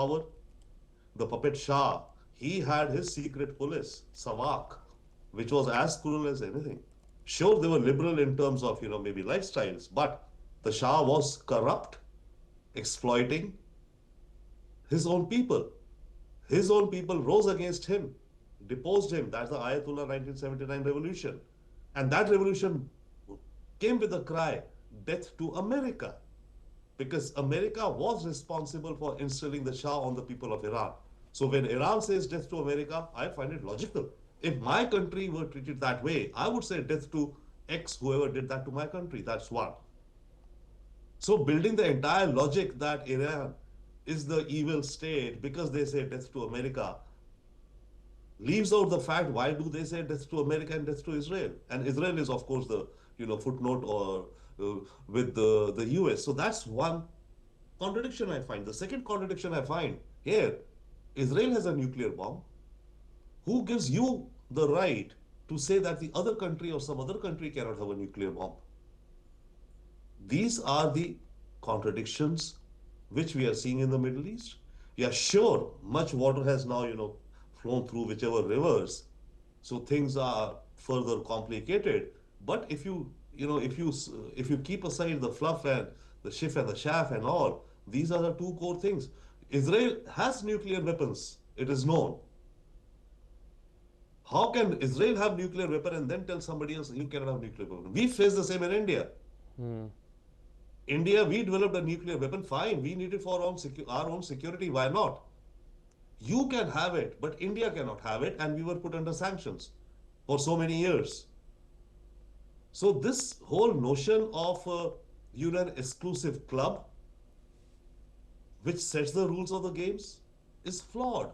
power, the puppet Shah, he had his secret police, Savak, which was as cruel as anything. Sure, they were liberal in terms of, maybe lifestyles, but the Shah was corrupt, exploiting his own people. His own people rose against him, deposed him. That's the Ayatollah 1979 revolution. And that revolution came with a cry, death to America, because America was responsible for instilling the Shah on the people of Iran. So when Iran says death to America, I find it logical. If my country were treated that way, I would say death to X, whoever did that to my country. That's one. So building the entire logic that Iran is the evil state because they say death to America leaves out the fact why do they say death to America and death to Israel? And Israel is of course the footnote or with the US. So that's one contradiction I find. The second contradiction I find here, Israel has a nuclear bomb. Who gives you the right to say that the other country or some other country cannot have a nuclear bomb? These are the contradictions which we are seeing in the Middle East. Yeah, sure, much water has now, flown through whichever rivers, so things are further complicated. But if you keep aside the fluff and the shift and the shaft and all, these are the two core things. Israel has nuclear weapons. It is known. How can Israel have nuclear weapon and then tell somebody else you cannot have nuclear weapon? We face the same in India. India, we developed a nuclear weapon, fine. We need it for our own security. Why not? You can have it, but India cannot have it, and we were put under sanctions for so many years. So this whole notion of an exclusive club, which sets the rules of the games, is flawed.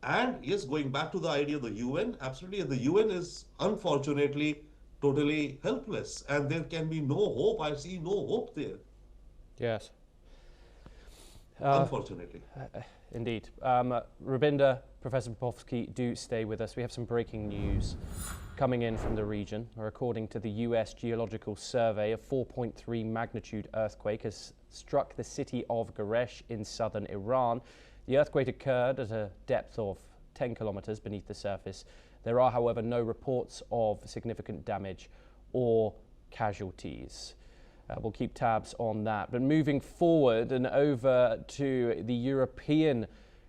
And yes, going back to the idea of the UN, absolutely, the UN is unfortunately totally helpless, and there can be no hope. I see no hope there. Yes. Unfortunately. Indeed. Rubinder, Professor Popovsky, do stay with us. We have some breaking news coming in from the region. According to the US Geological Survey, a 4.3 magnitude earthquake has struck the city of Geresh in southern Iran. The earthquake occurred at a depth of 10 kilometers beneath the surface. There are, however, no reports of significant damage or casualties. We'll keep tabs on that. But moving forward and over to the European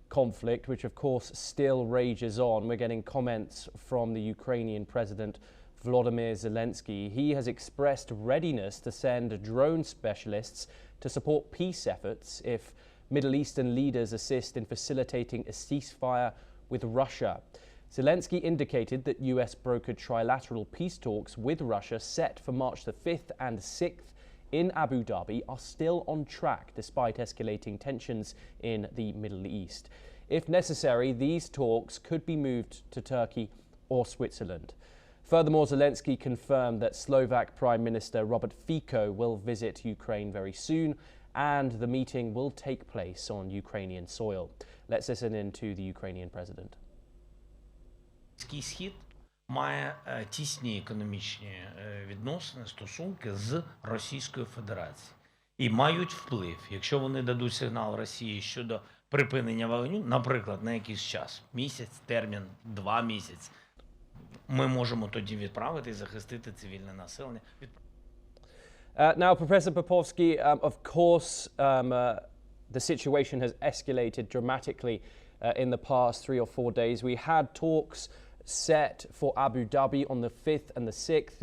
conflict, which of course still rages on, we're getting comments from the Ukrainian President Volodymyr Zelensky. He has expressed readiness to send drone specialists to support peace efforts if Middle Eastern leaders assist in facilitating a ceasefire with Russia. Zelensky indicated that US brokered trilateral peace talks with Russia set for March the 5th and 6th in Abu Dhabi are still on track despite escalating tensions in the Middle East. If necessary, these talks could be moved to Turkey or Switzerland. Furthermore, Zelensky confirmed that Slovak Prime Minister Robert Fico will visit Ukraine very soon, and the meeting will take place on Ukrainian soil. Let's listen in to the Ukrainian president. Схід має тісні економічні відносини, стосунки з Російською Федерацією. І мають вплив, якщо вони дадуть сигнал Росії щодо припинення вогню, наприклад, на якийсь час, місяць, термін, 2 місяці, ми можемо тоді відправити і захистити цивільне населення. Now, Professor Popovsky, of course, the situation has escalated dramatically in the past 3 or 4 days. We had talks set for Abu Dhabi on the 5th and the 6th,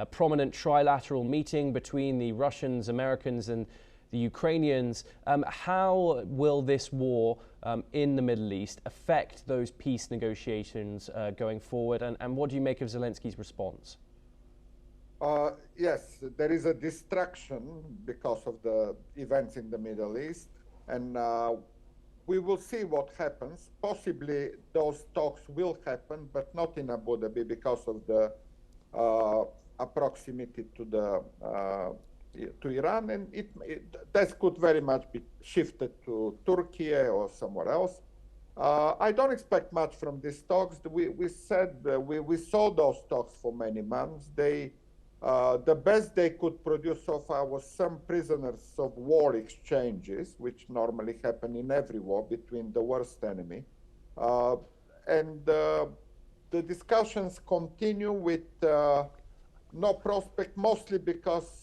a prominent trilateral meeting between the Russians, Americans and the Ukrainians. How will this war in the Middle East affect those peace negotiations going forward? And what do you make of Zelensky's response? Yes, there is a distraction because of the events in the Middle East, and we will see what happens. Possibly those talks will happen, but not in Abu Dhabi because of the proximity to Iran, and that could very much be shifted to Turkey or somewhere else. I don't expect much from these talks. We saw those talks for many months. They The best they could produce so far was some prisoners of war exchanges, which normally happen in every war between the worst enemy. And the discussions continue with no prospect, mostly because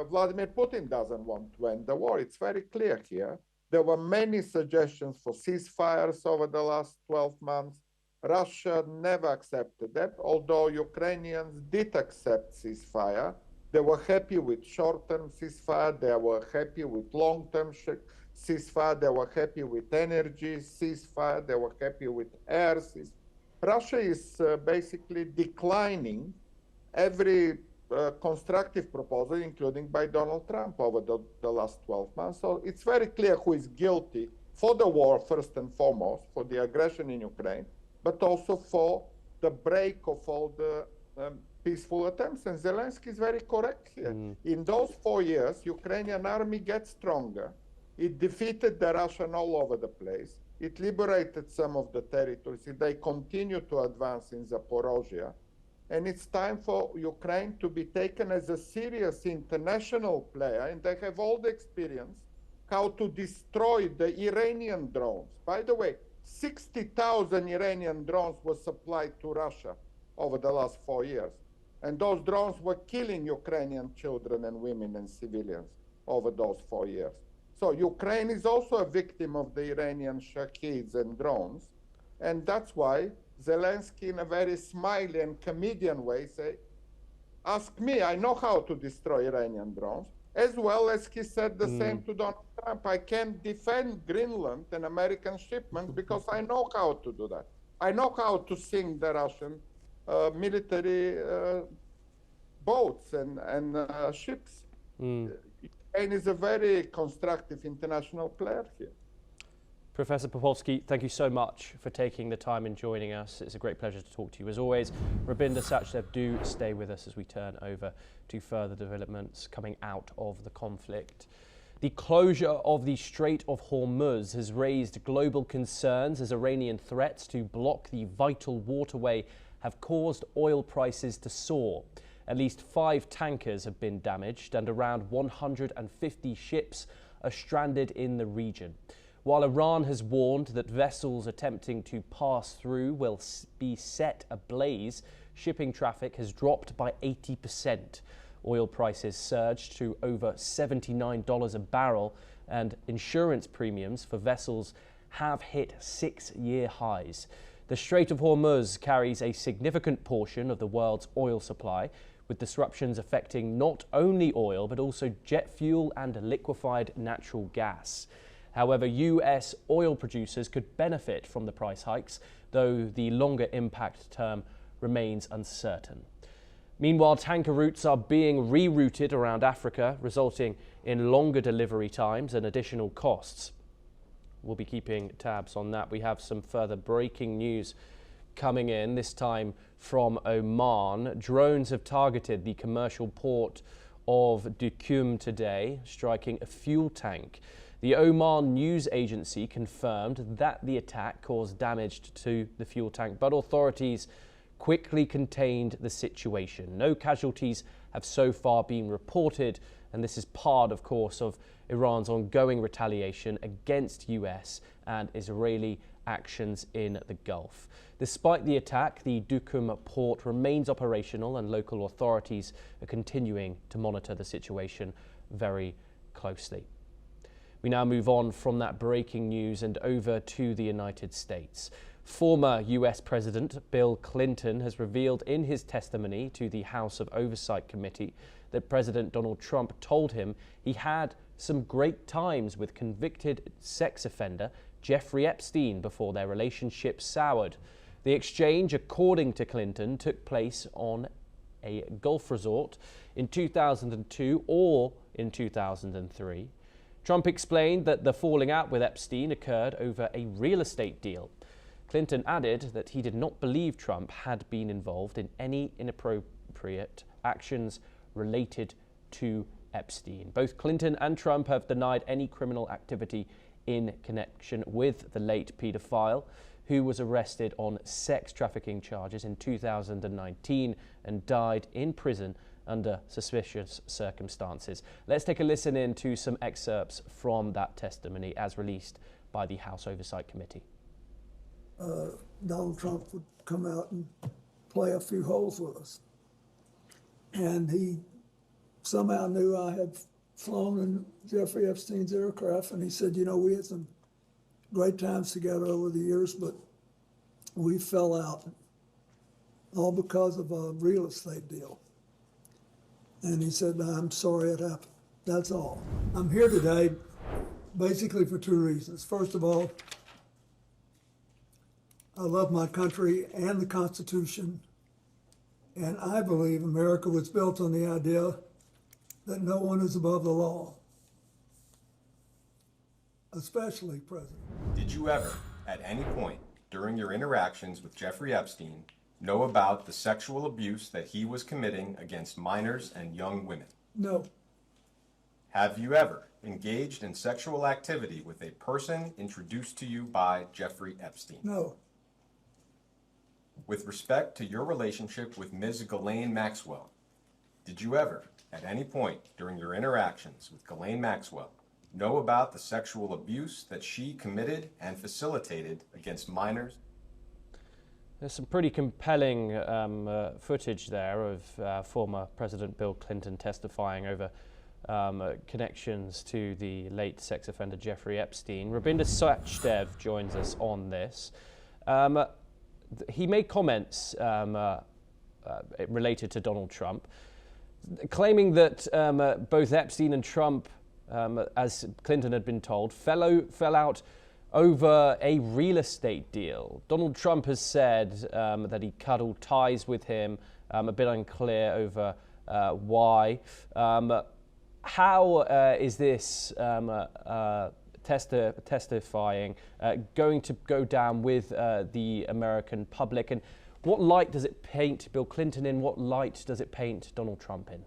Vladimir Putin doesn't want to end the war. It's very clear here. There were many suggestions for ceasefires over the last 12 months. Russia never accepted that, although Ukrainians did accept ceasefire. They were happy with short-term ceasefire. They were happy with long-term ceasefire. They were happy with energy ceasefire. They were happy with air ceasefire. Russia is basically declining every constructive proposal, including by Donald Trump over the last 12 months. So it's very clear who is guilty for the war, first and foremost, for the aggression in Ukraine, but also for the break of all the peaceful attempts. And Zelensky is very correct here. In those 4 years, Ukrainian army gets stronger. It defeated the Russian all over the place. It liberated some of the territories. They continue to advance in Zaporozhye. And it's time for Ukraine to be taken as a serious international player. And they have all the experience how to destroy the Iranian drones. By the way, 60,000 Iranian drones were supplied to Russia over the last 4 years. And those drones were killing Ukrainian children and women and civilians over those 4 years. So Ukraine is also a victim of the Iranian Shaheeds and drones. And that's why Zelensky, in a very smiley and comedian way, say, ask me, I know how to destroy Iranian drones. As well as he said the same to Donald Trump. I can't defend Greenland and American shipments because I know how to do that. I know how to sink the Russian military boats and ships. Ukraine is a very constructive international player here. Professor Popovsky, thank you so much for taking the time and joining us. It's a great pleasure to talk to you as always. Rubinder Sachdev, do stay with us as we turn over to further developments coming out of the conflict. The closure of the Strait of Hormuz has raised global concerns as Iranian threats to block the vital waterway have caused oil prices to soar. At least 5 tankers have been damaged and around 150 ships are stranded in the region. While Iran has warned that vessels attempting to pass through will be set ablaze, shipping traffic has dropped by 80%. Oil prices surged to over $79 a barrel, and insurance premiums for vessels have hit 6-year highs. The Strait of Hormuz carries a significant portion of the world's oil supply, with disruptions affecting not only oil but also jet fuel and liquefied natural gas. However, US oil producers could benefit from the price hikes, though the longer impact term remains uncertain. Meanwhile, tanker routes are being rerouted around Africa, resulting in longer delivery times and additional costs. We'll be keeping tabs on that. We have some further breaking news coming in, this time from Oman. Drones have targeted the commercial port of Duqm today, striking a fuel tank. The Oman news agency confirmed that the attack caused damage to the fuel tank, but authorities quickly contained the situation. No casualties have so far been reported, and this is part, of course, of Iran's ongoing retaliation against US and Israeli actions in the Gulf. Despite the attack, the Duqm port remains operational, and local authorities are continuing to monitor the situation very closely. We now move on from that breaking news and over to the United States. Former US President Bill Clinton has revealed in his testimony to the House of Oversight Committee that President Donald Trump told him he had some great times with convicted sex offender Jeffrey Epstein before their relationship soured. The exchange, according to Clinton, took place on a golf resort in 2002 or in 2003. Trump explained that the falling out with Epstein occurred over a real estate deal. Clinton added that he did not believe Trump had been involved in any inappropriate actions related to Epstein. Both Clinton and Trump have denied any criminal activity in connection with the late paedophile, who was arrested on sex trafficking charges in 2019 and died in prison under suspicious circumstances. Let's take a listen in to some excerpts from that testimony as released by the House Oversight Committee. Donald Trump would come out and play a few holes with us. And he somehow knew I had flown in Jeffrey Epstein's aircraft, and he said, you know, we had some great times together over the years, but we fell out, all because of a real estate deal. And he said, I'm sorry it happened. That's all. I'm here today basically for two reasons. First of all, I love my country and the Constitution, and I believe America was built on the idea that no one is above the law, especially President. Did you ever, at any point during your interactions with Jeffrey Epstein, know about the sexual abuse that he was committing against minors and young women? No, Have you ever engaged in sexual activity with a person introduced to you by Jeffrey Epstein? no, With respect to your relationship with Ms. Ghislaine Maxwell, did you ever, at any point during your interactions with Ghislaine Maxwell, know about the sexual abuse that she committed and facilitated against minors? There's some pretty compelling footage there of former President Bill Clinton testifying over connections to the late sex offender Jeffrey Epstein. Rubinder Sachdev joins us on this. He made comments related to Donald Trump, claiming that both Epstein and Trump, as Clinton had been told, fell out over a real estate deal. Donald Trump has said that he cut all ties with him, a bit unclear over why. How is this testifying going to go down with the American public, and what light does it paint Bill Clinton in? What light does it paint Donald Trump in?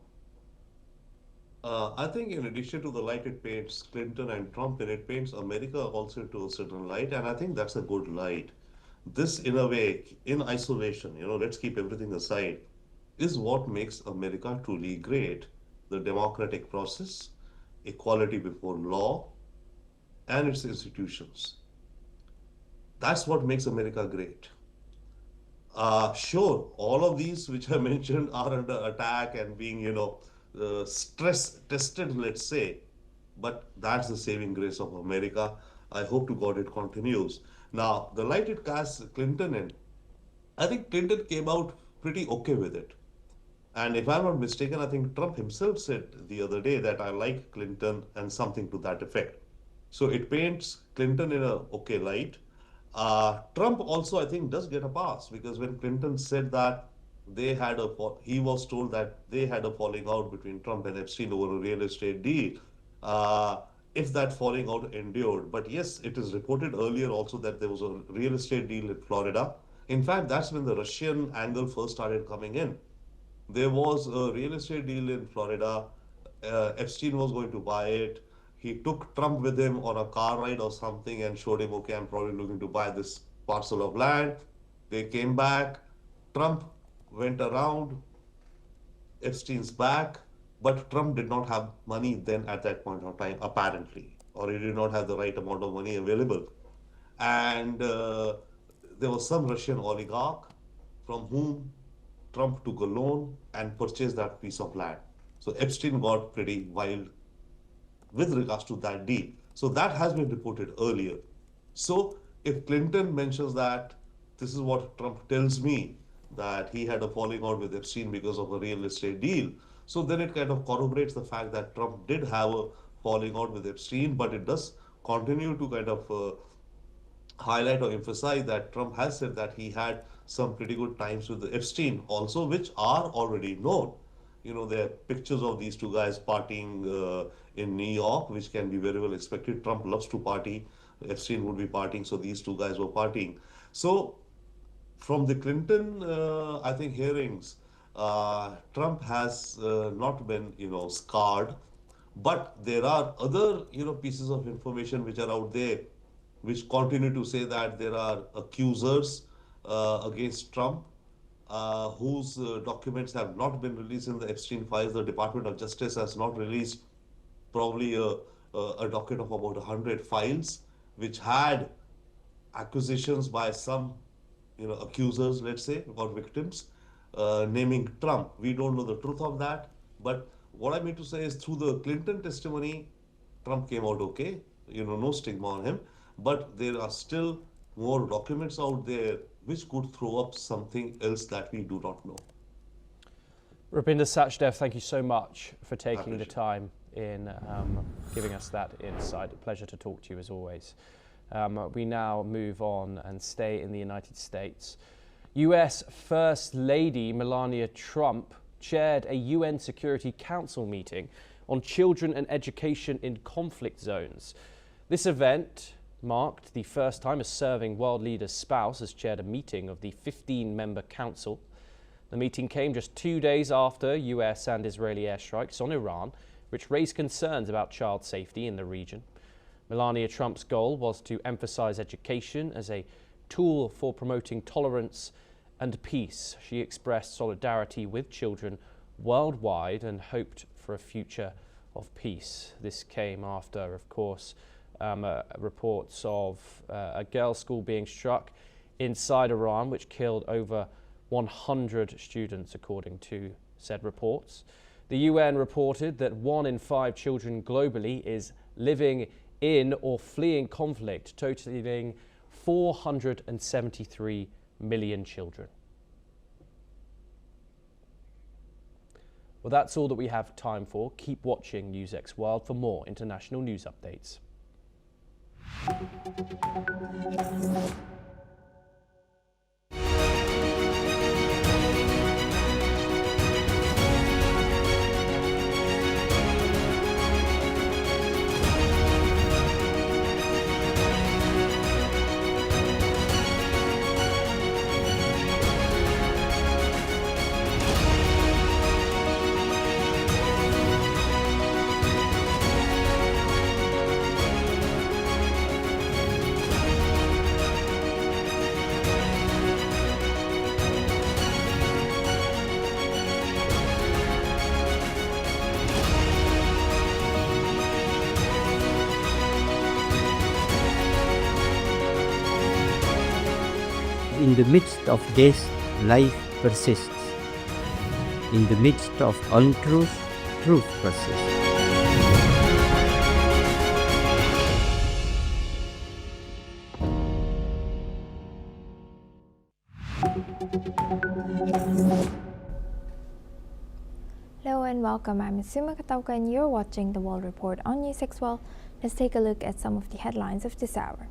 I think in addition to the light it paints Clinton and Trump in, it paints America also to a certain light, and I think that's a good light. This, in a way, in isolation, let's keep everything aside, is what makes America truly great. The democratic process, equality before law, and its institutions. That's what makes America great. Sure, all of these which I mentioned are under attack and being, stress tested, let's say, but that's the saving grace of America. I hope to God it continues. Now, the light it casts Clinton in, I think Clinton came out pretty okay with it. And if I'm not mistaken, I think Trump himself said the other day that I like Clinton and something to that effect. So it paints Clinton in a okay light. Trump also, I think, does get a pass, because when Clinton said that he was told that they had a falling out between Trump and Epstein over a real estate deal. If that falling out endured. But yes, it is reported earlier also that there was a real estate deal in Florida. In fact, that's when the Russian angle first started coming in. There was a real estate deal in Florida. Epstein was going to buy it. He took Trump with him on a car ride or something and showed him, okay, I'm probably looking to buy this parcel of land. They came back. Trump went around Epstein's back, but Trump did not have money then at that point of time, apparently, or he did not have the right amount of money available. And there was some Russian oligarch from whom Trump took a loan and purchased that piece of land. So Epstein got pretty wild with regards to that deal. So that has been reported earlier. So if Clinton mentions that this is what Trump tells me, that he had a falling out with Epstein because of a real estate deal, so then it kind of corroborates the fact that Trump did have a falling out with Epstein, but it does continue to kind of highlight or emphasize that Trump has said that he had some pretty good times with the Epstein also, which are already known. There are pictures of these two guys partying in New York, which can be very well expected. Trump loves to party. Epstein would be partying, so these two guys were partying. So from the Clinton, I think, hearings, Trump has not been, scarred, but there are other, pieces of information which are out there, which continue to say that there are accusers against Trump. whose documents have not been released in the Epstein files. The Department of Justice has not released probably a docket of about 100 files, which had accusations by some, accusers, let's say, or victims, naming Trump. We don't know the truth of that, but what I mean to say is through the Clinton testimony, Trump came out okay, no stigma on him, but there are still more documents out there which could throw up something else that we do not know. Rupinder Sachdev, thank you so much for taking the time in giving us that insight. A pleasure to talk to you as always. We now move on and stay in the United States. US First Lady Melania Trump chaired a UN Security Council meeting on children and education in conflict zones. This event marked the first time a serving world leader's spouse has chaired a meeting of the 15-member council. The meeting came just 2 days after US and Israeli airstrikes on Iran, which raised concerns about child safety in the region. Melania Trump's goal was to emphasize education as a tool for promoting tolerance and peace. She expressed solidarity with children worldwide and hoped for a future of peace. This came after, of course, reports of a girls' school being struck inside Iran, which killed over 100 students, according to said reports. The UN reported that 1 in 5 children globally is living in or fleeing conflict, totaling 473 million children. Well, that's all that we have time for. Keep watching NewsX World for more international news updates. In the midst of this, life persists. In the midst of untruth, truth persists. Hello and welcome. I'm Suma Katauka and you're watching the World Report on NewsX World. Let's take a look at some of the headlines of this hour.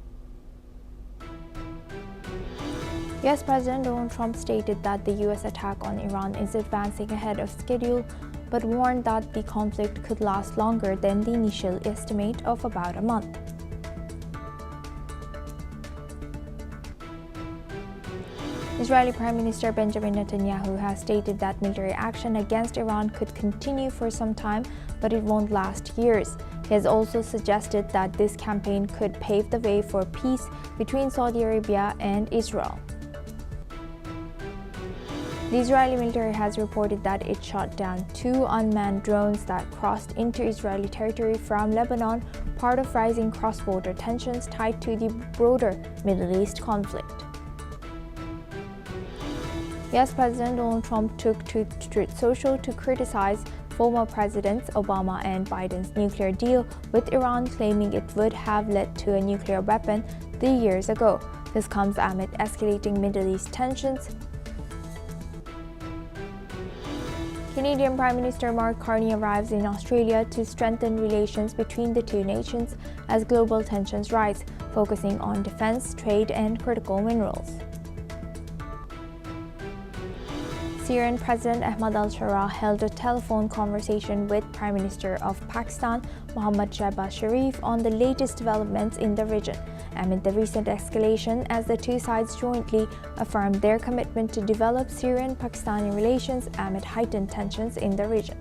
US President Donald Trump stated that the US attack on Iran is advancing ahead of schedule, but warned that the conflict could last longer than the initial estimate of about a month. Israeli Prime Minister Benjamin Netanyahu has stated that military action against Iran could continue for some time, but it won't last years. He has also suggested that this campaign could pave the way for peace between Saudi Arabia and Israel. The Israeli military has reported that it shot down 2 unmanned drones that crossed into Israeli territory from Lebanon, part of rising cross-border tensions tied to the broader Middle East conflict. US President Donald Trump took to Truth Social to criticize former Presidents Obama and Biden's nuclear deal with Iran, claiming it would have led to a nuclear weapon 3 years ago. This comes amid escalating Middle East tensions. Canadian Prime Minister Mark Carney arrives in Australia to strengthen relations between the two nations as global tensions rise, focusing on defense, trade, and critical minerals. Syrian President Ahmad al-Sharaa held a telephone conversation with Prime Minister of Pakistan Mohammad Shehbaz Sharif on the latest developments in the region, amid the recent escalation as the two sides jointly affirmed their commitment to develop Syrian-Pakistani relations amid heightened tensions in the region.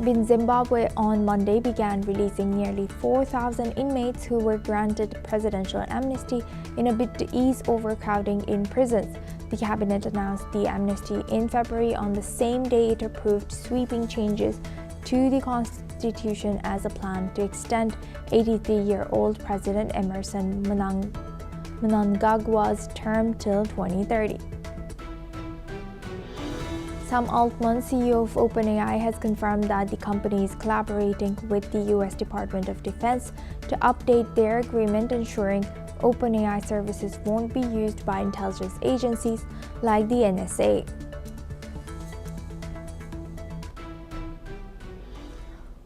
Zimbabwe on Monday began releasing nearly 4,000 inmates who were granted presidential amnesty in a bid to ease overcrowding in prisons. The cabinet announced the amnesty in February on the same day it approved sweeping changes to the constitution as a plan to extend 83-year-old President Emerson Mnangagwa's term till 2030. Sam Altman, CEO of OpenAI, has confirmed that the company is collaborating with the U.S. Department of Defense to update their agreement, ensuring OpenAI services won't be used by intelligence agencies like the NSA.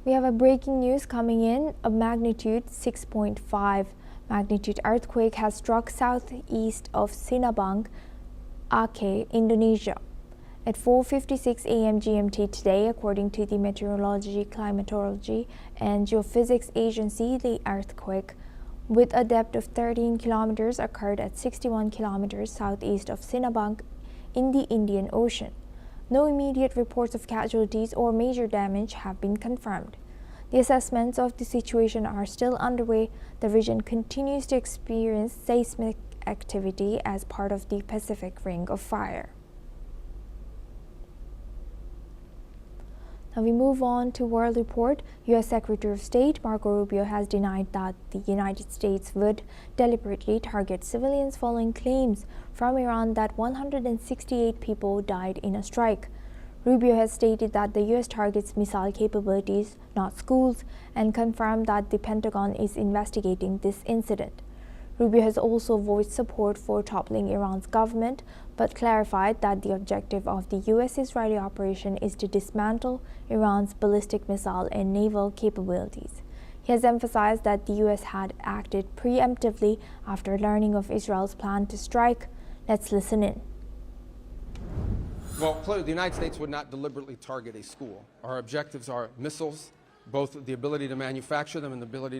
We have a breaking news coming in. A magnitude 6.5 magnitude earthquake has struck southeast of Sinabang, Aceh, Indonesia. At 4:56 a.m. GMT today, according to the Meteorology, Climatology and Geophysics Agency, the earthquake, with a depth of 13 kilometers, occurred at 61 kilometers southeast of Sinabang in the Indian Ocean. No immediate reports of casualties or major damage have been confirmed. The assessments of the situation are still underway. The region continues to experience seismic activity as part of the Pacific Ring of Fire. Now we move on to World Report. U.S. Secretary of State Marco Rubio has denied that the United States would deliberately target civilians following claims from Iran that 168 people died in a strike. Rubio has stated that the U.S. targets missile capabilities, not schools, and confirmed that the Pentagon is investigating this incident. Rubio has also voiced support for toppling Iran's government, but clarified that the objective of the U.S.-Israeli operation is to dismantle Iran's ballistic missile and naval capabilities. He has emphasized that the U.S. had acted preemptively after learning of Israel's plan to strike. Let's listen in. Well, clearly, the United States would not deliberately target a school. Our objectives are missiles, both the ability to manufacture them and the ability.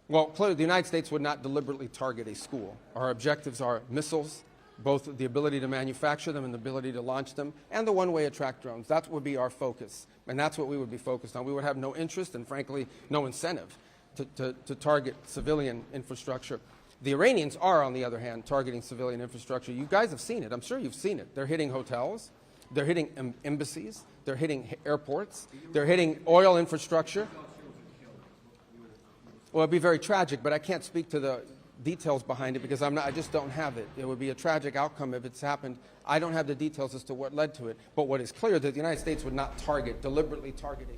Well, clearly, the United States would not deliberately target a school. Our objectives are missiles, both the ability to manufacture them and the ability to launch them, and the one-way attract drones. That would be our focus, and that's what we would be focused on. We would have no interest and, frankly, no incentive to target civilian infrastructure. The Iranians are, on the other hand, targeting civilian infrastructure. You guys have seen it. I'm sure you've seen it. They're hitting hotels. They're hitting embassies. They're hitting airports. They're hitting oil infrastructure. Well, it'd be very tragic, but I can't speak to the details behind it because I just don't have it. It would be a tragic outcome if it's happened. I don't have the details as to what led to it. But what is clear is that the United States would not deliberately target a.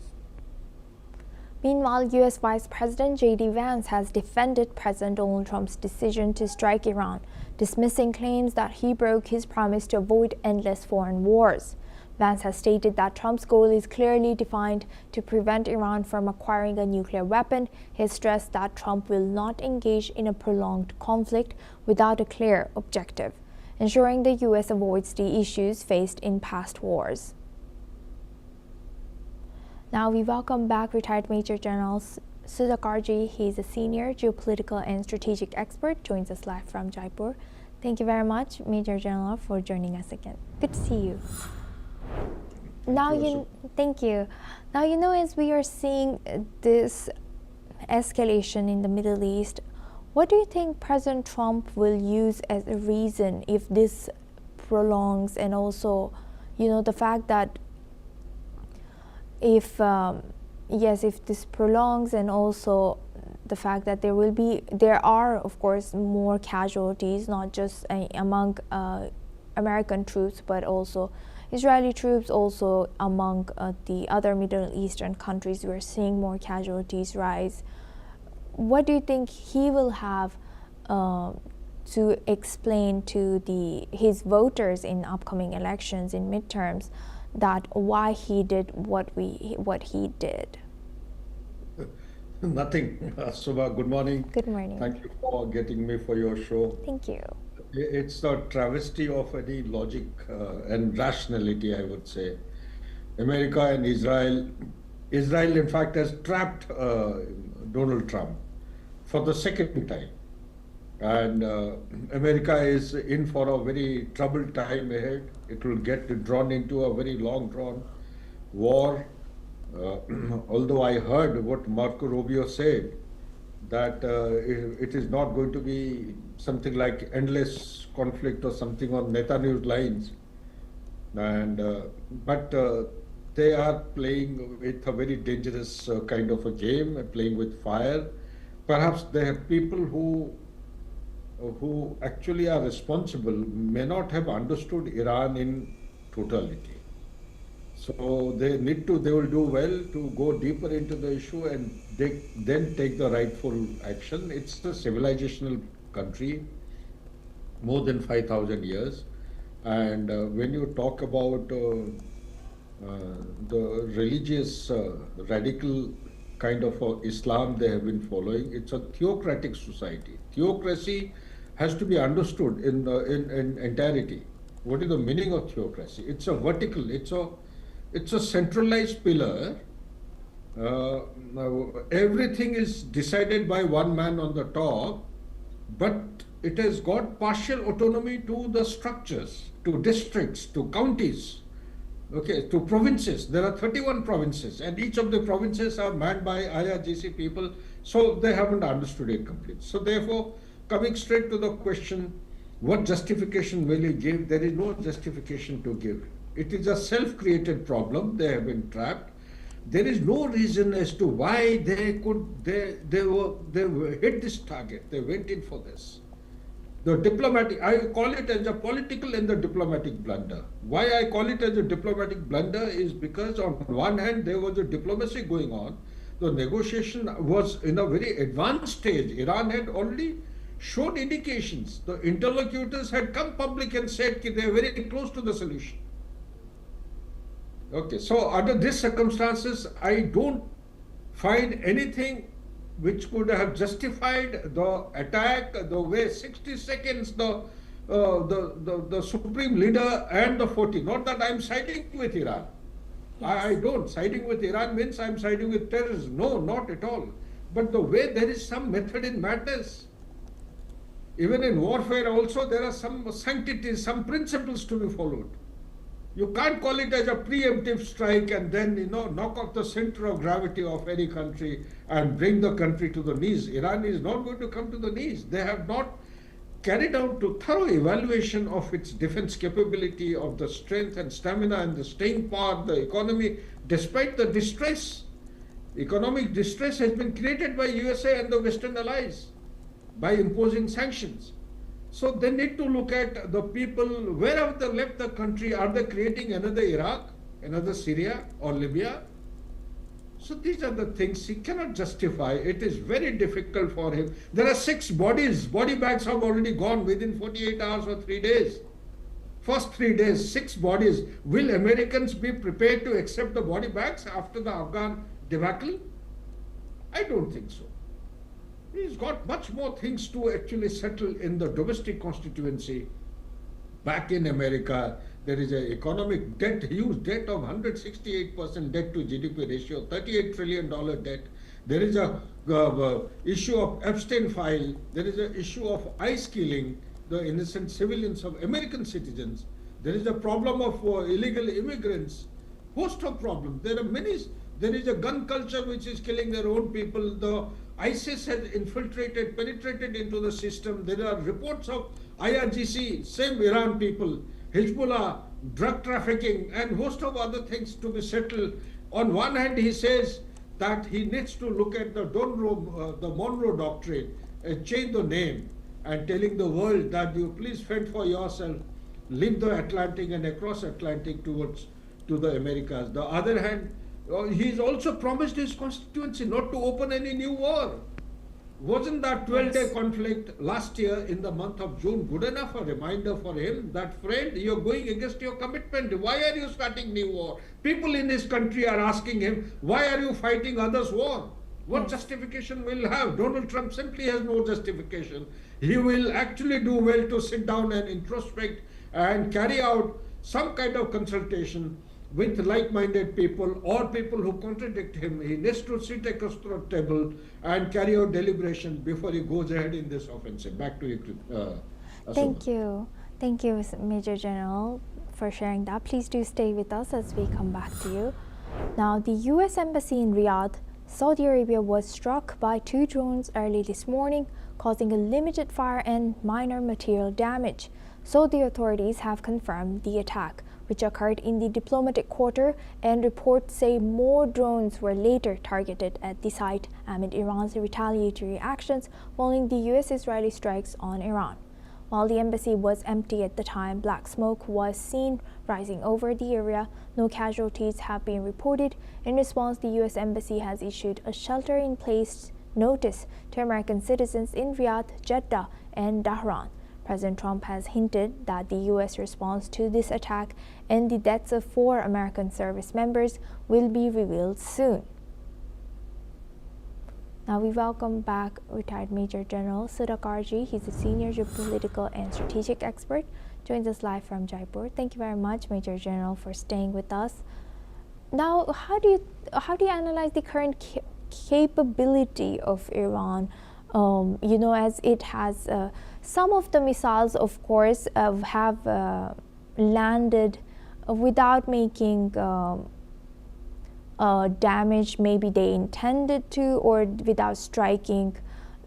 Meanwhile, U.S. Vice President J.D. Vance has defended President Donald Trump's decision to strike Iran, dismissing claims that he broke his promise to avoid endless foreign wars. Vance has stated that Trump's goal is clearly defined to prevent Iran from acquiring a nuclear weapon. He has stressed that Trump will not engage in a prolonged conflict without a clear objective, ensuring the U.S. avoids the issues faced in past wars. Now we welcome back retired Major General Sudhakarji. He is a senior geopolitical and strategic expert, joins us live from Jaipur. Thank you very much, Major General, for joining us again. Good to see you. Thank you. Now, as we are seeing this escalation in the Middle East, what do you think President Trump will use as a reason if this prolongs, and also, the fact that if this prolongs, and also the fact that there are, of course, more casualties, not just among American troops, but also Israeli troops, also among the other Middle Eastern countries, we are seeing more casualties rise. What do you think he will have to explain to his voters in upcoming elections, in midterms, that why he did what he did? Nothing. Subha, good morning. Good morning. Thank you for getting me for your show. Thank you. It's a travesty of any logic and rationality, I would say. America and Israel, in fact, has trapped Donald Trump for the second time. And America is in for a very troubled time ahead. It will get drawn into a very long drawn war. Although I heard what Marco Rubio said, that it is not going to be something like endless conflict or something on Netanyahu's lines. And but they are playing with a very dangerous kind of a game, playing with fire. Perhaps they have people who actually are responsible may not have understood Iran in totality. So they will do well to go deeper into the issue and then take the rightful action. It's a civilizational country, more than 5,000 years. And when you talk about the religious radical kind of Islam they have been following, it's a theocratic society. Theocracy has to be understood in entirety. What is the meaning of theocracy? It's a vertical, it's a centralized pillar. Everything is decided by one man on the top, but it has got partial autonomy to the structures, to districts, to counties, okay, to provinces. There are 31 provinces, and each of the provinces are manned by IRGC people, so they haven't understood it completely. So therefore, coming straight to the question, what justification will he give? There is no justification to give. It is a self-created problem. They have been trapped. There is no reason as to why they hit this target. They went in for this. The diplomatic, I call it as a political and the diplomatic blunder. Why I call it as a diplomatic blunder is because on one hand there was a diplomacy going on. The negotiation was in a very advanced stage. Iran had already showed indications. The interlocutors had come public and said that they are very close to the solution. Okay, so under these circumstances, I don't find anything which could have justified the attack, the way 60 seconds the supreme leader and the 40. Not that I'm siding with Iran. I don't. Siding with Iran means I'm siding with terrorism. No, not at all. But the way there is some method in madness. Even in warfare also there are some sanctities, some principles to be followed. You can't call it as a preemptive strike and then, knock off the center of gravity of any country and bring the country to the knees. Iran is not going to come to the knees. They have not carried out a thorough evaluation of its defense capability, of the strength and stamina and the staying power, the economy, despite the distress. Economic distress has been created by USA and the Western allies by imposing sanctions. So they need to look at the people, wherever they left the country, are they creating another Iraq, another Syria or Libya? So these are the things he cannot justify. It is very difficult for him. There are 6 body bags have already gone within 48 hours or 3 days. First 3 days, 6 bodies. Will Americans be prepared to accept the body bags after the Afghan debacle? I don't think so. He's got much more things to actually settle in the domestic constituency. Back in America, there is an economic debt, huge debt of 168% debt to GDP ratio, $38 trillion debt. There is a issue of Epstein file. There is an issue of ICE killing the innocent civilians of American citizens. There is a problem of illegal immigrants. Host of problems. There are many. There is a gun culture which is killing their own people. The ISIS has penetrated into the system. There are reports of IRGC, same Iran people, Hezbollah, drug trafficking, and host of other things to be settled. On one hand, he says that he needs to look at the Monroe Doctrine and change the name and telling the world that you please fend for yourself, leave the Atlantic and across Atlantic to the Americas. The other hand, he's also promised his constituency not to open any new war. Wasn't that 12-day conflict last year in the month of June good enough a reminder for him that, friend, you're going against your commitment. Why are you starting new war? People in his country are asking him, why are you fighting others' war? What justification will have? Donald Trump simply has no justification. He will actually do well to sit down and introspect and carry out some kind of consultation with like-minded people or people who contradict him. He needs to sit across the table and carry out deliberation before he goes ahead in this offensive. Back to you, Thank you. Thank you, Major General, for sharing that. Please do stay with us as we come back to you. Now, the U.S. Embassy in Riyadh, Saudi Arabia, was struck by 2 drones early this morning, causing a limited fire and minor material damage. Saudi authorities have confirmed the attack, which occurred in the diplomatic quarter, and reports say more drones were later targeted at the site amid Iran's retaliatory actions following the U.S.-Israeli strikes on Iran. While the embassy was empty at the time, black smoke was seen rising over the area. No casualties have been reported. In response, the U.S. Embassy has issued a shelter-in-place notice to American citizens in Riyadh, Jeddah, and Tehran. President Trump has hinted that the U.S. response to this attack and the deaths of 4 American service members will be revealed soon. Now we welcome back retired Major General Sudhakarji. He's a senior geopolitical and strategic expert. Joins us live from Jaipur. Thank you very much, Major General, for staying with us. Now, how do you analyze the current capability of Iran? As it has some of the missiles, of course, have landed without making damage maybe they intended to, or without striking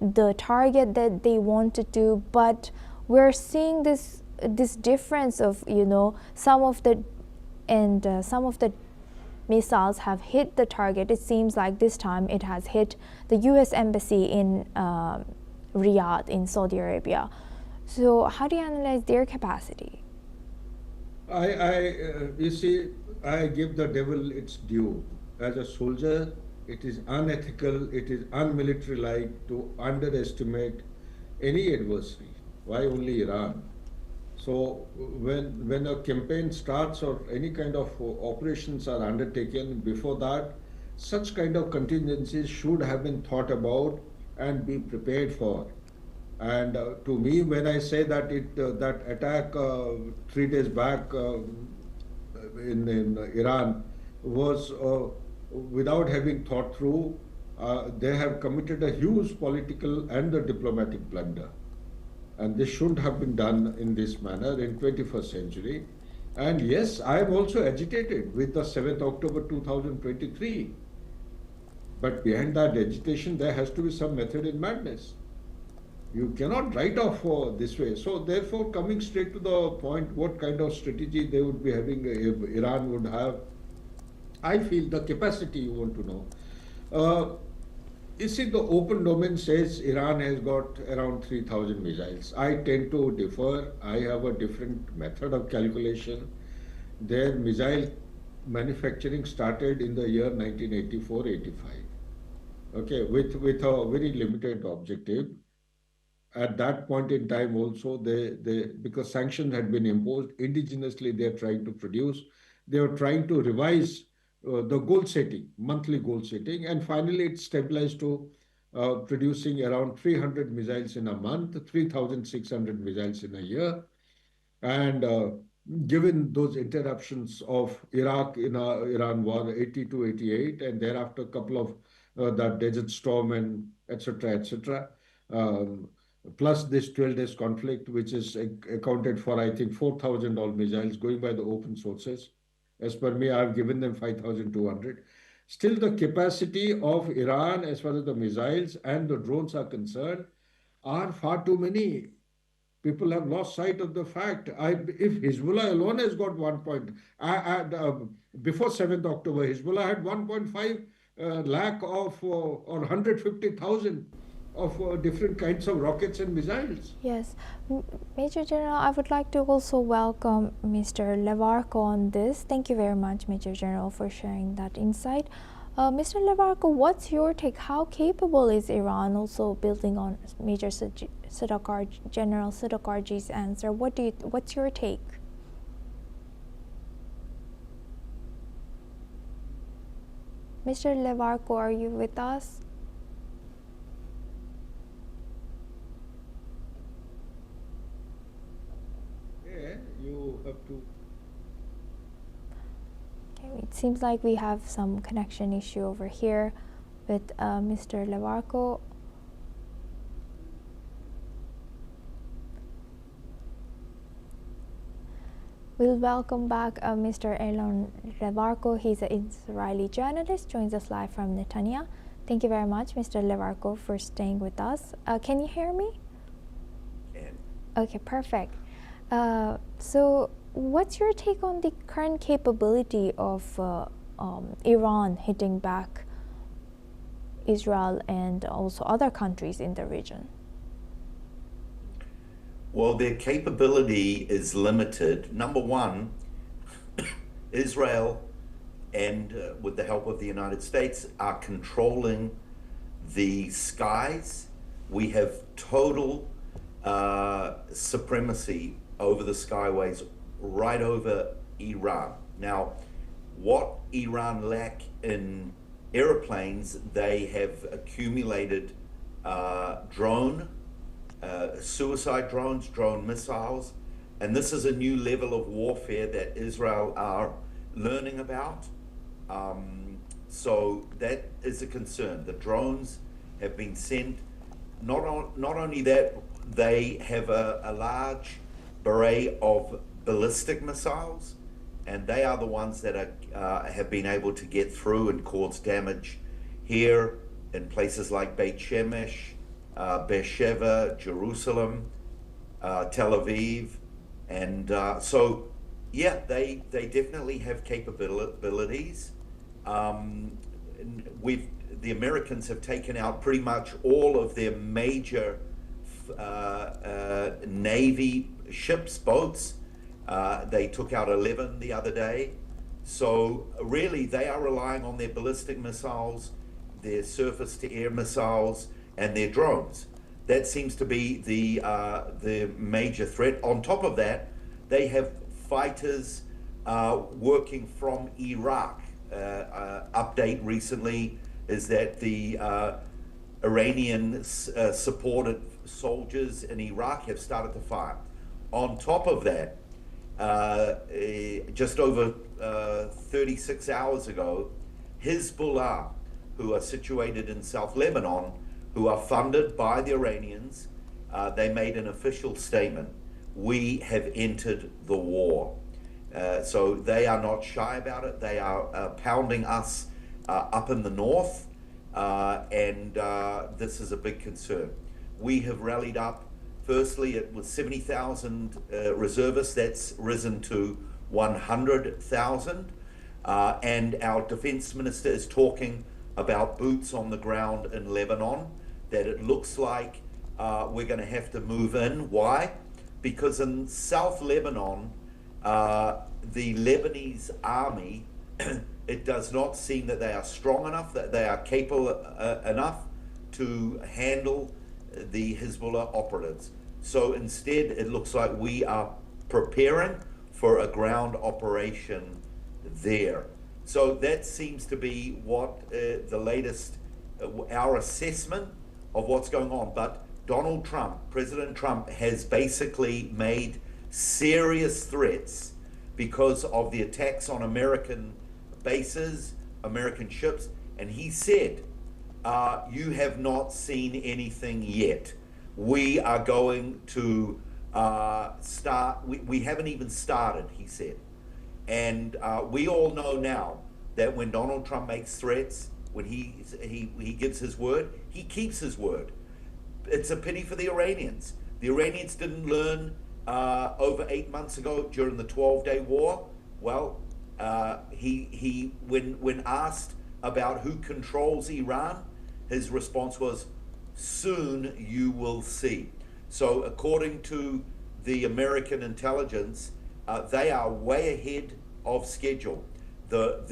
the target that they wanted to. But we're seeing this difference of some of the missiles have hit the target. It seems like this time it has hit the U.S. Embassy in Riyadh in Saudi Arabia. So how do you analyze their capacity? You see, I give the devil its due. As a soldier, it is unethical, it is unmilitary-like to underestimate any adversary. Why only Iran? So when a campaign starts or any kind of operations are undertaken, before that, such kind of contingencies should have been thought about and be prepared for. And to me, when I say that that attack 3 days back in Iran was without having thought through, they have committed a huge political and a diplomatic blunder. And this shouldn't have been done in this manner in 21st century. And yes, I am also agitated with the 7th October 2023. But behind that agitation, there has to be some method in madness. You cannot write off this way. So therefore, coming straight to the point, what kind of strategy they would be having, Iran would have, I feel the capacity you want to know. You see, the open domain says Iran has got around 3,000 missiles. I tend to differ. I have a different method of calculation. Their missile manufacturing started in the year 1984-85. Okay, with a very limited objective. At that point in time also, because sanctions had been imposed, indigenously they are trying to produce. They are trying to revise the goal setting, monthly goal setting, and finally it stabilized to producing around 300 missiles in a month, 3,600 missiles in a year. And given those interruptions of Iraq in Iran war 80 to 88, and thereafter a couple of that Desert Storm and etc., plus this 12 days conflict, which is accounted for, I think, 4,000 all missiles going by the open sources. As per me, I've given them 5,200. Still, the capacity of Iran, as far as the missiles and the drones are concerned, are far too many. People have lost sight of the fact. If Hezbollah alone has got 1 point, before 7th October, Hezbollah had 1.5 lakh of, or 150,000 of different kinds of rockets and missiles. Yes. Major General, I would like to also welcome Mr. Levarko on this. Thank you very much, Major General, for sharing that insight. Mr. Levarko, what's your take? How capable is Iran, also building on Major General Sudhakarji's answer? What's your take? Mr. Levarko, are you with us? You have to. Okay, it seems like we have some connection issue over here with Mr. Levarko. We'll welcome back Mr. Elon Levarko. He's an Israeli journalist, joins us live from Netanya. Thank you very much, Mr. Levarko, for staying with us. Can you hear me? Can. Okay, perfect. So what's your take on the current capability of Iran hitting back Israel and also other countries in the region? Well, their capability is limited. Number one, Israel and with the help of the United States are controlling the skies. We have total supremacy over the skyways right over Iran. Now, what Iran lack in airplanes, they have accumulated suicide drones, drone missiles, and this is a new level of warfare that Israel are learning about. So that is a concern. The drones have been sent. Not only that, they have a large array of ballistic missiles, and they are the ones that have been able to get through and cause damage here in places like Beit Shemesh, Beersheba, Jerusalem, Tel Aviv, and so yeah, they definitely have capabilities. The Americans have taken out pretty much all of their major Navy ships, boats. They took out 11 the other day. So really, they are relying on their ballistic missiles, their surface-to-air missiles, and their drones. That seems to be the major threat. On top of that, they have fighters working from Iraq. Update recently is that the Iranian supported soldiers in Iraq have started to fire. On top of that, just over 36 hours ago, Hezbollah, who are situated in South Lebanon, who are funded by the Iranians, they made an official statement. We have entered the war. So they are not shy about it. They are pounding us up in the north, and this is a big concern. We have rallied up. Firstly, it was 70,000 reservists. That's risen to 100,000. And our defense minister is talking about boots on the ground in Lebanon, that it looks like we're going to have to move in. Why? Because in South Lebanon, the Lebanese army, it does not seem that they are strong enough, that they are capable enough to handle the Hezbollah operatives. So instead, it looks like we are preparing for a ground operation there. So that seems to be what the latest, our assessment of what's going on. But Donald Trump, President Trump, has basically made serious threats because of the attacks on American bases, American ships, and he said, you have not seen anything yet. We are going to start, we haven't even started, he said. And we all know now that when Donald Trump makes threats, when he gives his word, he keeps his word. It's a pity for the Iranians. The Iranians didn't learn over 8 months ago during the 12-day war. Well, when asked about who controls Iran, his response was, soon you will see. So according to the American intelligence, they are way ahead of schedule. The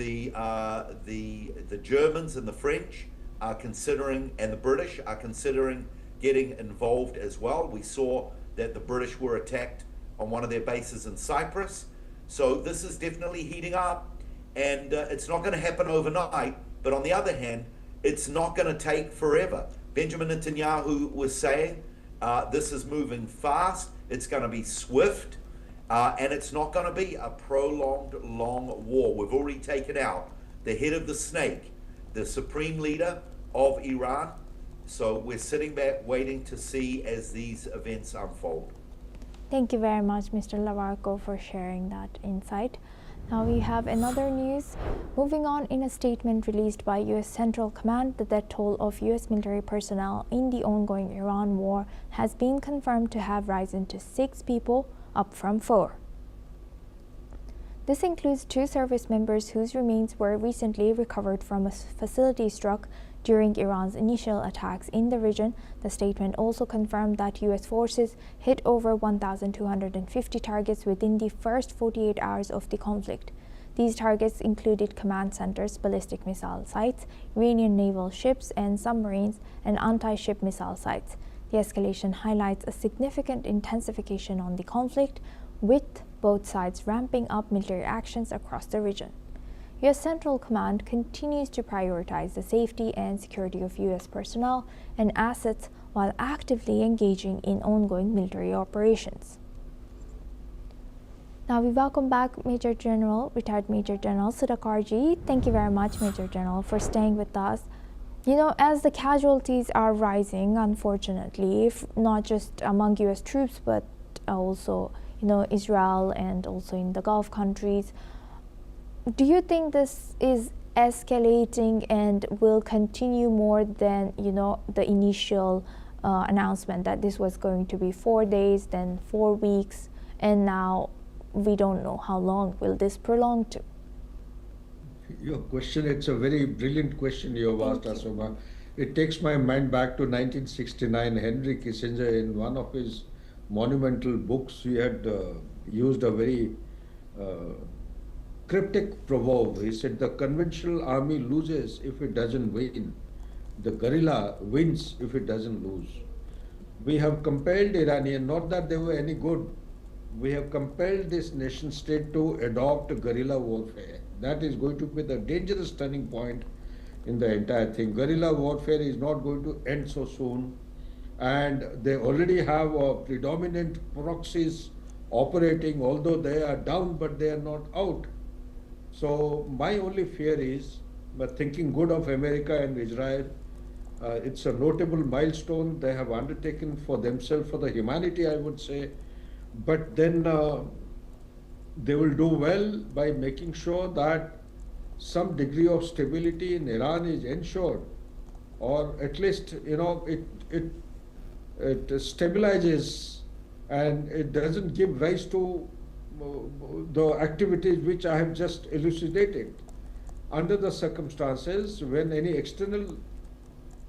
Germans and the French are considering, and the British are considering getting involved as well. We saw that the British were attacked on one of their bases in Cyprus. So this is definitely heating up, and it's not going to happen overnight. But on the other hand, it's not going to take forever. Benjamin Netanyahu was saying this is moving fast, it's going to be swift, and it's not going to be a prolonged, long war. We've already taken out the head of the snake, the supreme leader of Iran. So we're sitting back waiting to see as these events unfold. Thank you very much, Mr. Lavarco, for sharing that insight. Now we have another news. Moving on, in a statement released by U.S. Central Command, the death toll of U.S. military personnel in the ongoing Iran war has been confirmed to have risen to 6 people, up from 4. This includes 2 service members whose remains were recently recovered from a facility struck during Iran's initial attacks in the region. The statement also confirmed that U.S. forces hit over 1,250 targets within the first 48 hours of the conflict. These targets included command centers, ballistic missile sites, Iranian naval ships and submarines, and anti-ship missile sites. The escalation highlights a significant intensification on the conflict, with both sides ramping up military actions across the region. U.S. Central Command continues to prioritize the safety and security of U.S. personnel and assets while actively engaging in ongoing military operations. Now we welcome back retired Major General Sudhakarji. Thank you very much, Major General, for staying with us. You know, as the casualties are rising, unfortunately, not just among U.S. troops, but also, Israel and also in the Gulf countries, do you think this is escalating and will continue more than, the initial announcement that this was going to be 4 days, then 4 weeks, and now we don't know how long will this prolong to? Your question, it's a very brilliant question you have asked, Asoma. It takes my mind back to 1969. Henry Kissinger, in one of his monumental books, he had used a very cryptic proverb. He said, the conventional army loses if it doesn't win. The guerrilla wins if it doesn't lose. We have compelled Iranian, not that they were any good, we have compelled this nation state to adopt guerrilla warfare. That is going to be the dangerous turning point in the entire thing. Guerrilla warfare is not going to end so soon, and they already have predominant proxies operating, although they are down, but they are not out. So my only fear is, but thinking good of America and Israel, it's a notable milestone they have undertaken for themselves, for the humanity, I would say. But then they will do well by making sure that some degree of stability in Iran is ensured, or at least it stabilizes and it doesn't give rise to the activities which I have just elucidated. Under the circumstances, when any external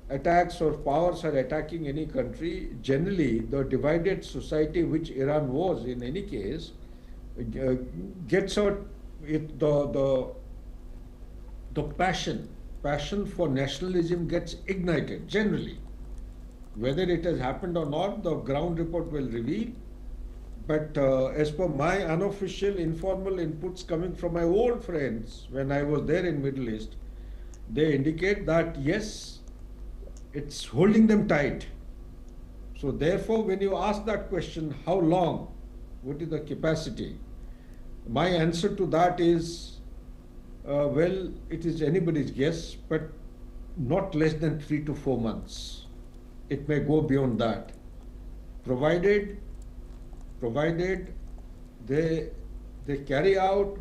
attacks or powers are attacking any country, generally the divided society, which Iran was in any case, gets out the passion for nationalism gets ignited generally. Whether it has happened or not, the ground report will reveal. But as per my unofficial, informal inputs coming from my old friends when I was there in Middle East, they indicate that yes, it's holding them tight. So therefore, when you ask that question, how long, what is the capacity? My answer to that is, well, it is anybody's guess, but not less than 3 to 4 months. It may go beyond that, provided they carry out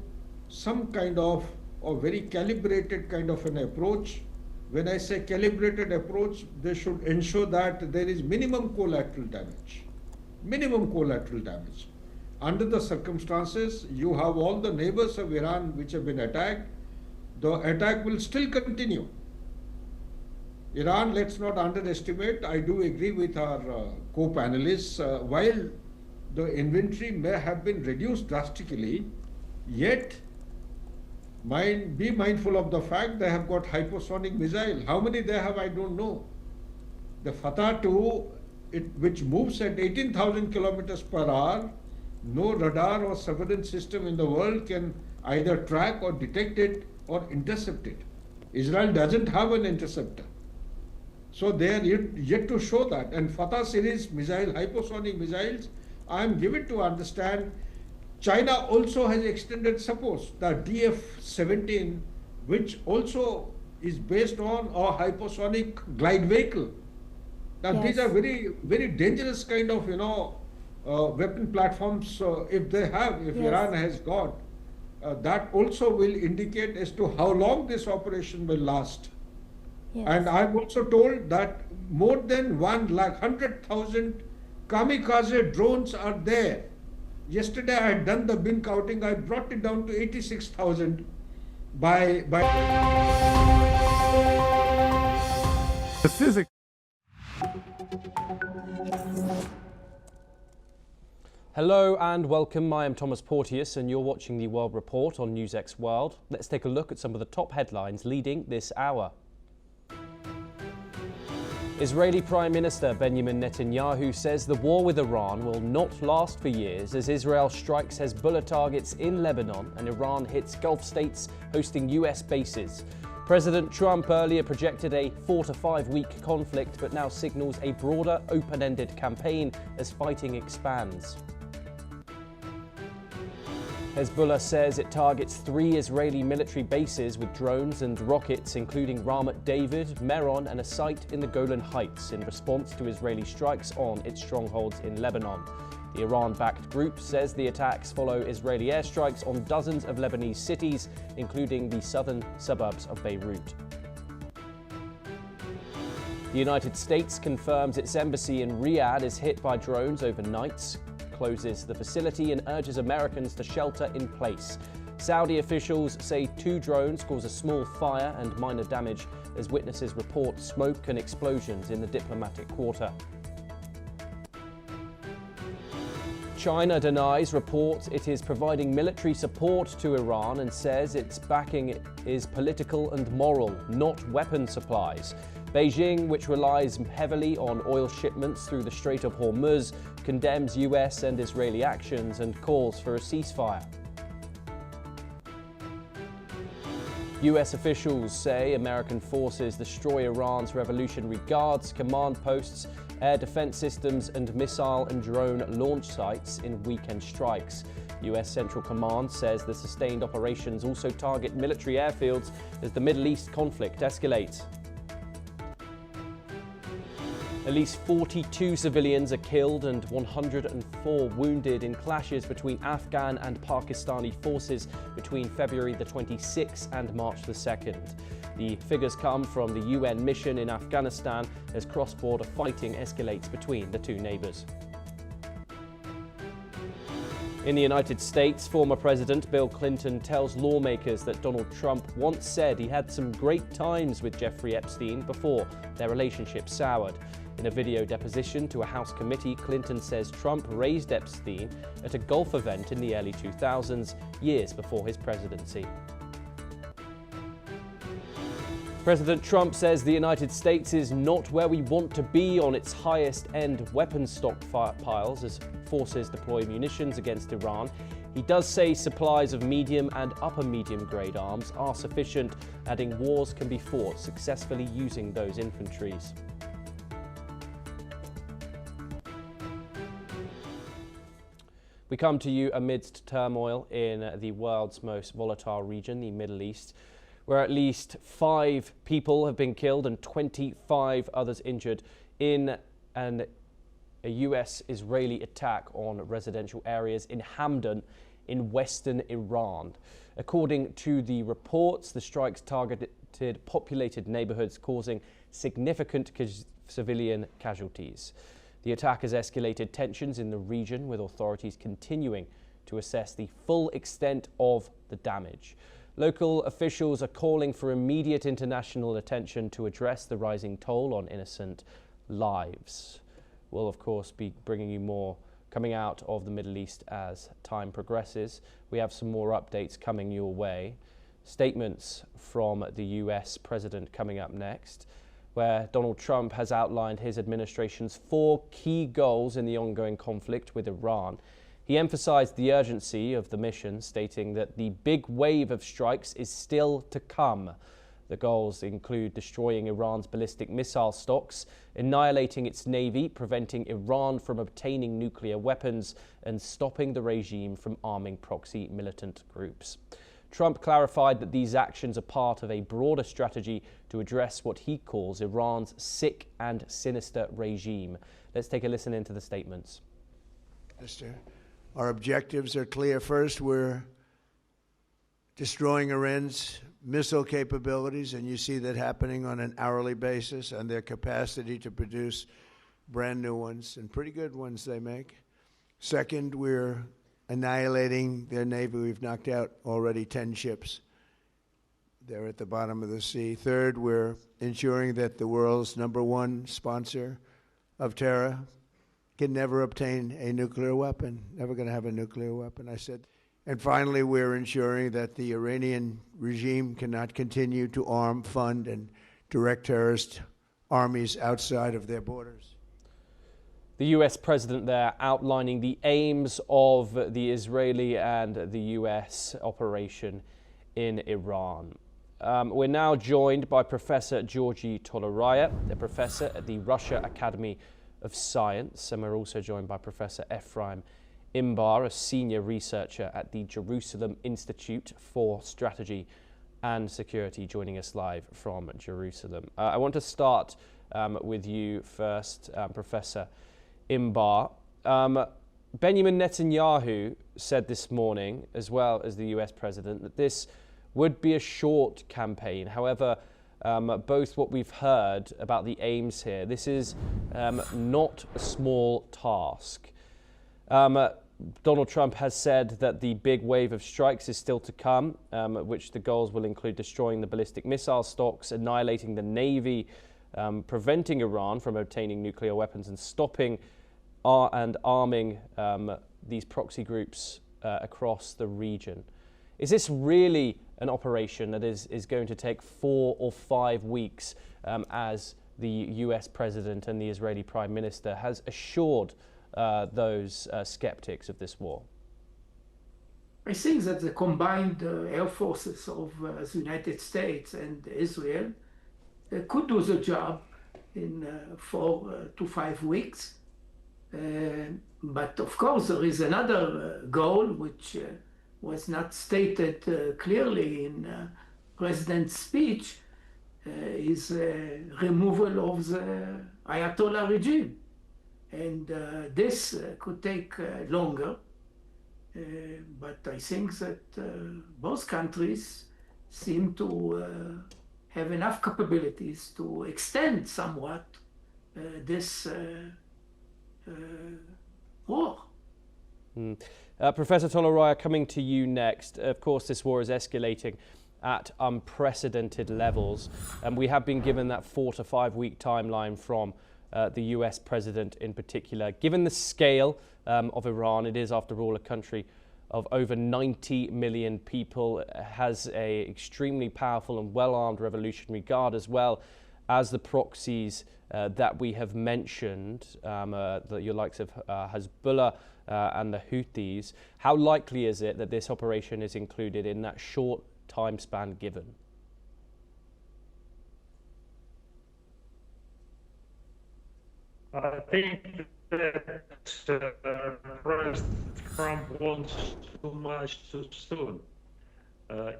some kind of a very calibrated kind of an approach. When I say calibrated approach, they should ensure that there is minimum collateral damage. Minimum collateral damage. Under the circumstances, you have all the neighbors of Iran which have been attacked. The attack will still continue. Iran, let's not underestimate. I do agree with our co-panelists. While the inventory may have been reduced drastically, yet be mindful of the fact they have got hypersonic missile. How many they have, I don't know. The Fatah 2, which moves at 18,000 kilometers per hour, no radar or surveillance system in the world can either track or detect it or intercept it. Israel doesn't have an interceptor. So they are yet to show that. And Fatah series missile, hypersonic missiles, I am given to understand China also has extended support, the DF-17, which also is based on a hypersonic glide vehicle. Now these are very, very dangerous kind of, weapon platforms, if they have, if Yes. Iran has got, that also will indicate as to how long this operation will last. Yes. And I'm also told that more than 100,000 kamikaze drones are there. Yesterday I had done the bin counting, I brought it down to 86,000 by The physics. Hello and welcome. I am Thomas Porteous and you're watching the World Report on NewsX World. Let's take a look at some of the top headlines leading this hour. Israeli Prime Minister Benjamin Netanyahu says the war with Iran will not last for years as Israel strikes Hezbollah targets in Lebanon and Iran hits Gulf states hosting US bases. President Trump earlier projected a 4 to 5 week conflict but now signals a broader open-ended campaign as fighting expands. Hezbollah says it targets 3 Israeli military bases with drones and rockets, including Ramat David, Meron, and a site in the Golan Heights, in response to Israeli strikes on its strongholds in Lebanon. The Iran-backed group says the attacks follow Israeli airstrikes on dozens of Lebanese cities, including the southern suburbs of Beirut. The United States confirms its embassy in Riyadh is hit by drones overnight, closes the facility and urges Americans to shelter in place. Saudi officials say 2 drones cause a small fire and minor damage as witnesses report smoke and explosions in the diplomatic quarter. China denies reports it is providing military support to Iran and says its backing is political and moral, not weapon supplies. Beijing, which relies heavily on oil shipments through the Strait of Hormuz, condemns US and Israeli actions and calls for a ceasefire. US officials say American forces destroy Iran's Revolutionary Guards command posts, air defense systems and missile and drone launch sites in weekend strikes. US Central Command says the sustained operations also target military airfields as the Middle East conflict escalates. At least 42 civilians are killed and 104 wounded in clashes between Afghan and Pakistani forces between February the 26th and March the 2nd. The figures come from the UN mission in Afghanistan as cross-border fighting escalates between the two neighbors. In the United States, former President Bill Clinton tells lawmakers that Donald Trump once said he had some great times with Jeffrey Epstein before their relationship soured. In a video deposition to a House committee, Clinton says Trump raised Epstein at a golf event in the early 2000s, years before his presidency. President Trump says the United States is not where we want to be on its highest-end weapons stockpiles as forces deploy munitions against Iran. He does say supplies of medium and upper medium-grade arms are sufficient, adding wars can be fought successfully using those infantries. We come to you amidst turmoil in the world's most volatile region, the Middle East, where at least 5 people have been killed and 25 others injured in a US-Israeli attack on residential areas in Hamdan in western Iran. According to the reports, the strikes targeted populated neighborhoods, causing significant civilian casualties. The attack has escalated tensions in the region, with authorities continuing to assess the full extent of the damage. Local officials are calling for immediate international attention to address the rising toll on innocent lives. We'll, of course, be bringing you more coming out of the Middle East as time progresses. We have some more updates coming your way. Statements from the US president coming up next, where Donald Trump has outlined his administration's 4 key goals in the ongoing conflict with Iran. He emphasized the urgency of the mission, stating that the big wave of strikes is still to come. The goals include destroying Iran's ballistic missile stocks, annihilating its navy, preventing Iran from obtaining nuclear weapons, and stopping the regime from arming proxy militant groups. Trump clarified that these actions are part of a broader strategy to address what he calls Iran's sick and sinister regime. Let's take a listen into the statements. Our objectives are clear. First, we're destroying Iran's missile capabilities, and you see that happening on an hourly basis, and their capacity to produce brand new ones, and pretty good ones they make. Second, we're annihilating their navy. We've knocked out already 10 ships. They're at the bottom of the sea. Third, we're ensuring that the world's #1 sponsor of terror can never obtain a nuclear weapon, never going to have a nuclear weapon, I said. And finally, we're ensuring that the Iranian regime cannot continue to arm, fund, and direct terrorist armies outside of their borders. The US president there outlining the aims of the Israeli and the US operation in Iran. We're now joined by Professor Georgi Toleraya, a professor at the Russia Academy of Science, and we're also joined by Professor Ephraim Imbar, a senior researcher at the Jerusalem Institute for Strategy and Security, joining us live from Jerusalem. I want to start with you first, Professor Imbar. Benjamin Netanyahu said this morning, as well as the US president, that this would be a short campaign. However, both what we've heard about the aims here, this is not a small task. Donald Trump has said that the big wave of strikes is still to come, which the goals will include destroying the ballistic missile stocks, annihilating the Navy, preventing Iran from obtaining nuclear weapons, and stopping and arming these proxy groups across the region. Is this really an operation that is going to take 4 or 5 weeks, as the US president and the Israeli prime minister has assured those skeptics of this war? I think that the combined air forces of the United States and Israel could do the job in 4 to 5 weeks. But of course, there is another goal which was not stated clearly in President's speech, is removal of the Ayatollah regime. And this could take longer, but I think that both countries seem to have enough capabilities to extend somewhat this war. Professor Toleraya, coming to you next. Of course, this war is escalating at unprecedented levels, and we have been given that 4 to 5 week timeline from the US president in particular. Given the scale of Iran, it is after all a country of over 90 million people, has a extremely powerful and well-armed revolutionary guard, as well as the proxies that we have mentioned, your likes of Hezbollah and the Houthis. How likely is it that this operation is included in that short time span given? I think that President Trump wants too much too soon.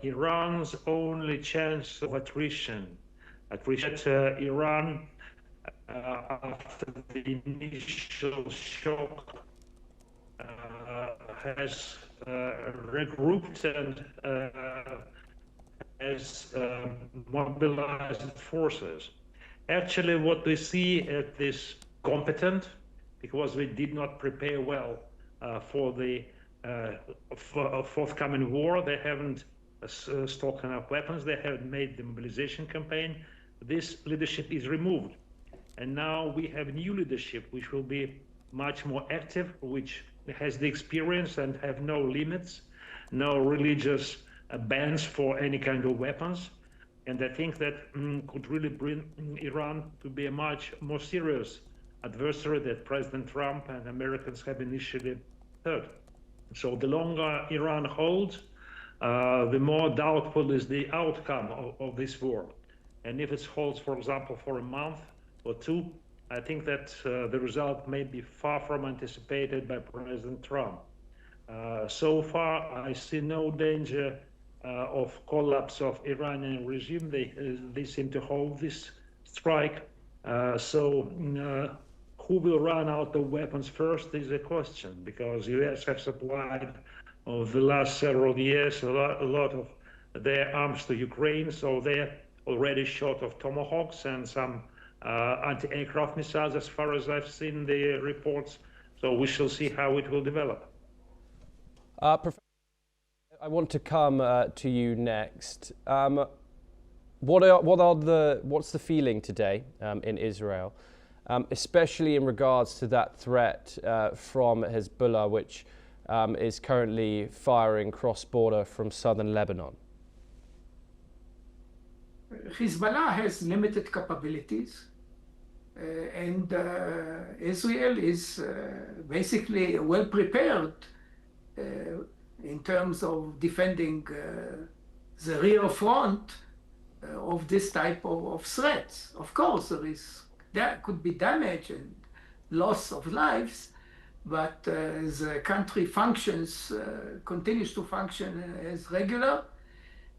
Iran's only chance of attrition Iran, after the initial shock, has regrouped and has mobilized forces. Actually, what we see at this competent, because we did not prepare well for the forthcoming war. They haven't stocked enough weapons. They haven't made the mobilization campaign. This leadership is removed. And now we have new leadership, which will be much more active, which has the experience and have no limits, no religious bans for any kind of weapons. And I think that could really bring Iran to be a much more serious adversary that President Trump and Americans have initially thought. So the longer Iran holds, the more doubtful is the outcome of this war. And if it holds, for example, for a month or two, I think that the result may be far from anticipated by President Trump. So far, I see no danger of collapse of Iranian regime. They seem to hold this strike. So who will run out of weapons first is a question, because US have supplied over the last several years a lot of their arms to Ukraine, so they're already short of Tomahawks and some anti-aircraft missiles, as far as I've seen the reports. So we shall see how it will develop. Professor, I want to come to you next. What's the feeling today in Israel, especially in regards to that threat from Hezbollah, which is currently firing cross-border from southern Lebanon? Hezbollah has limited capabilities, and Israel is basically well prepared in terms of defending the rear front of this type of threats. Of course, there could be damage and loss of lives, but the country continues to function as regular,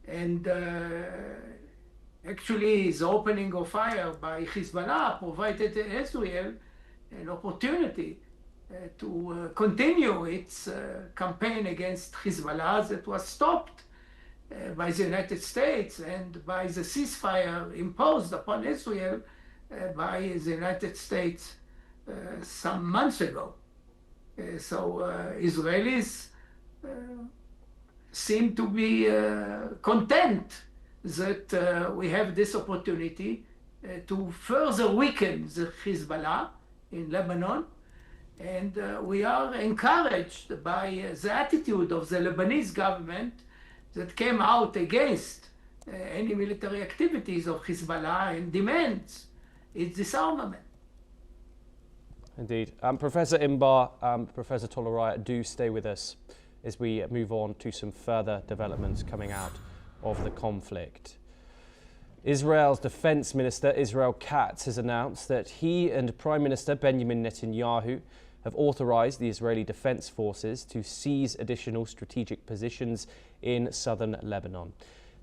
and actually the opening of fire by Hezbollah provided Israel an opportunity to continue its campaign against Hezbollah that was stopped by the United States and by the ceasefire imposed upon Israel by the United States some months ago. So Israelis seem to be content that we have this opportunity to further weaken the Hezbollah in Lebanon. And we are encouraged by the attitude of the Lebanese government that came out against any military activities of Hezbollah and demands its disarmament. Indeed. Professor Imbar, Professor Toleraya, do stay with us as we move on to some further developments coming out of the conflict. Israel's Defense Minister, Israel Katz, has announced that he and Prime Minister Benjamin Netanyahu have authorized the Israeli Defense Forces to seize additional strategic positions in southern Lebanon.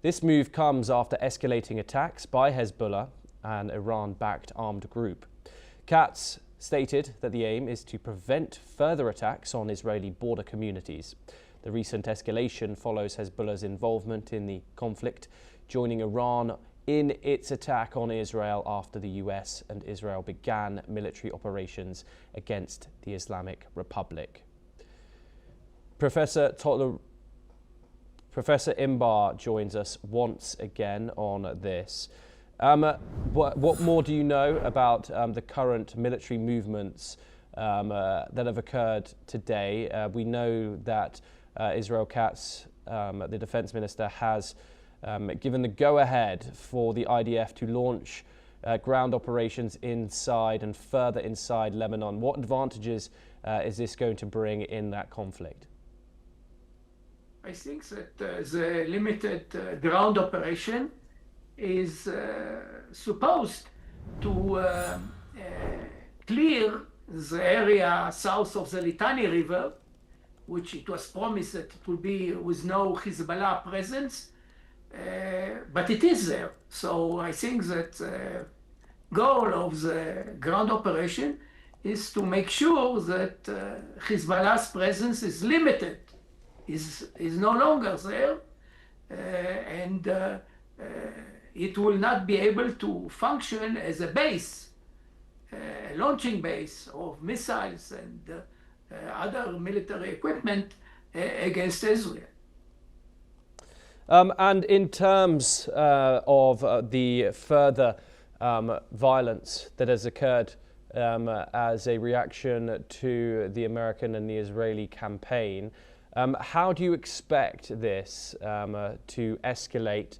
This move comes after escalating attacks by Hezbollah, an Iran-backed armed group. Katz stated that the aim is to prevent further attacks on Israeli border communities. The recent escalation follows Hezbollah's involvement in the conflict, joining Iran in its attack on Israel after the US and Israel began military operations against the Islamic Republic. Professor Imbar joins us once again on this. What more do you know about the current military movements that have occurred today? We know that Israel Katz, the defense minister, has given the go-ahead for the IDF to launch ground operations inside and further inside Lebanon. What advantages is this going to bring in that conflict? I think that the limited ground operation is supposed to clear the area south of the Litani River, which it was promised that it will be with no Hezbollah presence, but it is there. So I think that the goal of the ground operation is to make sure that Hezbollah's presence is limited, is no longer there, and it will not be able to function as a base, a launching base of missiles and other military equipment against Israel. And in terms of the further violence that has occurred as a reaction to the American and the Israeli campaign, how do you expect this to escalate,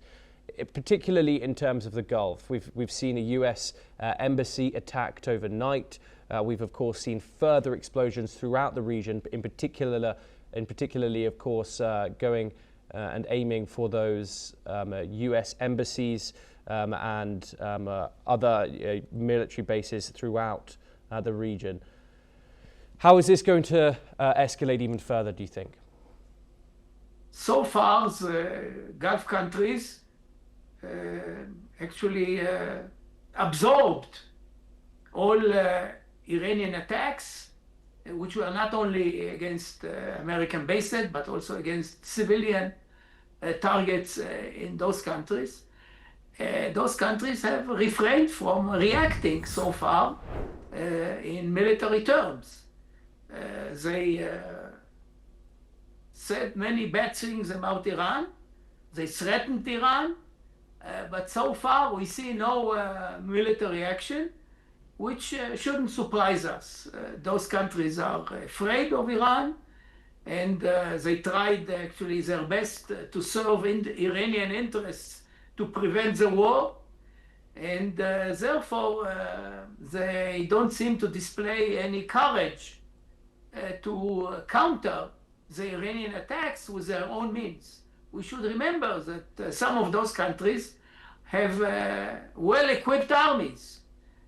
particularly in terms of the Gulf? We've seen a US embassy attacked overnight. We've of course seen further explosions throughout the region, particularly of course going and aiming for those US embassies and other military bases throughout the region. How is this going to escalate even further, do you think? So far, the Gulf countries actually absorbed all Iranian attacks, which were not only against American bases, but also against civilian targets in those countries. Those countries have refrained from reacting so far in military terms. They said many bad things about Iran. They threatened Iran, but so far we see no military action, which shouldn't surprise us. Those countries are afraid of Iran, and they tried actually their best to serve in the Iranian interests to prevent the war, and therefore they don't seem to display any courage to counter the Iranian attacks with their own means. We should remember that some of those countries have well-equipped armies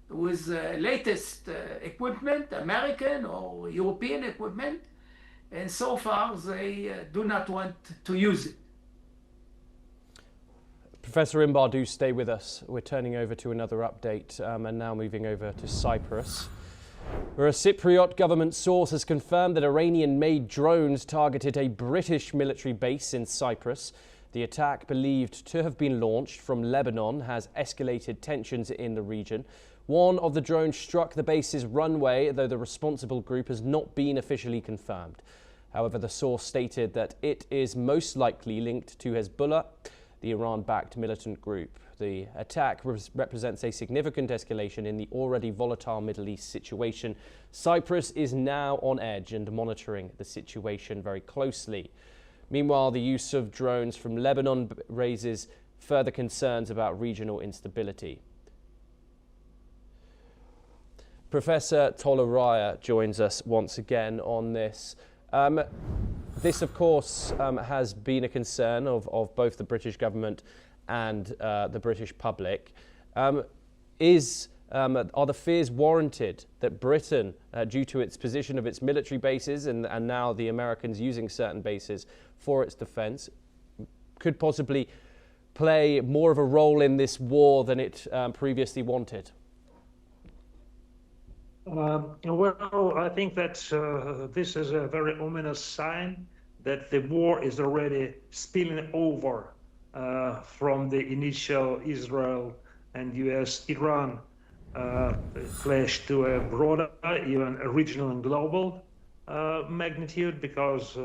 with latest equipment, American or European equipment, and so far they do not want to use it. Professor Imbar, do stay with us. We're turning over to another update and now moving over to Cyprus, where a Cypriot government source has confirmed that Iranian-made drones targeted a British military base in Cyprus. The attack, believed to have been launched from Lebanon, has escalated tensions in the region. One of the drones struck the base's runway, though the responsible group has not been officially confirmed. However, the source stated that it is most likely linked to Hezbollah, the Iran-backed militant group. The attack represents a significant escalation in the already volatile Middle East situation. Cyprus is now on edge and monitoring the situation very closely. Meanwhile, the use of drones from Lebanon raises further concerns about regional instability. Professor Toleraya joins us once again on this. This, of course, has been a concern of both the British government and the British public. Are the fears warranted that Britain, due to its position of its military bases and now the Americans using certain bases for its defence, could possibly play more of a role in this war than it previously wanted? Well, I think that this is a very ominous sign that the war is already spilling over from the initial Israel and US-Iran clash to a broader, even a regional and global magnitude, because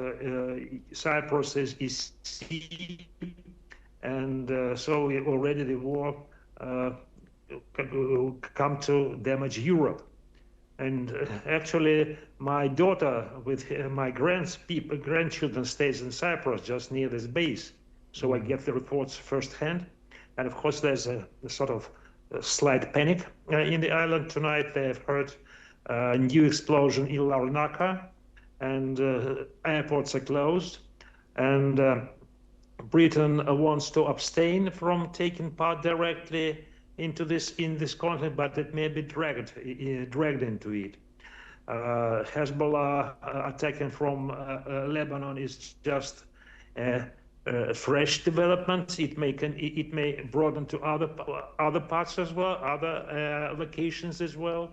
Cyprus is sea, and so already the war come to damage Europe. And actually, my daughter with my grandchildren stays in Cyprus, just near this base. So I get the reports firsthand. And of course, there's a sort of slight panic in the island. Tonight, they've heard a new explosion in Larnaca, and airports are closed. And Britain wants to abstain from taking part directly into this conflict, but it may be dragged into it. Hezbollah attacking from Lebanon is just a fresh development. It may broaden to other parts as well, other locations as well.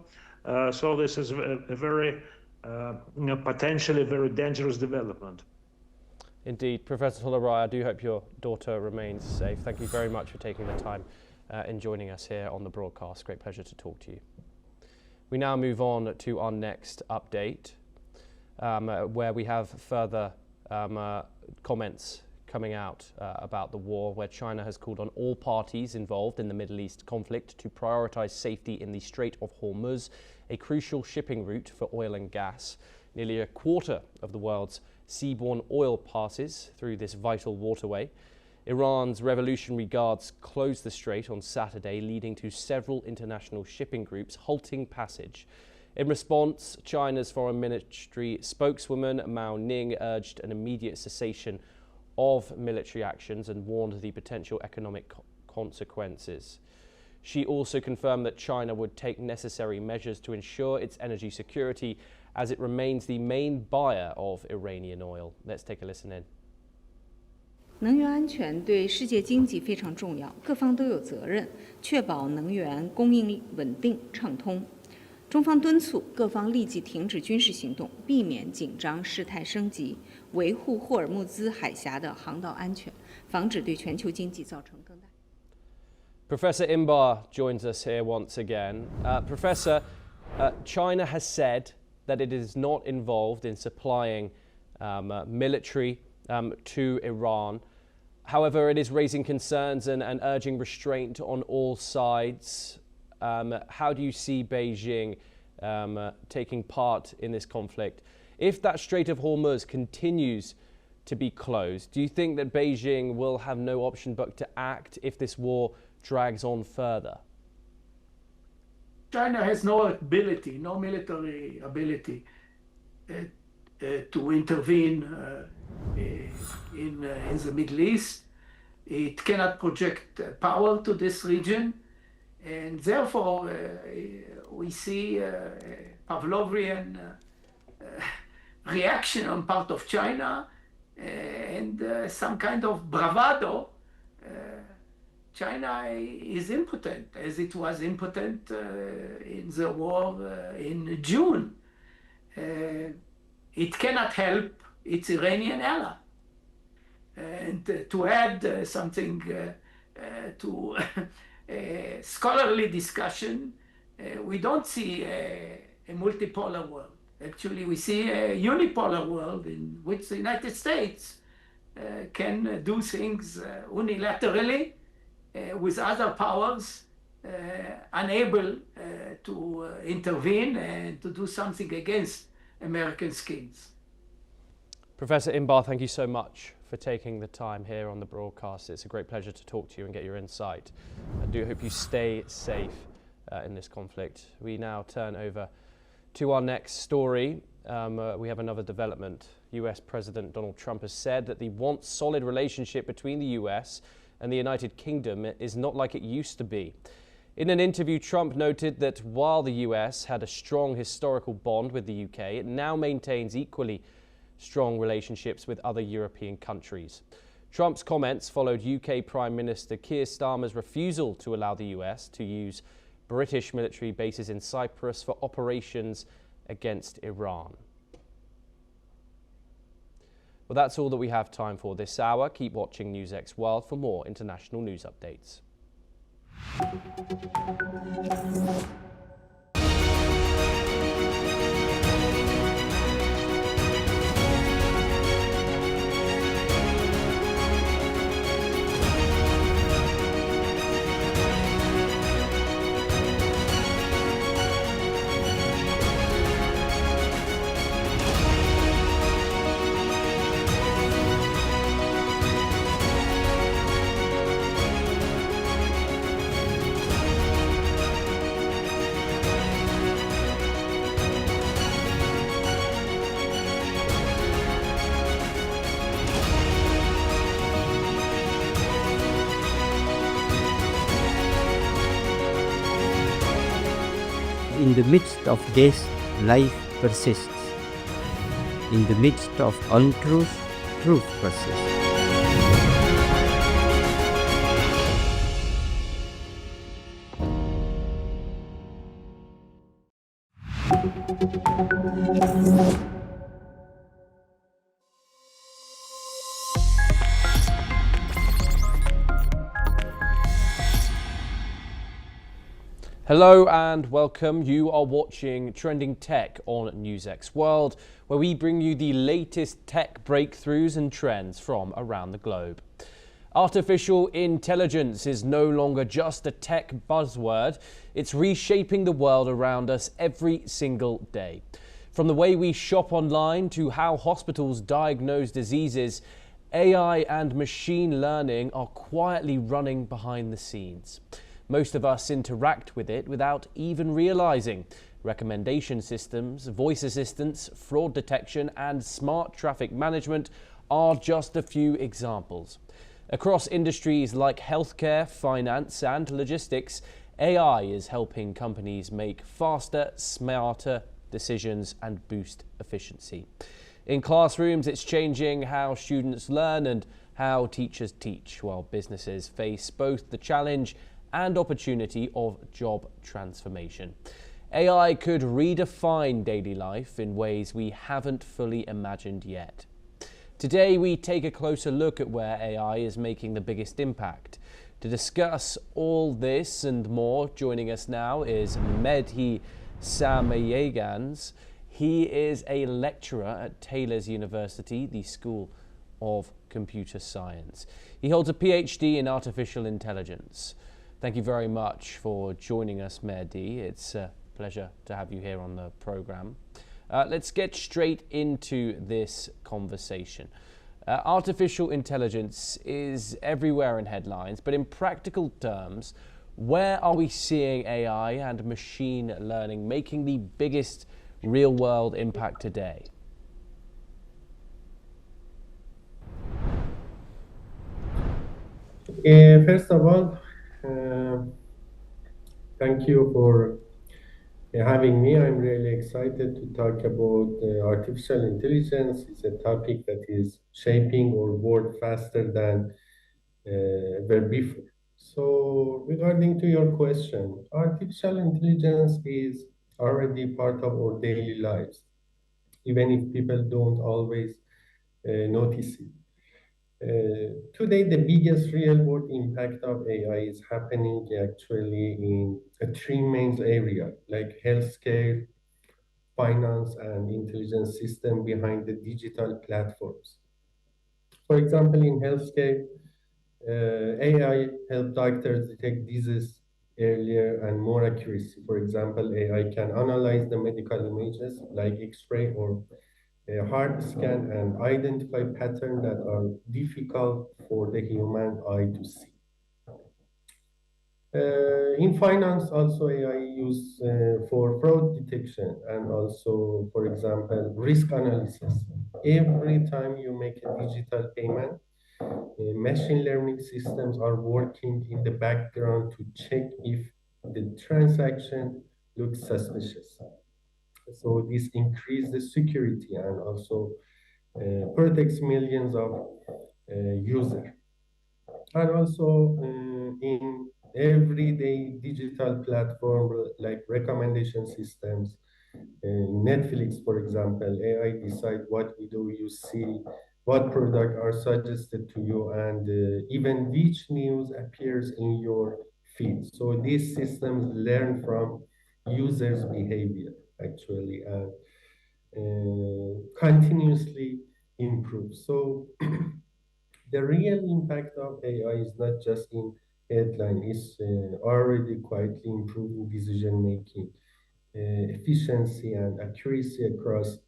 So this is a very potentially very dangerous development. Indeed, Professor Toleraya, I do hope your daughter remains safe. Thank you very much for taking the time in joining us here on the broadcast. Great pleasure to talk to you. We now move on to our next update, where we have further comments coming out about the war, where China has called on all parties involved in the Middle East conflict to prioritize safety in the Strait of Hormuz, a crucial shipping route for oil and gas. Nearly a quarter of the world's seaborne oil passes through this vital waterway. Iran's Revolutionary Guards closed the strait on Saturday, leading to several international shipping groups halting passage. In response, China's Foreign Ministry spokeswoman Mao Ning urged an immediate cessation of military actions and warned of the potential economic consequences. She also confirmed that China would take necessary measures to ensure its energy security as it remains the main buyer of Iranian oil. Let's take a listen in. 能源安全对世界经济非常重要，各方都有责任确保能源供应稳定畅通。中方敦促各方立即停止军事行动，避免紧张事态升级，维护霍尔木兹海峡的航道安全，防止对全球经济造成更大。Professor Imbar joins us here once again. Professor, China has said that it is not involved in supplying military to Iran. However, it is raising concerns and urging restraint on all sides. How do you see Beijing taking part in this conflict? If that Strait of Hormuz continues to be closed, do you think that Beijing will have no option but to act if this war drags on further? China has no ability, no military ability to intervene in the Middle East. It cannot project power to this region, and therefore we see Pavlovian reaction on part of China and some kind of bravado. China is impotent, as it was impotent in the war in June. It cannot help its Iranian ally. And to add something to a scholarly discussion, we don't see a multipolar world. Actually, we see a unipolar world in which the United States can do things unilaterally with other powers unable to intervene and to do something against American schemes. Professor Imbar, thank you so much for taking the time here on the broadcast. It's a great pleasure to talk to you and get your insight. I do hope you stay safe in this conflict. We now turn over to our next story. We have another development. US President Donald Trump has said that the once solid relationship between the US and the United Kingdom is not like it used to be. In an interview, Trump noted that while the US had a strong historical bond with the UK, it now maintains equally strong relationships with other European countries. Trump's comments followed UK Prime Minister Keir Starmer's refusal to allow the US to use British military bases in Cyprus for operations against Iran. Well, that's all that we have time for this hour. Keep watching NewsX World for more international news updates. In the midst of death, life persists. In the midst of untruth, truth persists. Hello and welcome. You are watching Trending Tech on NewsX World, where we bring you the latest tech breakthroughs and trends from around the globe. Artificial intelligence is no longer just a tech buzzword. It's reshaping the world around us every single day. From the way we shop online to how hospitals diagnose diseases, AI and machine learning are quietly running behind the scenes. Most of us interact with it without even realizing. Recommendation systems, voice assistants, fraud detection, and smart traffic management are just a few examples. Across industries like healthcare, finance, and logistics, AI is helping companies make faster, smarter decisions and boost efficiency. In classrooms, it's changing how students learn and how teachers teach, while businesses face both the challenge and opportunity of job transformation. AI could redefine daily life in ways we haven't fully imagined yet. Today, we take a closer look at where AI is making the biggest impact. To discuss all this and more, joining us now is Mehdi Samayegans. He is a lecturer at Taylor's University, the School of Computer Science. He holds a PhD in artificial intelligence. Thank you very much for joining us, Mehdi. It's a pleasure to have you here on the program. Let's get straight into this conversation. Artificial intelligence is everywhere in headlines, but in practical terms, where are we seeing AI and machine learning making the biggest real-world impact today? First of all, thank you for having me. I'm really excited to talk about artificial intelligence. It's a topic that is shaping our world faster than ever before. So regarding to your question, artificial intelligence is already part of our daily lives, even if people don't always notice it. Today, the biggest real-world impact of AI is happening actually in three main areas, like healthcare, finance, and intelligence system behind the digital platforms. For example, in healthcare, AI help doctors detect disease earlier and more accuracy. For example, AI can analyze the medical images like X-ray or a heart scan and identify patterns that are difficult for the human eye to see. In finance, also AI used for fraud detection and also, for example, risk analysis. Every time you make a digital payment, machine learning systems are working in the background to check if the transaction looks suspicious. So this increases the security and also protects millions of users. And also in everyday digital platform like recommendation systems, Netflix, for example, AI decide what video you see, what product are suggested to you, and even which news appears in your feed. So these systems learn from users' behavior actually and continuously improve. So the real impact of AI is not just in headline, it's already quietly improving decision making, efficiency and accuracy across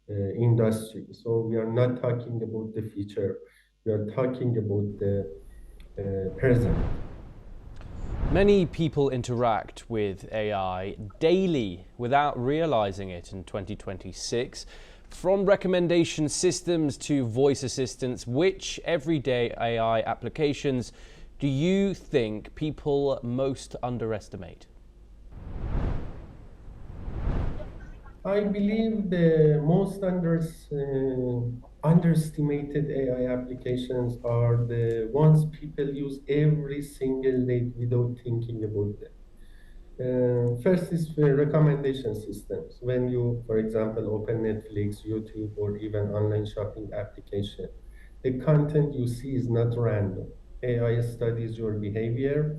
industry. So we are not talking about the future, we are talking about the present. Many people interact with AI daily without realizing it in 2026. From recommendation systems to voice assistants, which everyday AI applications do you think people most underestimate? I believe the most underestimated AI applications are the ones people use every single day without thinking about them. First is the recommendation systems. When you, for example, open Netflix, YouTube, or even online shopping application, the content you see is not random. AI studies your behavior,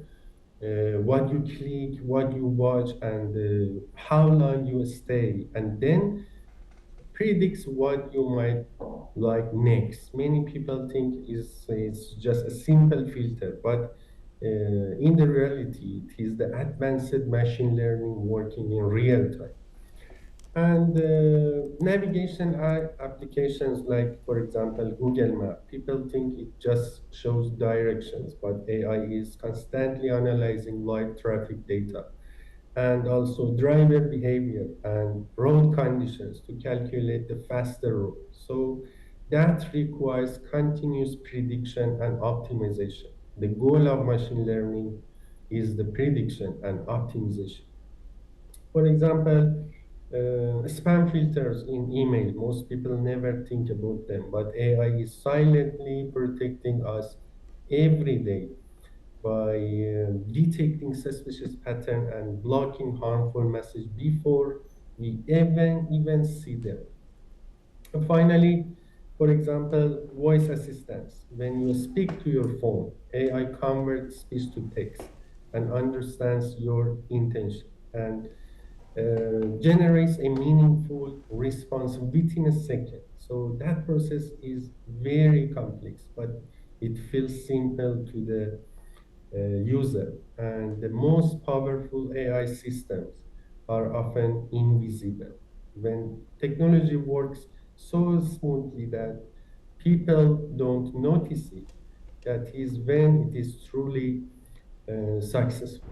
what you click, what you watch, and how long you stay, and then predicts what you might like next. Many people think it's just a simple filter, but in the reality, it is the advanced machine learning working in real time. And navigation applications like, for example, Google Map, people think it just shows directions, but AI is constantly analyzing live traffic data and also driver behavior and road conditions to calculate the faster route. So that requires continuous prediction and optimization. The goal of machine learning is the prediction and optimization. For example, spam filters in email, most people never think about them, but AI is silently protecting us every day. by detecting suspicious pattern and blocking harmful message before we even see them. And finally, for example, voice assistance. When you speak to your phone, AI converts speech to text and understands your intention and generates a meaningful response within a second. So that process is very complex, but it feels simple to the user. And the most powerful AI systems are often invisible. When technology works so smoothly that people don't notice it, that is when it is truly successful.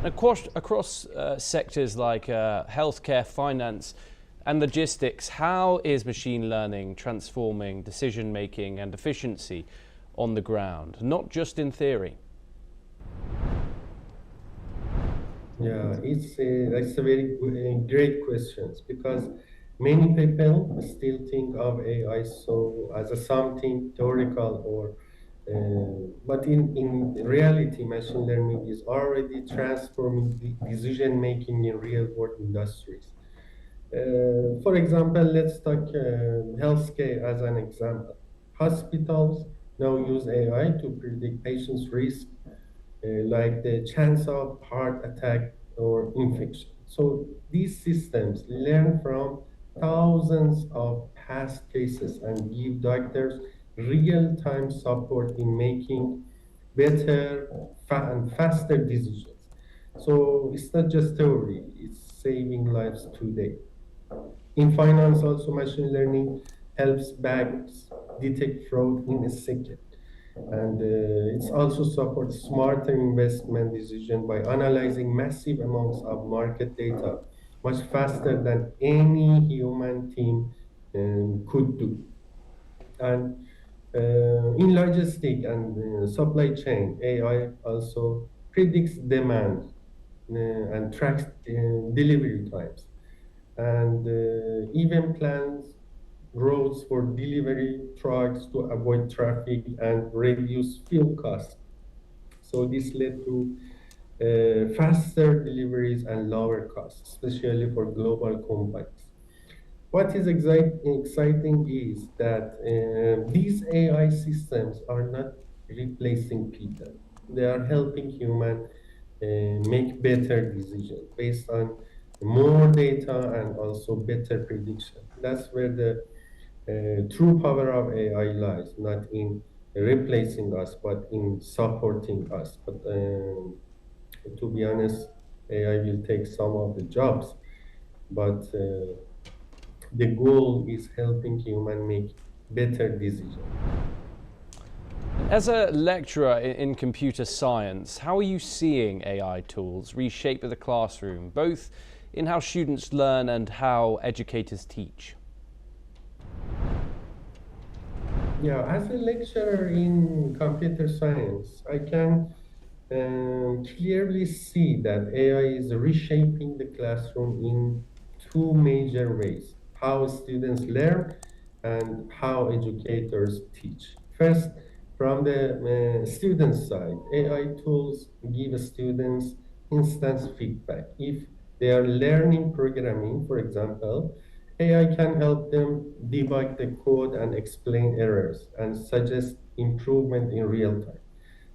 Across sectors like healthcare, finance, and logistics, how is machine learning transforming decision making and efficiency on the ground, not just in theory? Yeah, that's a very great question because many people still think of AI so as a something theoretical or but in reality, machine learning is already transforming the decision making in real world industries. For example, let's talk healthcare as an example. Hospitals now use AI to predict patients' risk, like the chance of heart attack or infection. So these systems learn from thousands of past cases and give doctors real-time support in making better and faster decisions. So it's not just theory, it's saving lives today. In finance, also machine learning helps banks detect fraud in a second. And it also supports smarter investment decision by analyzing massive amounts of market data much faster than any human team could do. And in logistic and supply chain, AI also predicts demand and tracks delivery times and even plans roads for delivery trucks to avoid traffic and reduce fuel costs. So this led to faster deliveries and lower costs, especially for global companies. What is exciting is that these AI systems are not replacing people. They are helping humans make better decisions based on more data and also better prediction. That's where the true power of AI lies, not in replacing us, but in supporting us. But to be honest, AI will take some of the jobs, but the goal is helping human make better decisions. As a lecturer in computer science, how are you seeing AI tools reshape the classroom, both in how students learn and how educators teach? Yeah, as a lecturer in computer science, I can clearly see that AI is reshaping the classroom in two major ways: how students learn and how educators teach. First, from the student side, AI tools give students instant feedback. If they are learning programming, for example, AI can help them debug the code and explain errors and suggest improvement in real time.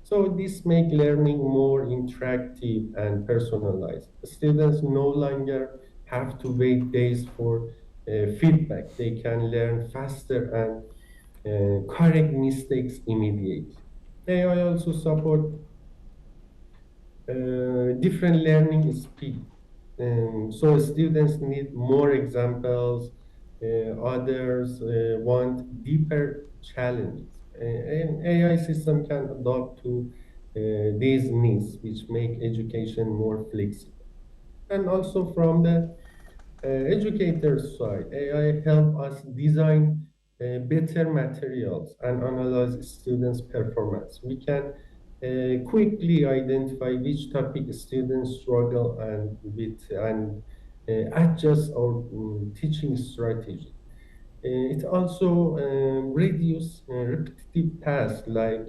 So this makes learning more interactive and personalized. Students no longer have to wait days for feedback. They can learn faster and correct mistakes immediately. AI also support different learning speed. So students need more examples, others want deeper challenges. An AI system can adapt to these needs, which make education more flexible. And also from the educators side, AI help us design better materials and analyze students' performance. We can quickly identify which topic students struggle and with and adjust our teaching strategy. It also reduces repetitive tasks like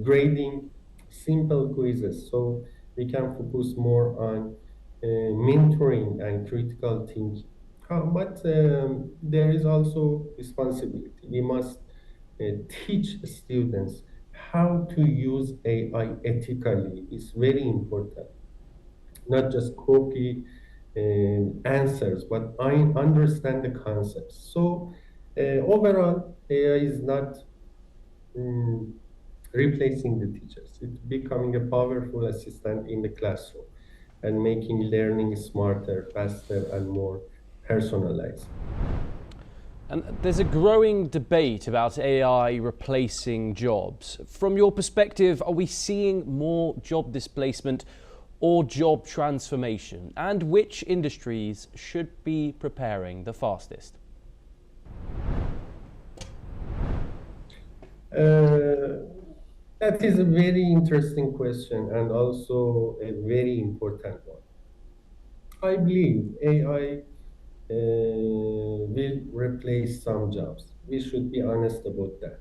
grading simple quizzes, so we can focus more on mentoring and critical thinking. But there is also responsibility. We must teach students how to use AI ethically. Is very important. Not just copy answers, but I understand the concepts. So overall, AI is not replacing the teachers. It's becoming a powerful assistant in the classroom and making learning smarter, faster, and more personalized. And there's a growing debate about AI replacing jobs. From your perspective, are we seeing more job displacement or job transformation? And which industries should be preparing the fastest? That is a very interesting question and also a very important one. I believe AI will replace some jobs. We should be honest about that.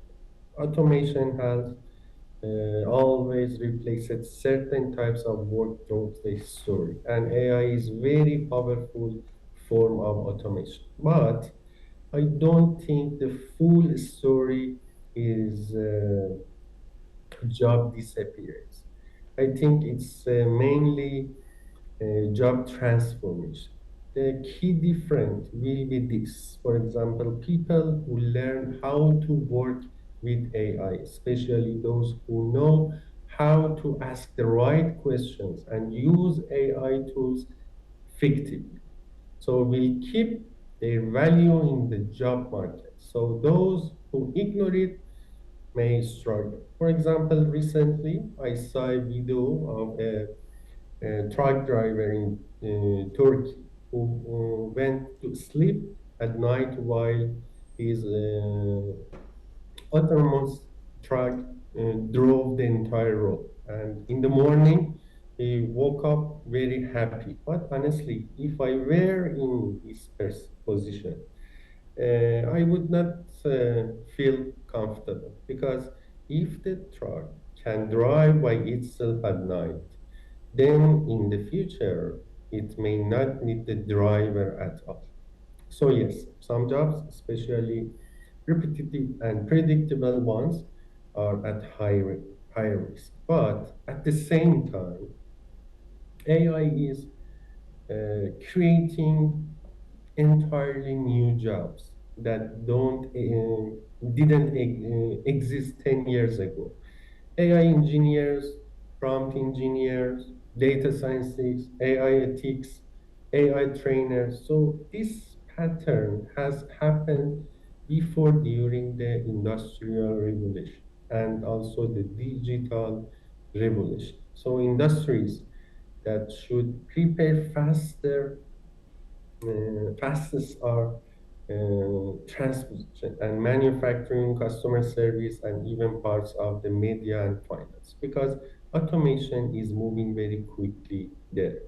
Automation has always replaced certain types of work throughout the history, and AI is very powerful form of automation. But I don't think the full story is job disappearance. I think it's mainly job transformation. The key difference will be this. For example, people who learn how to work with AI, especially those who know how to ask the right questions and use AI tools effectively. So we keep their value in the job market. So those who ignore it may struggle. For example, recently I saw a video of a truck driver in Turkey who went to sleep at night while his autonomous truck drove the entire road. And in the morning, he woke up very happy. But honestly, if I were in his position, I would not feel comfortable because if the truck can drive by itself at night, then in the future, it may not need the driver at all. So yes, some jobs, especially repetitive and predictable ones, are at high risk. But at the same time, AI is creating entirely new jobs that didn't exist 10 years ago. AI engineers, prompt engineers, data scientists, AI ethics, AI trainers. So this pattern has happened before during the industrial revolution and also the digital revolution. So industries that should prepare fastest are transportation and manufacturing, customer service, and even parts of the media and finance, because automation is moving very quickly there.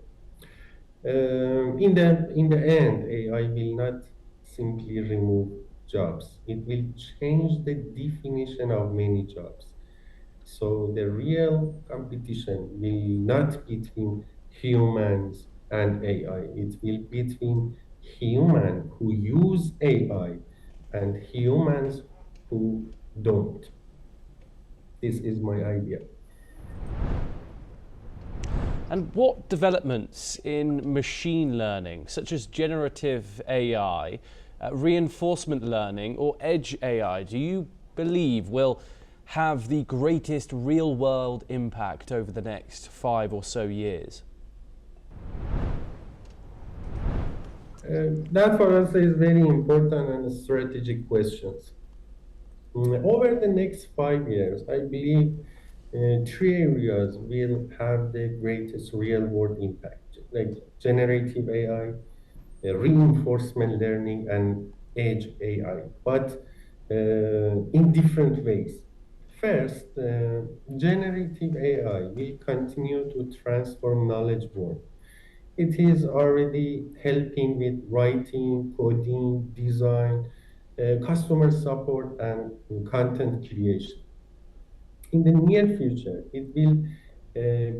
In the end, AI will not simply remove jobs. It will change the definition of many jobs. So the real competition will not between humans and AI. It will between humans who use AI and humans who don't. This is my idea. And what developments in machine learning, such as generative AI, reinforcement learning, or edge AI, do you believe will have the greatest real-world impact over the next 5 or so years? That for us is very important and strategic questions. Over the next 5 years, I believe 3 areas will have the greatest real-world impact, like generative AI, reinforcement learning, and edge AI, but in different ways. First, generative AI will continue to transform knowledge work. It is already helping with writing, coding, design, customer support, and content creation. In the near future, it will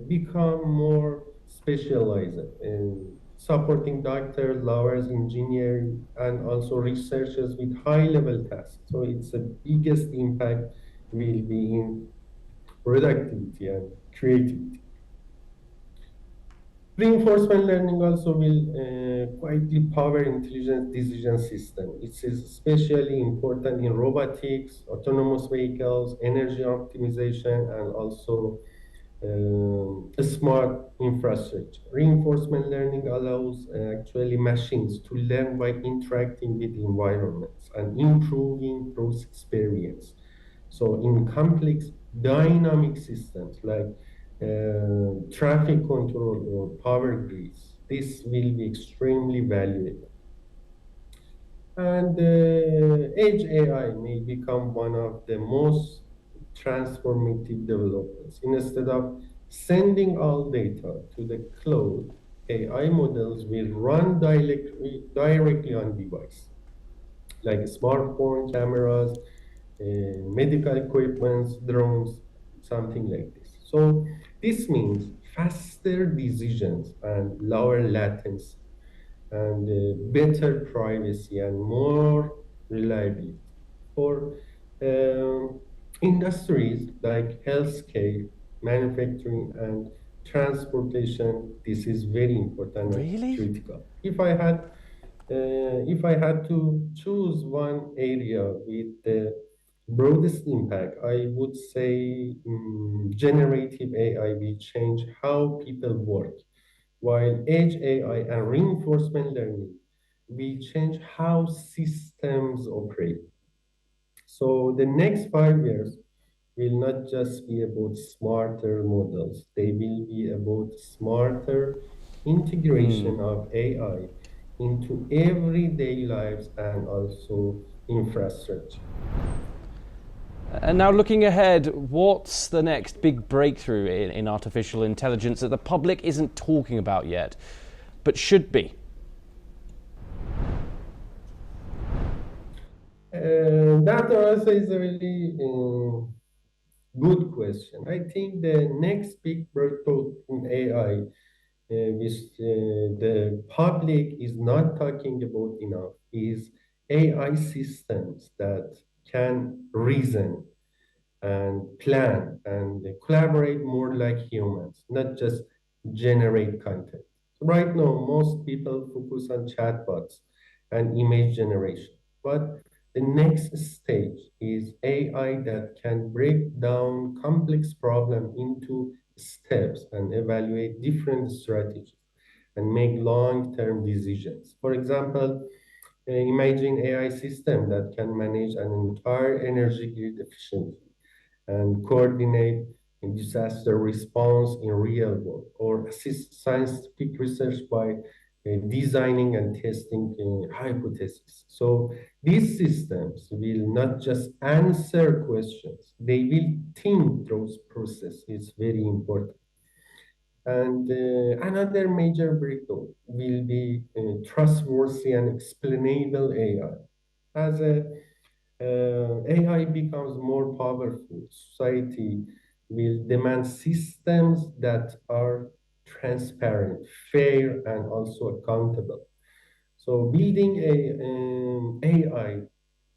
become more specialized in supporting doctors, lawyers, engineers, and also researchers with high-level tasks. So its the biggest impact will be in productivity and creativity. Reinforcement learning also will quietly power intelligent decision system. It is especially important in robotics, autonomous vehicles, energy optimization, and also a smart infrastructure. Reinforcement learning allows actually machines to learn by interacting with environments and improving those experience. So in complex dynamic systems like traffic control or power grids, this will be extremely valuable. And edge AI may become one of the most transformative developments. Instead of sending all data to the cloud, AI models will run directly on device, like smartphone cameras, medical equipments, drones, something like this. So this means faster decisions and lower latency and better privacy and more reliability. For industries like healthcare, manufacturing, and transportation, this is very important and critical. If I had to choose one area with the broadest impact, I would say generative AI will change how people work, while edge AI and reinforcement learning will change how systems operate. So the next 5 years will not just be about smarter models, they will be about smarter integration of AI into everyday lives and also infrastructure. And now looking ahead, what's the next big breakthrough in artificial intelligence that the public isn't talking about yet, but should be? That also is a really good question. I think the next big breakthrough in AI, which the public is not talking about enough, is AI systems that can reason and plan and collaborate more like humans, not just generate content. Right now, most people focus on chatbots and image generation, but the next stage is AI that can break down complex problems into steps and evaluate different strategies and make long-term decisions. For example, imagine AI system that can manage an entire energy grid efficiently and coordinate disaster response in real world, or assist scientific research by designing and testing hypotheses. So these systems will not just answer questions, they will think through process. It's very important. And another major breakthrough will be trustworthy and explainable AI. As AI becomes more powerful, society will demand systems that are transparent, fair, and also accountable. So building AI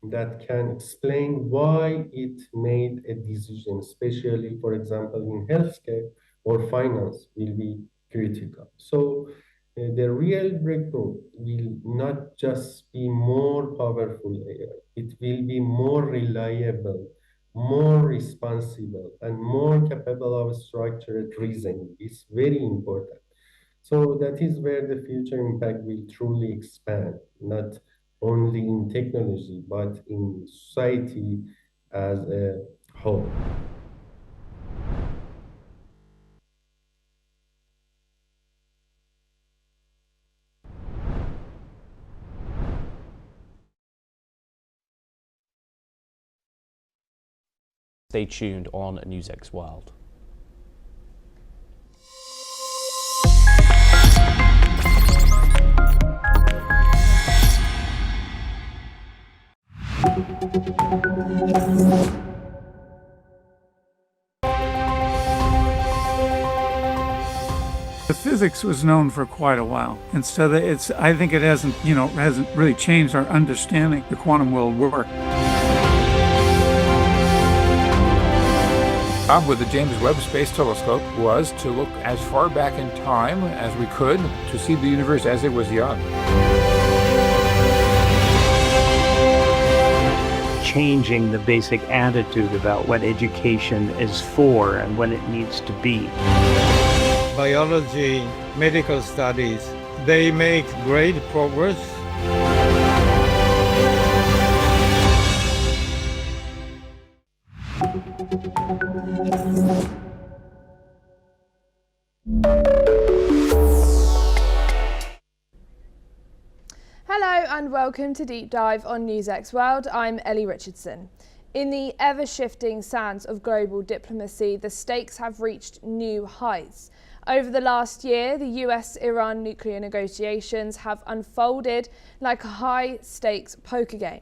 that can explain why it made a decision, especially, for example, in healthcare or finance, will be critical. So the real breakthrough will not just be more powerful AI, it will be more reliable, more responsible, and more capable of structured reasoning. It's very important. So that is where the future impact will truly expand, not only in technology, but in society as a whole. Stay tuned on NewsX World. physics was known for quite a while, and so that I think it hasn't really changed our understanding the quantum world work. Job with the James Webb Space Telescope was to look as far back in time as we could to see the universe as it was young. Changing the basic attitude about what education is for and what it needs to be. Biology, medical studies, they make great progress. Hello and welcome to Deep Dive on NewsX World. I'm Ellie Richardson. In the ever-shifting sands of global diplomacy, the stakes have reached new heights. Over the last year, the US-Iran nuclear negotiations have unfolded like a high-stakes poker game.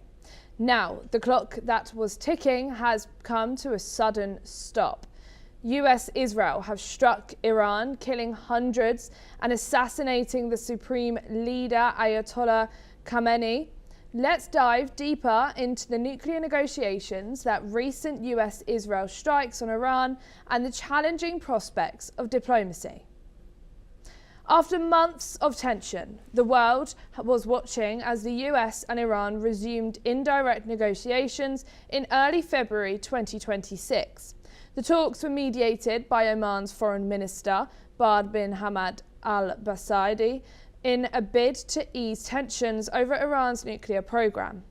Now, the clock that was ticking has come to a sudden stop. US-Israel have struck Iran, killing hundreds and assassinating the supreme leader Ayatollah Khamenei. Let's dive deeper into the nuclear negotiations, that recent US-Israel strikes on Iran, and the challenging prospects of diplomacy. After months of tension, the world was watching as the US and Iran resumed indirect negotiations in early February 2026. The talks were mediated by Oman's Foreign Minister, Bad bin Hamad al-Basaidi, in a bid to ease tensions over Iran's nuclear program.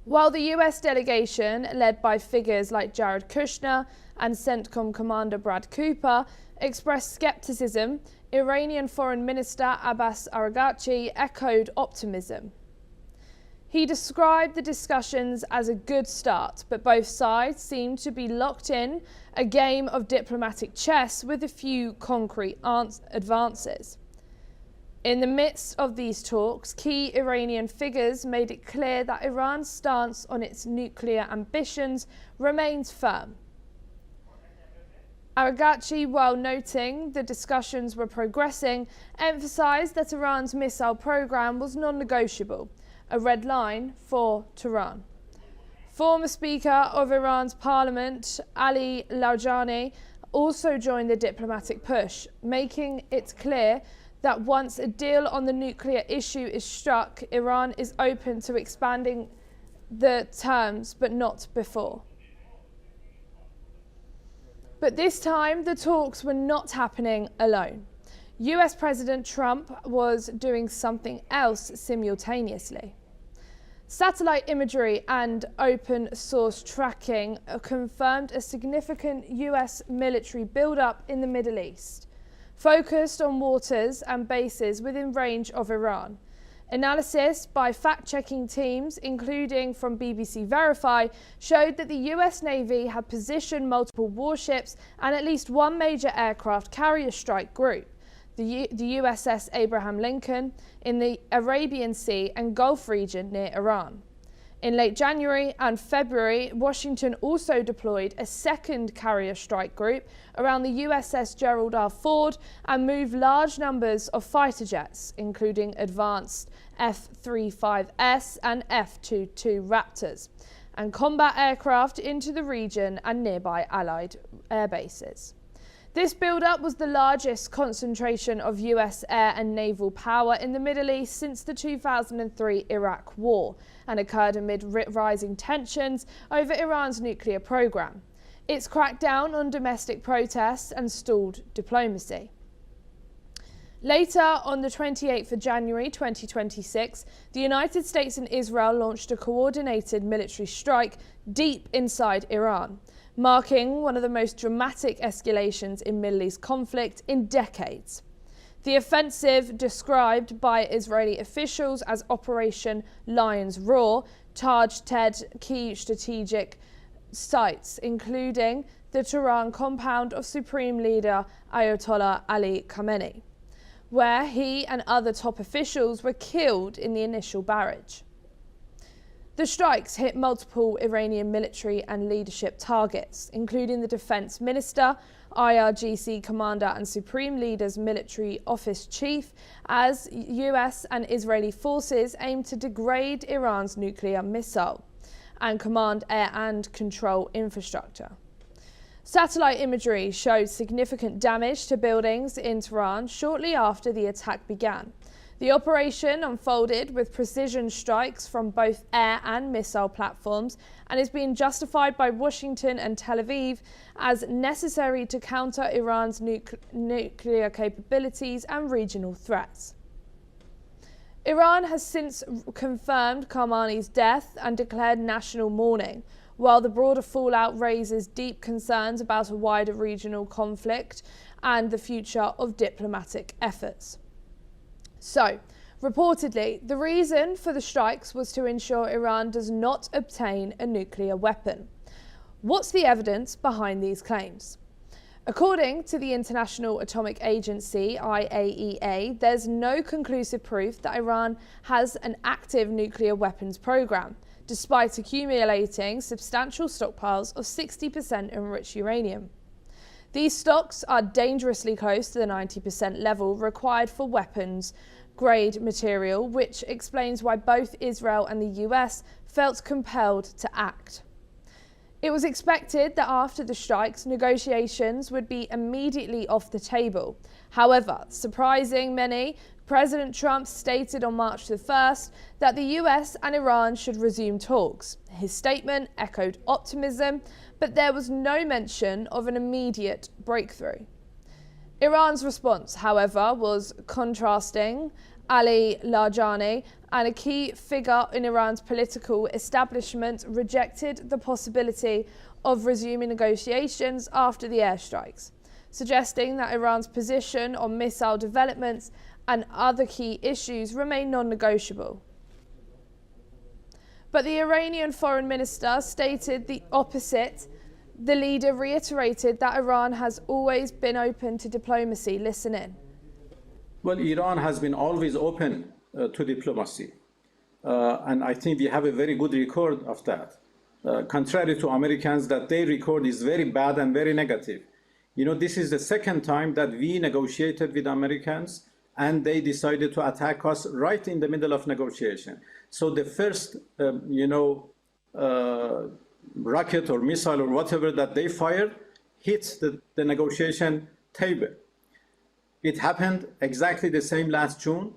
While the US delegation, led by figures like Jared Kushner and CENTCOM Commander Brad Cooper, expressed skepticism, Iranian Foreign Minister Abbas Araghchi echoed optimism. He described the discussions as a good start, but both sides seemed to be locked in a game of diplomatic chess with a few concrete advances. In the midst of these talks, key Iranian figures made it clear that Iran's stance on its nuclear ambitions remains firm. Araghchi, while noting the discussions were progressing, emphasized that Iran's missile program was non-negotiable, a red line for Tehran. Former Speaker of Iran's parliament, Ali Larijani, also joined the diplomatic push, making it clear that once a deal on the nuclear issue is struck, Iran is open to expanding the terms, but not before. But this time, the talks were not happening alone. US President Trump was doing something else simultaneously. Satellite imagery and open source tracking confirmed a significant US military buildup in the Middle East, focused on waters and bases within range of Iran. Analysis by fact-checking teams, including from BBC Verify, showed that the US Navy had positioned multiple warships and at least one major aircraft carrier strike group, the USS Abraham Lincoln, in the Arabian Sea and Gulf region near Iran. In late January and February, Washington also deployed a second carrier strike group around the USS Gerald R. Ford and moved large numbers of fighter jets, including advanced F-35S and F-22 Raptors, and combat aircraft into the region and nearby Allied air bases. This build-up was the largest concentration of US air and naval power in the Middle East since the 2003 Iraq War, and occurred amid rising tensions over Iran's nuclear program, its crackdown on domestic protests and stalled diplomacy. Later, on the 28th of January 2026, the United States and Israel launched a coordinated military strike deep inside Iran, marking one of the most dramatic escalations in Middle East conflict in decades. The offensive, described by Israeli officials as Operation Lion's Roar, targeted key strategic sites, including the Tehran compound of Supreme Leader Ayatollah Ali Khamenei, where he and other top officials were killed in the initial barrage. The strikes hit multiple Iranian military and leadership targets, including the defense minister, IRGC commander and Supreme Leader's military office chief, as US and Israeli forces aim to degrade Iran's nuclear missile and command air and control infrastructure. Satellite imagery showed significant damage to buildings in Tehran shortly after the attack began. The operation unfolded with precision strikes from both air and missile platforms and is being justified by Washington and Tel Aviv as necessary to counter Iran's nuclear capabilities and regional threats. Iran has since confirmed Khamenei's death and declared national mourning, while the broader fallout raises deep concerns about a wider regional conflict and the future of diplomatic efforts. So, reportedly, the reason for the strikes was to ensure Iran does not obtain a nuclear weapon. What's the evidence behind these claims? According to the International Atomic Agency, IAEA, there's no conclusive proof that Iran has an active nuclear weapons program, despite accumulating substantial stockpiles of 60% enriched uranium. These stocks are dangerously close to the 90% level required for weapons-grade material, which explains why both Israel and the US felt compelled to act. It was expected that after the strikes, negotiations would be immediately off the table. However, surprising many, President Trump stated on March the 1st that the US and Iran should resume talks. His statement echoed optimism, but there was no mention of an immediate breakthrough. Iran's response, however, was contrasting. Ali Larijani, and a key figure in Iran's political establishment, rejected the possibility of resuming negotiations after the airstrikes, suggesting that Iran's position on missile developments and other key issues remain non-negotiable. But the Iranian foreign minister stated the opposite. The leader reiterated that Iran has always been open to diplomacy. Listen in. Well, Iran has been always open to diplomacy. And I think we have a very good record of that. Contrary to Americans, that their record is very bad and very negative. You know, this is the second time that we negotiated with Americans and they decided to attack us right in the middle of negotiation. So the first, rocket or missile or whatever that they fired hit the negotiation table. It happened exactly the same last June.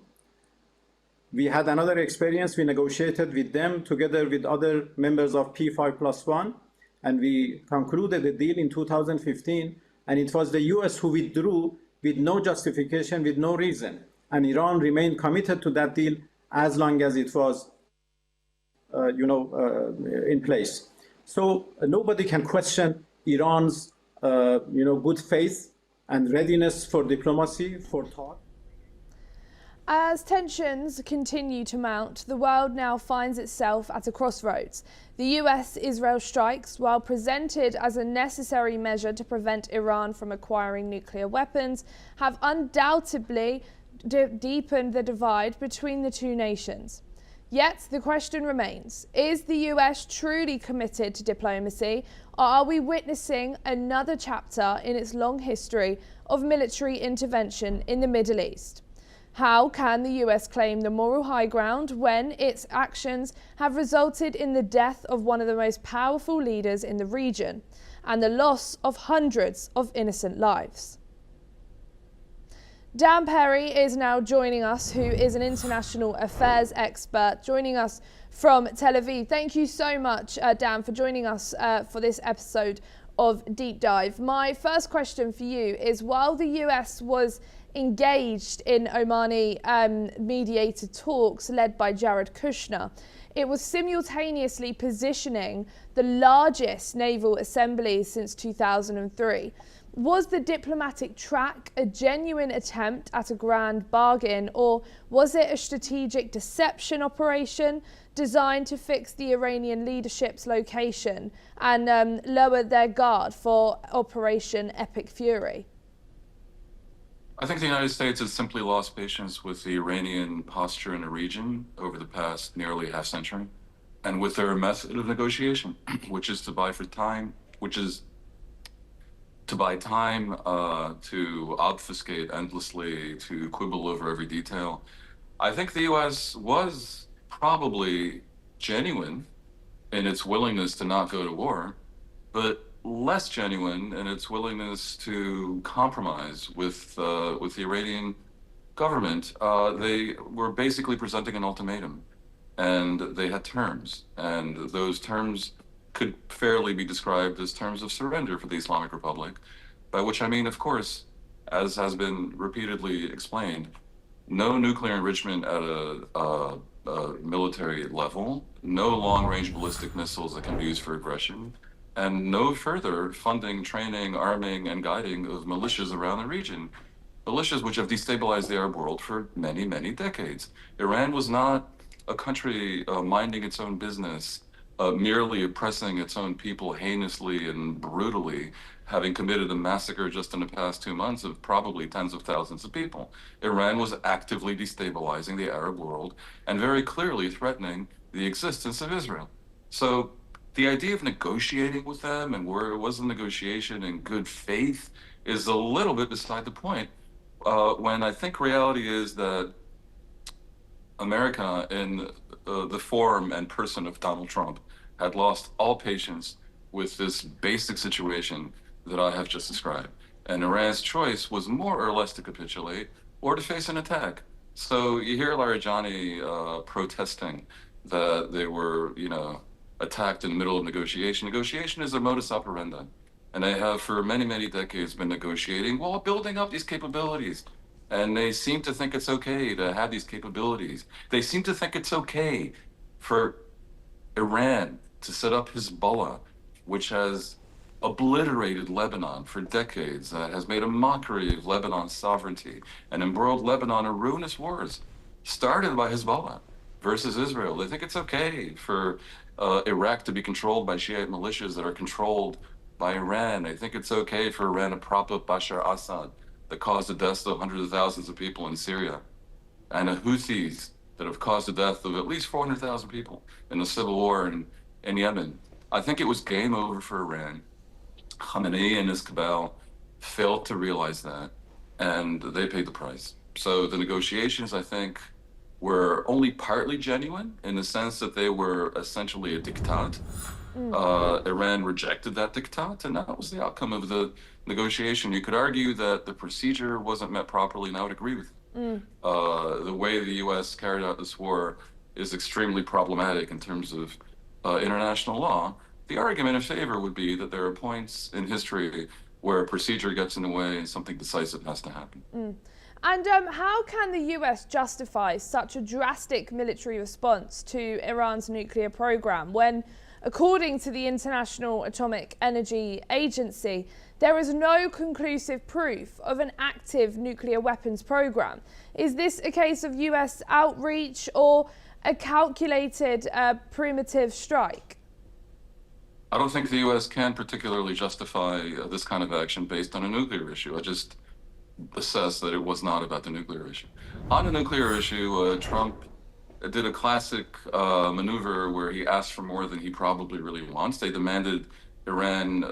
We had another experience. We negotiated with them together with other members of P5+1, and we concluded the deal in 2015. And it was the US who withdrew with no justification, with no reason. And Iran remained committed to that deal as long as it was, in place. So nobody can question Iran's, good faith and readiness for diplomacy, for talk. As tensions continue to mount, the world now finds itself at a crossroads. The US-Israel strikes, while presented as a necessary measure to prevent Iran from acquiring nuclear weapons, have undoubtedly deepened the divide between the two nations. Yet the question remains, is the US truly committed to diplomacy, or are we witnessing another chapter in its long history of military intervention in the Middle East? How can the US claim the moral high ground when its actions have resulted in the death of one of the most powerful leaders in the region and the loss of hundreds of innocent lives? Dan Perry is now joining us, who is an international affairs expert, joining us from Tel Aviv. Thank you so much, Dan, for joining us for this episode of Deep Dive. My first question for you is, while the US was engaged in Omani mediated talks led by Jared Kushner, it was simultaneously positioning the largest naval assembly since 2003. Was the diplomatic track a genuine attempt at a grand bargain, or was it a strategic deception operation designed to fix the Iranian leadership's location and lower their guard for Operation Epic Fury? I think the United States has simply lost patience with the Iranian posture in the region over the past nearly half century, and with their method of negotiation, which is to buy for time, which is to buy time, to obfuscate endlessly, to quibble over every detail. I think the U.S. was probably genuine in its willingness to not go to war, but less genuine in its willingness to compromise with the Iranian government. They were basically presenting an ultimatum, and they had terms, and those terms could fairly be described as terms of surrender for the Islamic Republic, by which I mean, of course, as has been repeatedly explained, no nuclear enrichment at a military level, no long-range ballistic missiles that can be used for aggression, and no further funding, training, arming, and guiding of militias around the region. Militias which have destabilized the Arab world for many, many decades. Iran was not a country minding its own business, merely oppressing its own people heinously and brutally, having committed a massacre just in the past 2 months of probably tens of thousands of people. Iran was actively destabilizing the Arab world and very clearly threatening the existence of Israel. So the idea of negotiating with them and where it was a negotiation in good faith is a little bit beside the point, when I think reality is that America, in the form and person of Donald Trump, had lost all patience with this basic situation that I have just described. And Iran's choice was more or less to capitulate or to face an attack. So you hear Larijani protesting that they were, attacked in the middle of negotiation. Negotiation is their modus operandi. And they have for many, many decades been negotiating while building up these capabilities. And they seem to think it's okay to have these capabilities. They seem to think it's okay for Iran to set up Hezbollah, which has obliterated Lebanon for decades, has made a mockery of Lebanon's sovereignty, and embroiled Lebanon in ruinous wars, started by Hezbollah versus Israel. They think it's okay for Iraq to be controlled by Shiite militias that are controlled by Iran. They think it's okay for Iran to prop up Bashar Assad, that caused the deaths of hundreds of thousands of people in Syria, and the Houthis that have caused the death of at least 400,000 people in the civil war in Yemen. I think it was game over for Iran. Khamenei and his cabal failed to realize that, and they paid the price. So the negotiations, I think, were only partly genuine in the sense that they were essentially a diktat. Iran rejected that diktat, and that was the outcome of the negotiation. You could argue that the procedure wasn't met properly, and I would agree with you. The way the U.S. carried out this war is extremely problematic in terms of international law. The argument in favor would be that there are points in history where procedure gets in the way and something decisive has to happen. And how can the US justify such a drastic military response to Iran's nuclear program when, according to the International Atomic Energy Agency, there is no conclusive proof of an active nuclear weapons program? Is this a case of US outreach or a calculated primitive strike? I don't think the U.S. can particularly justify this kind of action based on a nuclear issue. I just assess that it was not about the nuclear issue. On the nuclear issue, Trump did a classic maneuver where he asked for more than he probably really wants. They demanded Iran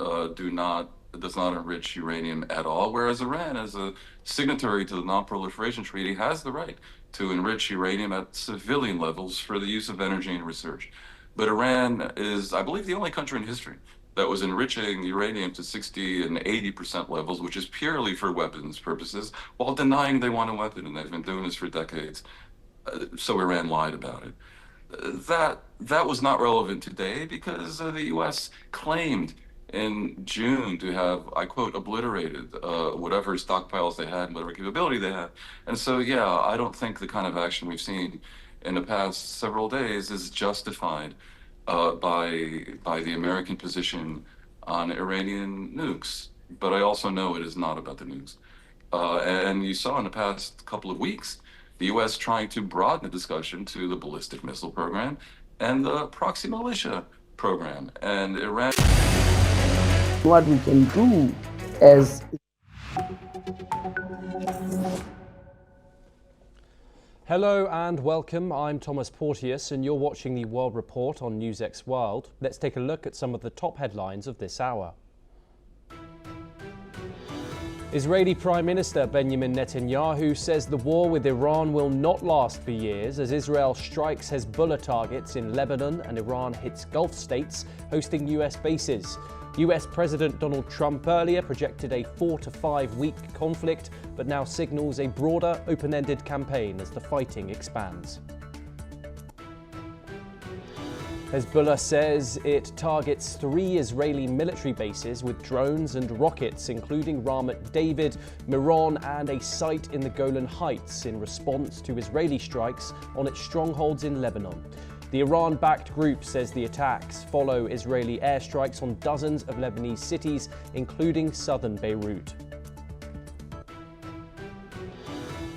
does not enrich uranium at all, whereas Iran, as a signatory to the Non-Proliferation Treaty, has the right to enrich uranium at civilian levels for the use of energy and research. But Iran is, I believe, the only country in history that was enriching uranium to 60 and 80% levels, which is purely for weapons purposes, while denying they want a weapon, and they've been doing this for decades. So Iran lied about it. That was not relevant today because the U.S. claimed in June to have, I quote, obliterated whatever stockpiles they had and whatever capability they had. And so, yeah, I don't think the kind of action we've seen in the past several days is justified by the American position on Iranian nukes. But I also know it is not about the nukes. And you saw in the past couple of weeks, the U.S. trying to broaden the discussion to the ballistic missile program and the proxy militia program. And Iran... What we can do as... Hello and welcome. I'm Thomas Porteous and you're watching the World Report on NewsX World. Let's take a look at some of the top headlines of this hour. Israeli Prime Minister Benjamin Netanyahu says the war with Iran will not last for years as Israel strikes Hezbollah targets in Lebanon and Iran hits Gulf states hosting US bases. US President Donald Trump earlier projected a 4 to 5 week conflict, but now signals a broader, open-ended campaign as the fighting expands. Hezbollah says it targets 3 Israeli military bases with drones and rockets, including Ramat David, Miron, and a site in the Golan Heights in response to Israeli strikes on its strongholds in Lebanon. The Iran-backed group says the attacks follow Israeli airstrikes on dozens of Lebanese cities, including southern Beirut.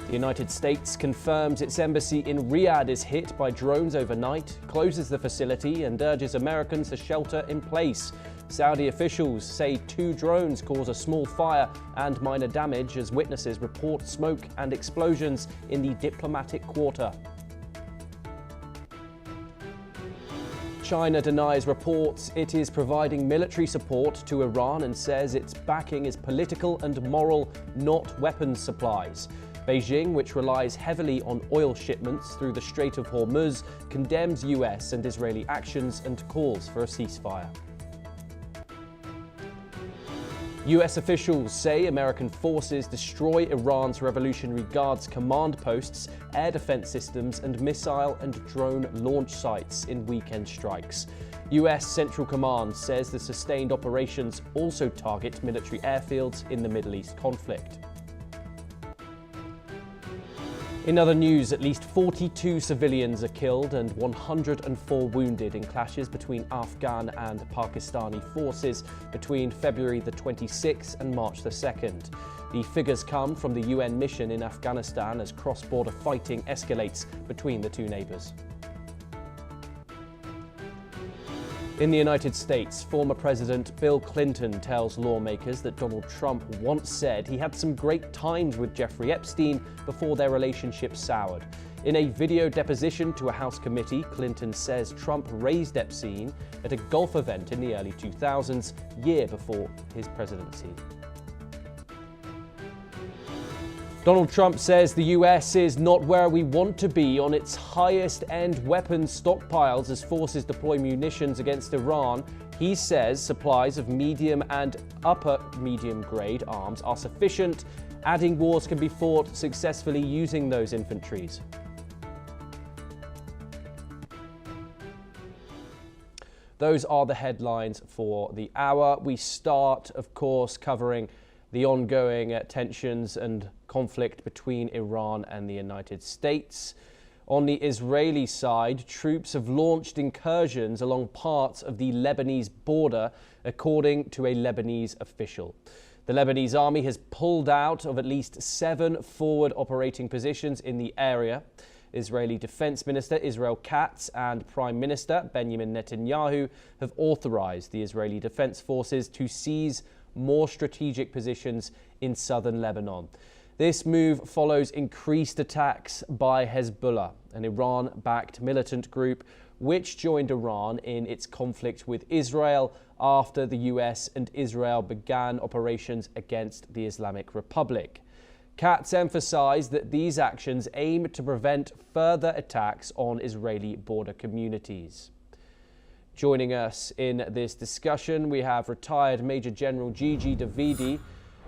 The United States confirms its embassy in Riyadh is hit by drones overnight, closes the facility and urges Americans to shelter in place. Saudi officials say 2 drones cause a small fire and minor damage as witnesses report smoke and explosions in the diplomatic quarter. China denies reports it is providing military support to Iran and says its backing is political and moral, not weapons supplies. Beijing, which relies heavily on oil shipments through the Strait of Hormuz, condemns US and Israeli actions and calls for a ceasefire. US officials say American forces destroy Iran's Revolutionary Guard's command posts, air defense systems, and missile and drone launch sites in weekend strikes. US Central Command says the sustained operations also target military airfields in the Middle East conflict. In other news, at least 42 civilians are killed and 104 wounded in clashes between Afghan and Pakistani forces between February the 26th and March the 2nd. The figures come from the UN mission in Afghanistan as cross-border fighting escalates between the two neighbours. In the United States, former President Bill Clinton tells lawmakers that Donald Trump once said he had some great times with Jeffrey Epstein before their relationship soured. In a video deposition to a House committee, Clinton says Trump raised Epstein at a golf event in the early 2000s, year before his presidency. Donald Trump says the US is not where we want to be on its highest-end weapons stockpiles as forces deploy munitions against Iran. He says supplies of medium and upper medium-grade arms are sufficient, adding wars can be fought successfully using those infantries. Those are the headlines for the hour. We start, of course, covering the ongoing tensions and conflict between Iran and the United States. On the Israeli side, troops have launched incursions along parts of the Lebanese border, according to a Lebanese official. The Lebanese army has pulled out of at least 7 forward operating positions in the area. Israeli Defense Minister Israel Katz and Prime Minister Benjamin Netanyahu have authorized the Israeli Defense Forces to seize more strategic positions in southern Lebanon. This move follows increased attacks by Hezbollah, an Iran-backed militant group which joined Iran in its conflict with Israel after the US and Israel began operations against the Islamic Republic. Katz emphasized that these actions aim to prevent further attacks on Israeli border communities. Joining us in this discussion, we have retired Major General Gigi Davidi,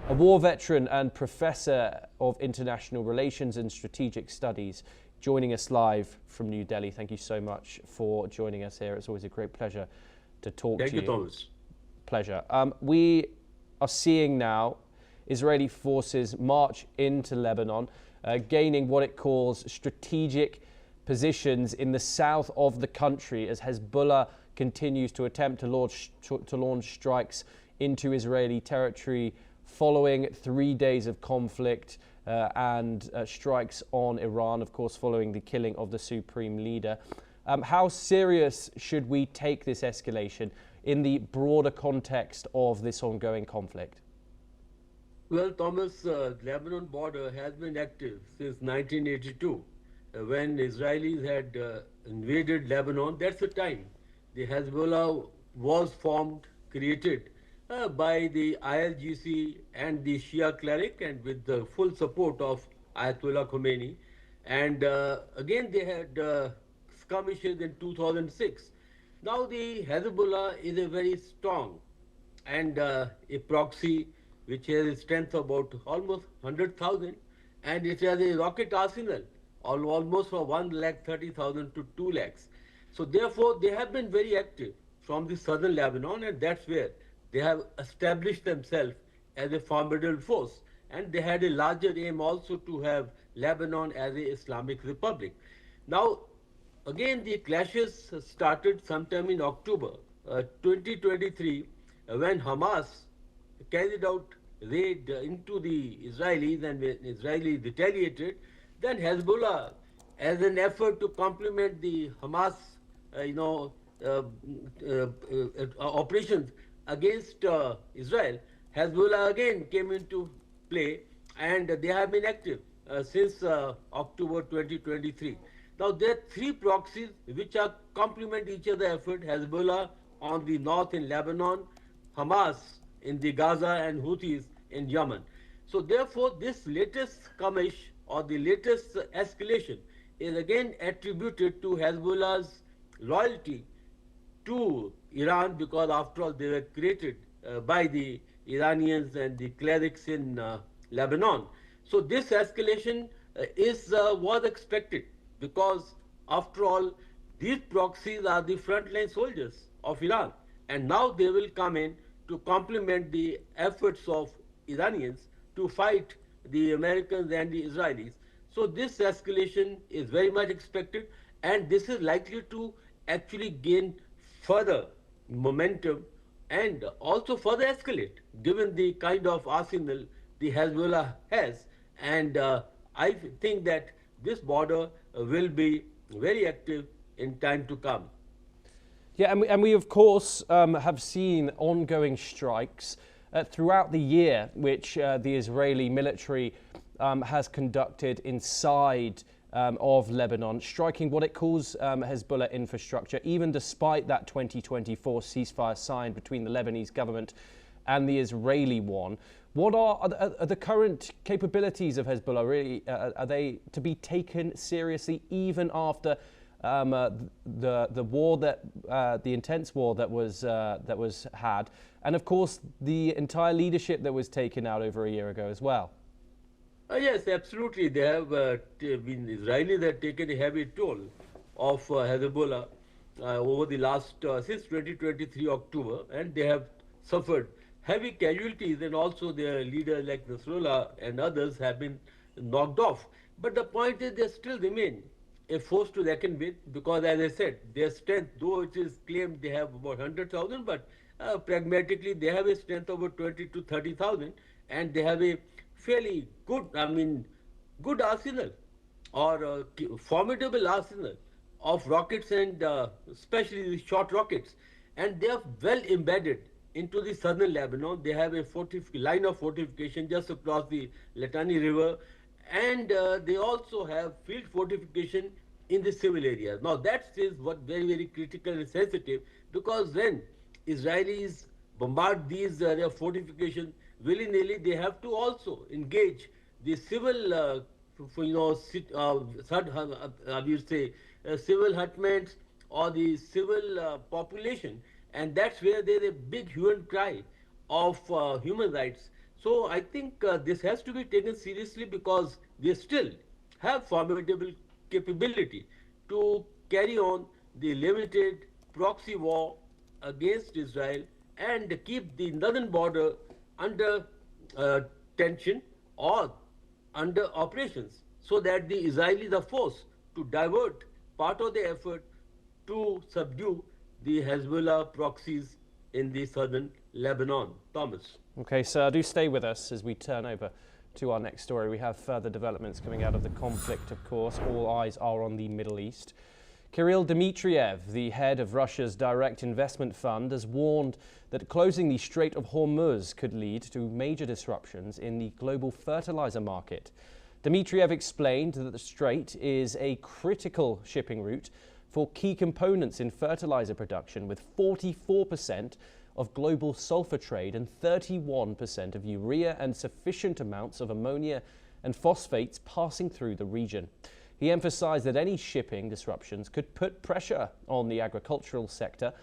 a war veteran and professor of international relations and strategic studies, joining us live from New Delhi. Thank you so much for joining us here. It's always a great pleasure to talk to you. Thank you, Thomas. Pleasure. We are seeing now Israeli forces march into Lebanon, gaining what it calls strategic positions in the south of the country as Hezbollah continues to attempt to launch strikes into Israeli territory following 3 days of conflict and strikes on Iran, of course, following the killing of the supreme leader. How serious should we take this escalation in the broader context of this ongoing conflict? Well, Thomas, Lebanon border has been active since 1982. When Israelis had invaded Lebanon, that's the time the Hezbollah was formed, created by the ILGC and the Shia cleric, and with the full support of Ayatollah Khomeini. And again, they had skirmishes in 2006. Now the Hezbollah is a very strong and a proxy which has a strength of about almost 100,000, and it has a rocket arsenal almost from 1,30,000 to 2 lakhs. So therefore, they have been very active from the southern Lebanon, and that's where they have established themselves as a formidable force. And they had a larger aim also to have Lebanon as an Islamic Republic. Now, again, the clashes started sometime in October 2023 when Hamas carried out raid into the Israelis, and when Israelis retaliated, then Hezbollah, as an effort to complement the Hamas, operations against Israel, Hezbollah again came into play, and they have been active since October 2023. Now there are three proxies which are complement each other effort: Hezbollah on the north in Lebanon, Hamas in the Gaza, and Houthis in Yemen. So therefore, this latest skirmish or the latest escalation is again attributed to Hezbollah's loyalty to Iran, because after all they were created by the Iranians and the clerics in Lebanon. So this escalation was expected, because after all these proxies are the frontline soldiers of Iran, and now they will come in to complement the efforts of Iranians to fight the Americans and the Israelis. So this escalation is very much expected, and this is likely to actually gain further momentum and also further escalate, given the kind of arsenal the Hezbollah has. And I think that this border will be very active in time to come. Yeah, and we of course have seen ongoing strikes throughout the year, which the Israeli military has conducted inside of Lebanon, striking what it calls Hezbollah infrastructure, even despite that 2024 ceasefire signed between the Lebanese government and the Israeli one. What are the current capabilities of Hezbollah? Really, are they to be taken seriously even after the war the intense war that was had, and of course the entire leadership that was taken out over a year ago as well? Yes, absolutely. They have been Israelis have taken a heavy toll of Hezbollah over the last since 2023 October, and they have suffered heavy casualties, and also their leaders like Nasrallah and others have been knocked off. But the point is, they still remain a force to reckon with, because as I said, their strength, though it is claimed they have about 100,000, but pragmatically they have a strength of about 20 to 30,000, and they have a fairly good, good arsenal, or formidable arsenal of rockets, and especially the short rockets, and they are well embedded into the southern Lebanon. They have a line of fortification just across the Litani River, and they also have field fortification in the civil areas. Now that is what very, very critical and sensitive, because when Israelis bombard these their fortifications willy-nilly, they have to also engage the civil, civil hutments or the civil population, and that's where there is a big hue and cry of human rights. So I think this has to be taken seriously, because they still have formidable capability to carry on the limited proxy war against Israel and keep the northern border under tension or under operations, so that the Israelis are forced to divert part of the effort to subdue the Hezbollah proxies in the southern Lebanon. Thomas. Okay, sir, do stay with us as we turn over to our next story. We have further developments coming out of the conflict, of course. All eyes are on the Middle East. Kirill Dmitriev, the head of Russia's direct investment fund, has warned that closing the Strait of Hormuz could lead to major disruptions in the global fertilizer market. Dmitriev explained that the strait is a critical shipping route for key components in fertilizer production, with 44% of global sulfur trade and 31% of urea and sufficient amounts of ammonia and phosphates passing through the region. He emphasized that any shipping disruptions could put pressure on the agricultural sector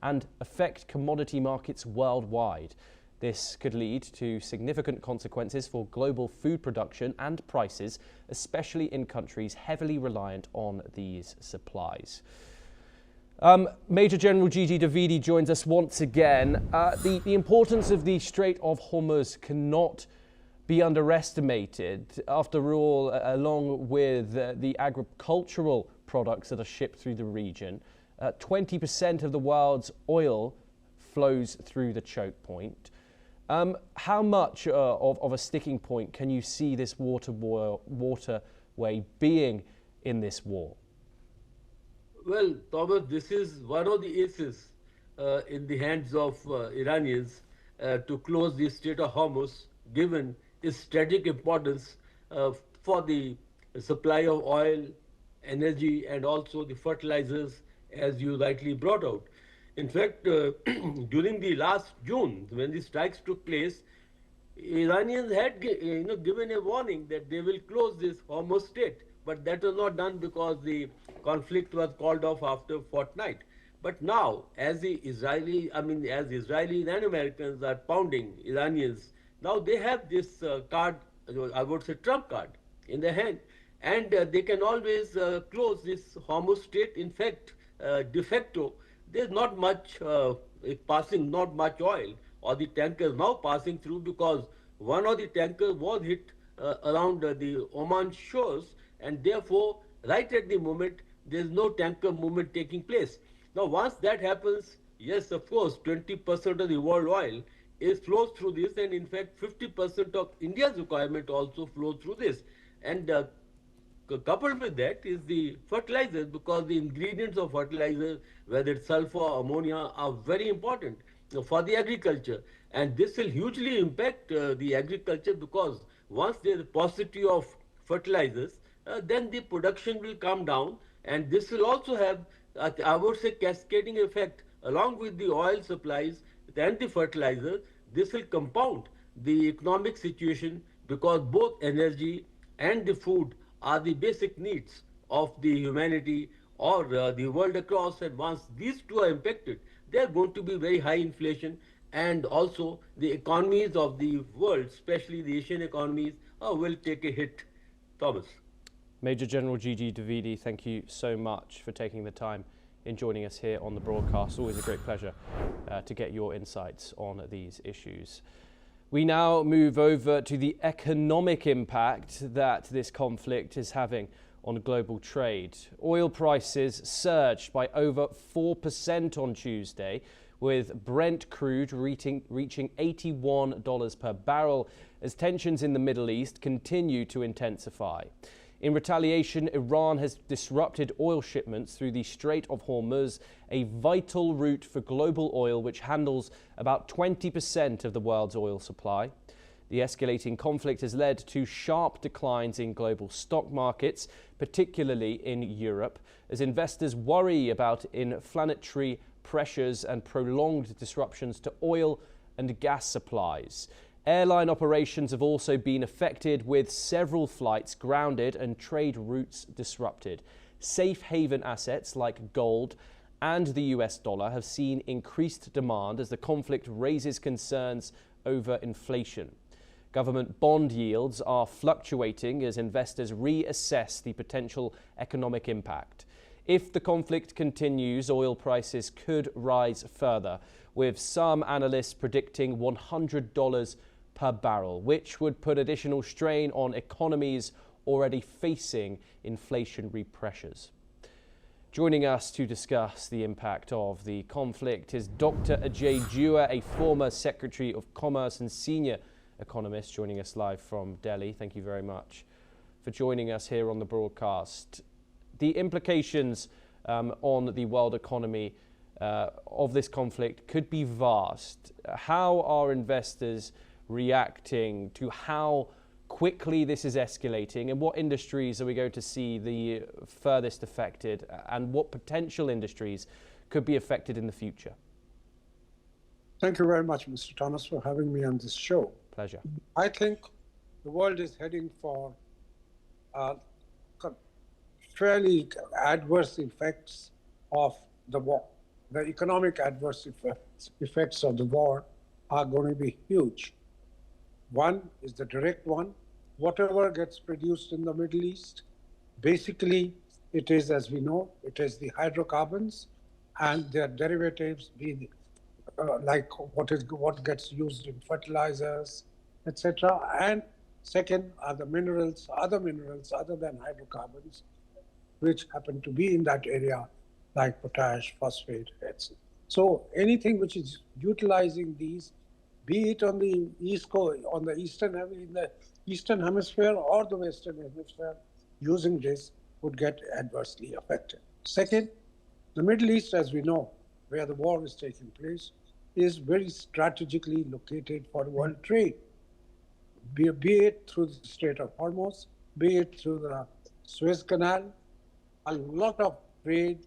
and affect commodity markets worldwide. This could lead to significant consequences for global food production and prices, especially in countries heavily reliant on these supplies. Major General Gigi Davidi joins us once again. The importance of the Strait of Hormuz cannot be underestimated. After all, along with the agricultural products that are shipped through the region, 20% of the world's oil flows through the choke point. How much of a sticking point can you see this waterway being in this war? Well, Thomas, this is one of the aces in the hands of Iranians to close the Strait of Hormuz, given its strategic importance for the supply of oil, energy, and also the fertilizers, as you rightly brought out. In fact, during the last June, when the strikes took place, Iranians had given a warning that they will close this Hormuz Strait, but that was not done because the conflict was called off after a fortnight. But now, as Israelis and Americans are pounding Iranians, now they have this card, I would say Trump card, in their hand, and they can always close this Hormuz Strait. In fact, de facto, there's not much passing, not much oil, or the tankers now passing through, because one of the tankers was hit around the Oman shores, and therefore, right at the moment, there's no tanker movement taking place. Now, once that happens, yes, of course, 20% of the world oil flows through this, and in fact, 50% of India's requirement also flows through this. And coupled with that is the fertilizers, because the ingredients of fertilizer, whether it's sulfur or ammonia, are very important for the agriculture. And this will hugely impact the agriculture, because once there's a paucity of fertilizers, then the production will come down, and this will also have, I would say, cascading effect along with the oil supplies and the fertilizer. This will compound the economic situation, because both energy and the food are the basic needs of the humanity or the world across. And once these two are impacted, there are going to be very high inflation, and also the economies of the world, especially the Asian economies, will take a hit. Thomas. Major General Gigi Davidi, thank you so much for taking the time in joining us here on the broadcast. Always a great pleasure to get your insights on these issues. We now move over to the economic impact that this conflict is having on global trade. Oil prices surged by over 4% on Tuesday, with Brent crude reaching $81 per barrel as tensions in the Middle East continue to intensify. In retaliation, Iran has disrupted oil shipments through the Strait of Hormuz, a vital route for global oil which handles about 20% of the world's oil supply. The escalating conflict has led to sharp declines in global stock markets, particularly in Europe, as investors worry about inflationary pressures and prolonged disruptions to oil and gas supplies. Airline operations have also been affected, with several flights grounded and trade routes disrupted. Safe haven assets like gold and the US dollar have seen increased demand as the conflict raises concerns over inflation. Government bond yields are fluctuating as investors reassess the potential economic impact. If the conflict continues, oil prices could rise further, with some analysts predicting $100 per barrel, which would put additional strain on economies already facing inflationary pressures. Joining us to discuss the impact of the conflict is Dr. Ajay Jua, a former Secretary of Commerce and senior economist, joining us live from Delhi. Thank you very much for joining us here on the broadcast. The implications on the world economy of this conflict could be vast. How are investors reacting to how quickly this is escalating, and what industries are we going to see the furthest affected, and what potential industries could be affected in the future? Thank you very much, Mr. Thomas, for having me on this show. Pleasure. I think the world is heading for fairly adverse effects of the war. The economic adverse effects of the war are going to be huge. One is the direct one. Whatever gets produced in the Middle East, basically it is, as we know, it is the hydrocarbons and their derivatives, be like what gets used in fertilizers, etc. And second are the minerals, other minerals other than hydrocarbons, which happen to be in that area, like potash, phosphate, etc. So anything which is utilizing these, be it on the east coast, in the eastern hemisphere or the western hemisphere, using this would get adversely affected. Second, the Middle East, as we know, where the war is taking place, is very strategically located for world trade, be it through the Strait of Hormuz, be it through the Suez Canal. A lot of trade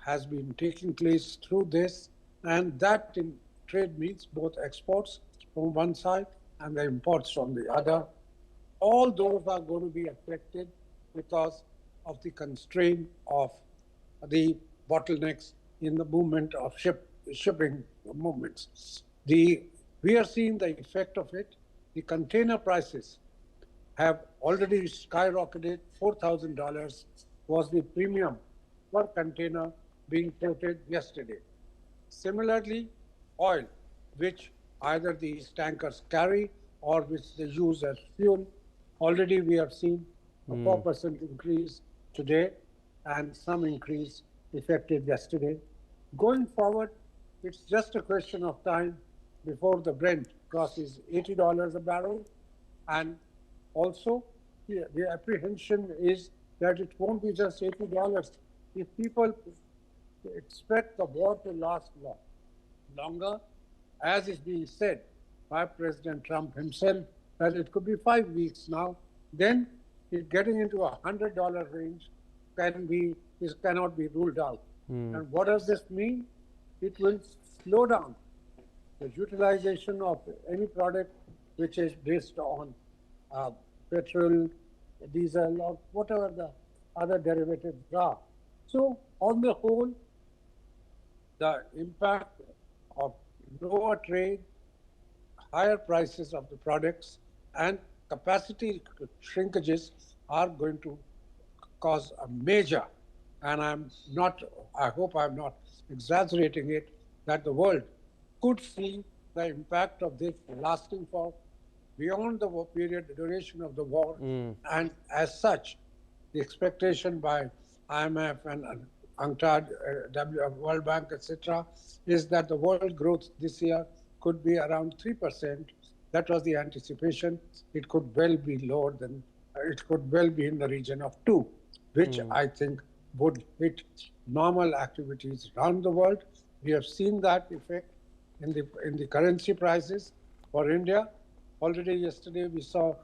has been taking place through this, and that in trade means both exports from one side and the imports from the other. All those are going to be affected because of the constraint of the bottlenecks in the movement of shipping movements. We are seeing the effect of it. The container prices have already skyrocketed. $4,000 was the premium per container being quoted yesterday. Similarly, oil, which either these tankers carry or which they use as fuel, already we have seen a 4% increase today and some increase effective yesterday. Going forward, it's just a question of time before the Brent crosses $80 a barrel. And also, the apprehension is that it won't be just $80. If people expect the war to last longer, as is being said by President Trump himself, that it could be 5 weeks now, then getting into a $100 range cannot be ruled out. And what does this mean? It will slow down the utilization of any product which is based on petrol, diesel, or whatever the other derivatives are. So on the whole, the impact of lower trade, higher prices of the products, and capacity shrinkages are going to cause a major, and I hope I'm not exaggerating it, that the world could see the impact of this lasting for beyond the period, the duration of the war. And as such, the expectation by IMF and UNCTAD, World Bank, etc., is that the world growth this year could be around 3%. That was the anticipation. It could well be lower than, it could well be in the region of 2, which I think would hit normal activities around the world. We have seen that effect in the currency prices for India. Already yesterday we saw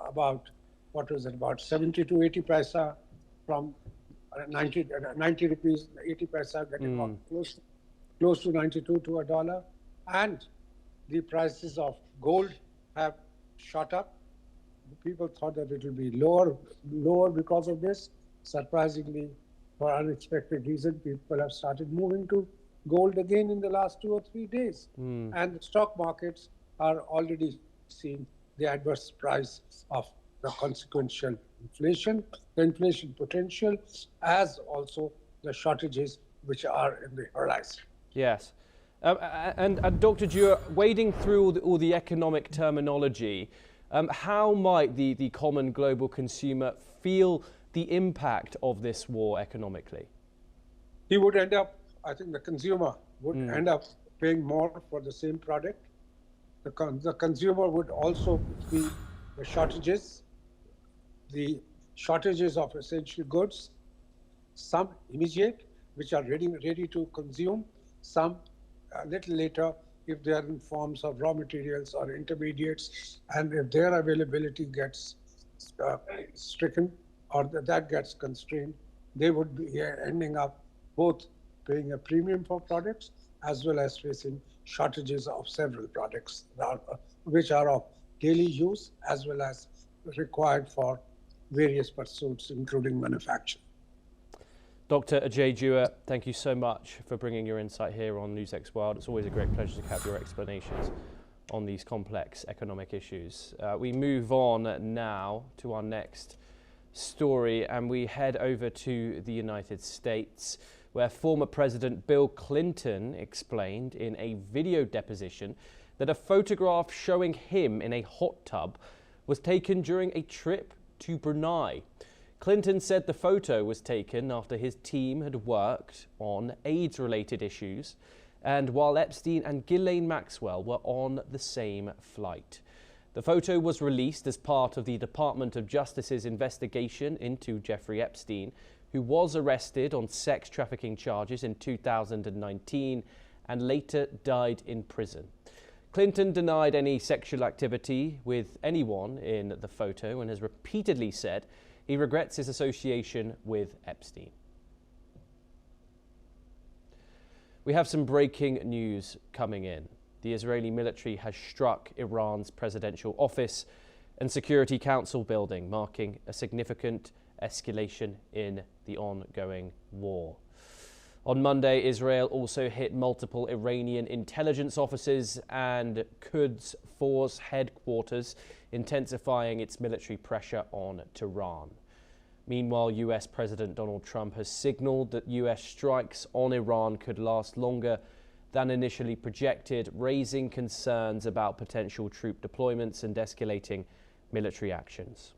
about 70 to 80 paisa from 90 rupees, 80 paisa getting close to 92 to a dollar. And the prices of gold have shot up. People thought that it will be lower because of this. Surprisingly, for unexpected reason, people have started moving to gold again in the last 2 or 3 days. And the stock markets are already seeing the adverse price of the consequential inflation, the inflation potential, as also the shortages which are in the horizon. Yes. And Dr. Dewar, wading through all the economic terminology, how might the common global consumer feel the impact of this war economically? He would end up, I think the consumer would end up paying more for the same product. The consumer would also be the shortages of essential goods, some immediate, which are ready to consume, some a little later if they are in forms of raw materials or intermediates, and if their availability gets stricken or that gets constrained, they would be ending up both paying a premium for products as well as facing shortages of several products which are of daily use as well as required for various pursuits, including manufacturing. Dr. Ajay Jua, thank you so much for bringing your insight here on NewsX World. It's always a great pleasure to have your explanations on these complex economic issues. We move on now to our next story, and we head over to the United States, where former President Bill Clinton explained in a video deposition that a photograph showing him in a hot tub was taken during a trip to Brunei. Clinton said the photo was taken after his team had worked on AIDS-related issues and while Epstein and Ghislaine Maxwell were on the same flight. The photo was released as part of the Department of Justice's investigation into Jeffrey Epstein, who was arrested on sex trafficking charges in 2019 and later died in prison. Clinton denied any sexual activity with anyone in the photo and has repeatedly said he regrets his association with Epstein. We have some breaking news coming in. The Israeli military has struck Iran's presidential office and Security Council building, marking a significant escalation in the ongoing war. On Monday, Israel also hit multiple Iranian intelligence offices and Quds Force headquarters, intensifying its military pressure on Tehran. Meanwhile, US President Donald Trump has signaled that US strikes on Iran could last longer than initially projected, raising concerns about potential troop deployments and escalating military actions.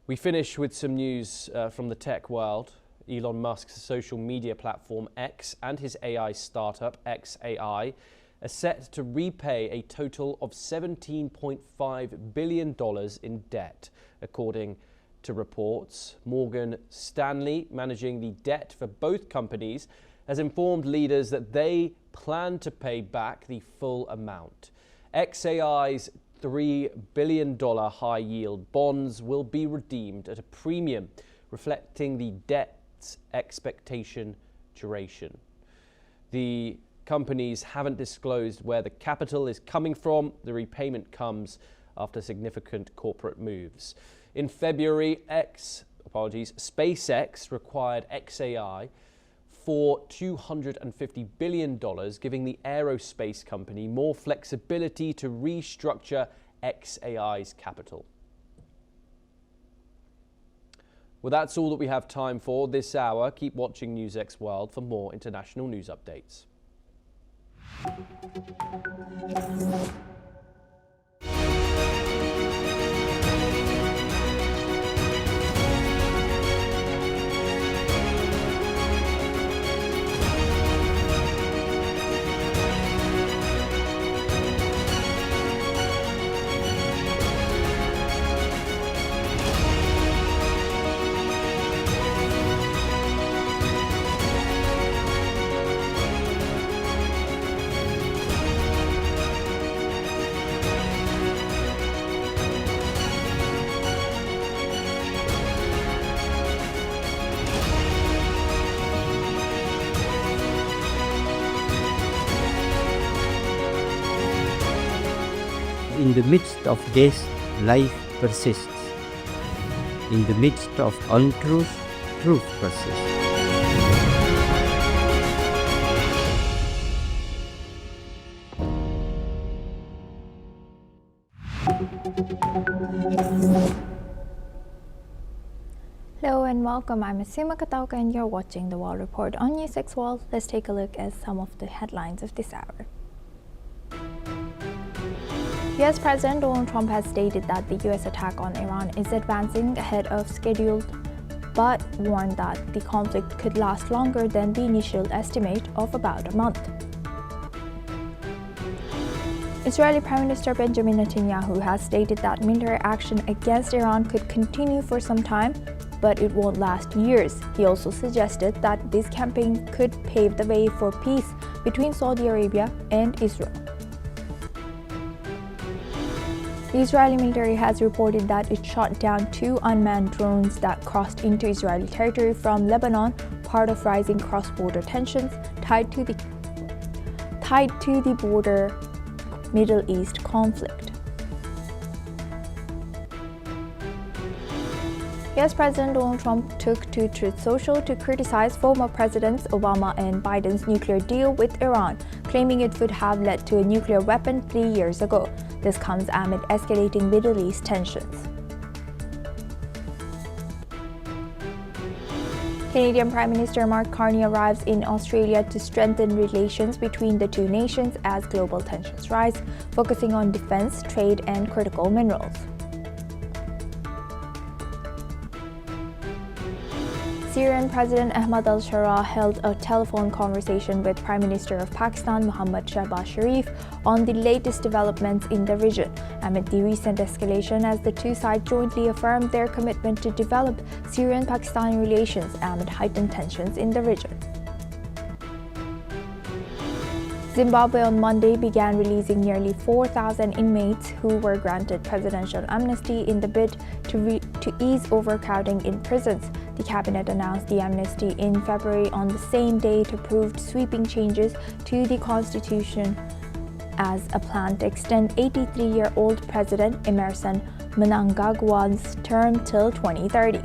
We finish with some news from the tech world. Elon Musk's social media platform X and his AI startup XAI are set to repay a total of $17.5 billion in debt, according to reports. Morgan Stanley, managing the debt for both companies, has informed leaders that they plan to pay back the full amount. XAI's $3 billion high-yield bonds will be redeemed at a premium, reflecting the debt's expectation duration. The companies haven't disclosed where the capital is coming from. The repayment comes after significant corporate moves. In February, SpaceX required XAI for $250 billion, giving the aerospace company more flexibility to restructure XAI's capital. Well, that's all that we have time for this hour. Keep watching NewsX World for more international news updates. In the midst of death, life persists. In the midst of untruth, truth persists. Hello and welcome. I'm Asima Katauka and you're watching the World Report on NewsX World. Let's take a look at some of the headlines of this hour. US President Donald Trump has stated that the US attack on Iran is advancing ahead of schedule, but warned that the conflict could last longer than the initial estimate of about a month. Israeli Prime Minister Benjamin Netanyahu has stated that military action against Iran could continue for some time, but it won't last years. He also suggested that this campaign could pave the way for peace between Saudi Arabia and Israel. The Israeli military has reported that it shot down 2 unmanned drones that crossed into Israeli territory from Lebanon, part of rising cross-border tensions. tied to the border Middle East conflict. US President Donald Trump took to Truth Social to criticize former Presidents Obama and Biden's nuclear deal with Iran, claiming it would have led to a nuclear weapon 3 years ago. This comes amid escalating Middle East tensions. Canadian Prime Minister Mark Carney arrives in Australia to strengthen relations between the two nations as global tensions rise, focusing on defense, trade, and critical minerals. Syrian President Ahmad al-Sharaa held a telephone conversation with Prime Minister of Pakistan Mohammad Shehbaz Sharif on the latest developments in the region, amid the recent escalation as the two sides jointly affirmed their commitment to develop Syrian-Pakistani relations amid heightened tensions in the region. Zimbabwe on Monday began releasing nearly 4,000 inmates who were granted presidential amnesty in the bid to ease overcrowding in prisons. The cabinet announced the amnesty in February on the same day it approved sweeping changes to the constitution as a plan to extend 83-year-old President Emerson Mnangagwa's term till 2030.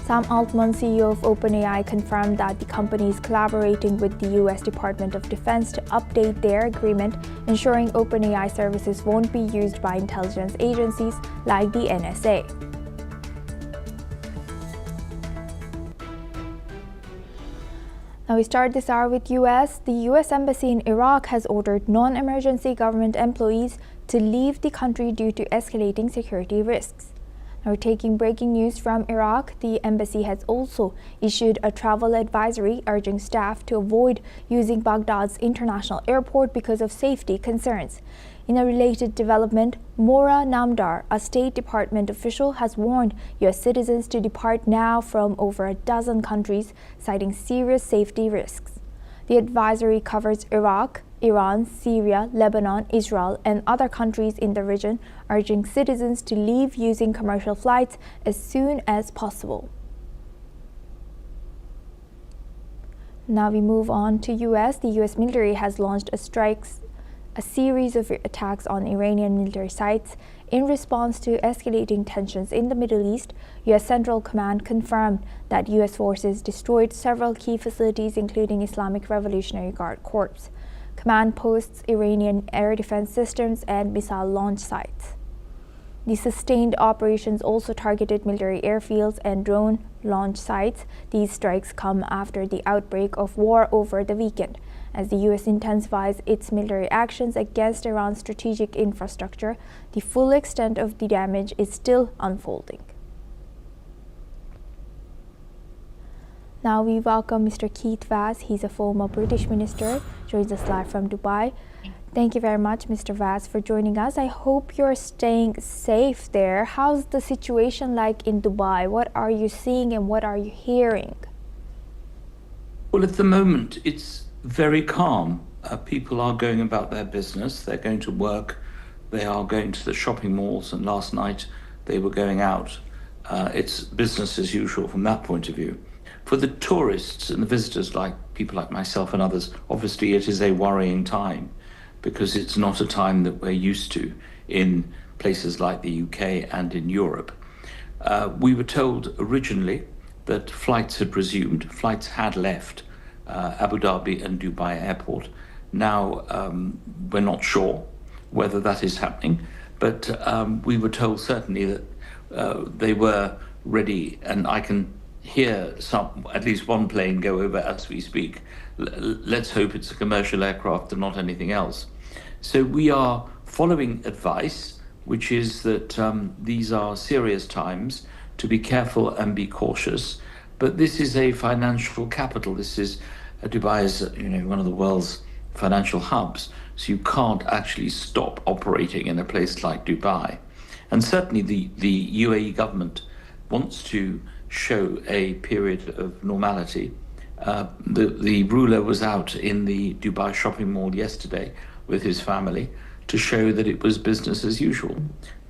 Sam Altman, CEO of OpenAI, confirmed that the company is collaborating with the U.S. Department of Defense to update their agreement, ensuring OpenAI services won't be used by intelligence agencies like the NSA. Now we start this hour with U.S. The U.S. Embassy in Iraq has ordered non-emergency government employees to leave the country due to escalating security risks. Now, taking breaking news from Iraq, the embassy has also issued a travel advisory urging staff to avoid using Baghdad's international airport because of safety concerns. In a related development, Mora Namdar, a State Department official, has warned U.S. citizens to depart now from over a dozen countries, citing serious safety risks. The advisory covers Iraq, Iran, Syria, Lebanon, Israel, and other countries in the region, urging citizens to leave using commercial flights as soon as possible. Now we move on to U.S. The U.S. military has launched a series of attacks on Iranian military sites in response to escalating tensions in the Middle East. U.S. Central Command confirmed that U.S. forces destroyed several key facilities, including Islamic Revolutionary Guard Corps command posts, Iranian air defense systems, and missile launch sites. The sustained operations also targeted military airfields and drone launch sites. These strikes come after the outbreak of war over the weekend. As the U.S. intensifies its military actions against Iran's strategic infrastructure, the full extent of the damage is still unfolding. Now we welcome Mr. Keith Vaz. He's a former British minister, joins us live from Dubai. Thank you very much, Mr. Vaz, for joining us. I hope you're staying safe there. How's the situation like in Dubai? What are you seeing and what are you hearing? Well, at the moment, it's very calm. People are going about their business. They're going to work. They are going to the shopping malls. And last night, they were going out. It's business as usual from that point of view. For the tourists and the visitors, like people like myself and others, obviously it is a worrying time because it's not a time that we're used to in places like the UK and in Europe. We were told originally that flights had resumed, flights had left Abu Dhabi and Dubai airport. Now we're not sure whether that is happening, but we were told certainly that they were ready, and I can hear at least one plane go over as we speak. Let's hope it's a commercial aircraft and not anything else. So we are following advice, which is that these are serious times to be careful and be cautious. But this is a financial capital. Dubai is one of the world's financial hubs. So you can't actually stop operating in a place like Dubai. And certainly the UAE government wants to show a period of normality. The ruler was out in the Dubai shopping mall yesterday with his family to show that it was business as usual,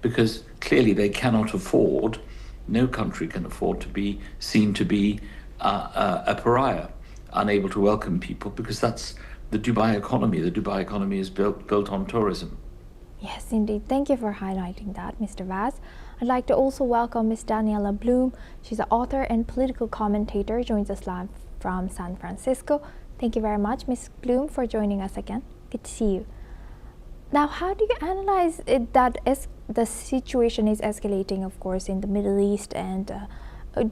because clearly they cannot afford, no country can afford to be seen to be a pariah, unable to welcome people, because that's the Dubai economy. The Dubai economy is built on tourism. Yes, indeed. Thank you for highlighting that, Mr. Vaz. I'd like to also welcome Ms. Daniela Bloom. She's an author and political commentator, joins us live from San Francisco. Thank you very much, Ms. Bloom, for joining us again. Good to see you. Now, how do you analyze it that the situation is escalating, of course, in the Middle East, and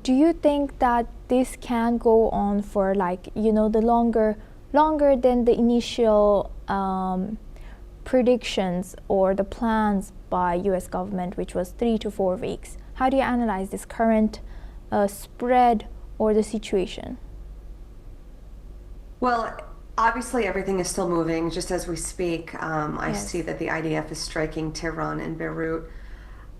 do you think that this can go on for, like, you know, the longer than the initial predictions or the plans by U.S. government, which was 3 to 4 weeks? How do you analyze this current spread or the situation? Well, obviously everything is still moving just as we speak. I see that the IDF is striking Tehran and Beirut.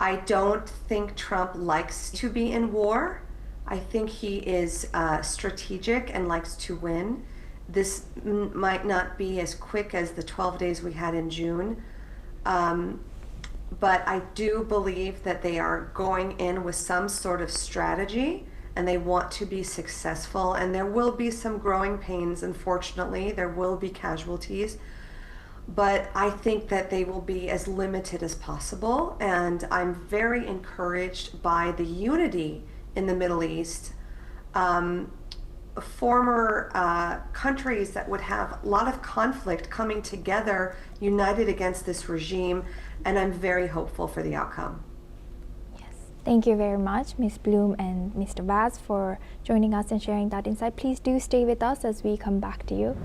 I don't think Trump likes to be in war. I think he is strategic and likes to win. This might not be as quick as the 12 days we had in June, but I do believe that they are going in with some sort of strategy, and they want to be successful, and there will be some growing pains. Unfortunately, there will be casualties, but I think that they will be as limited as possible, and I'm very encouraged by the unity in the Middle East. Former countries that would have a lot of conflict coming together, united against this regime, and I'm very hopeful for the outcome. Thank you very much, Ms. Bloom and Mr. Vaz, for joining us and sharing that insight. Please do stay with us as we come back to you.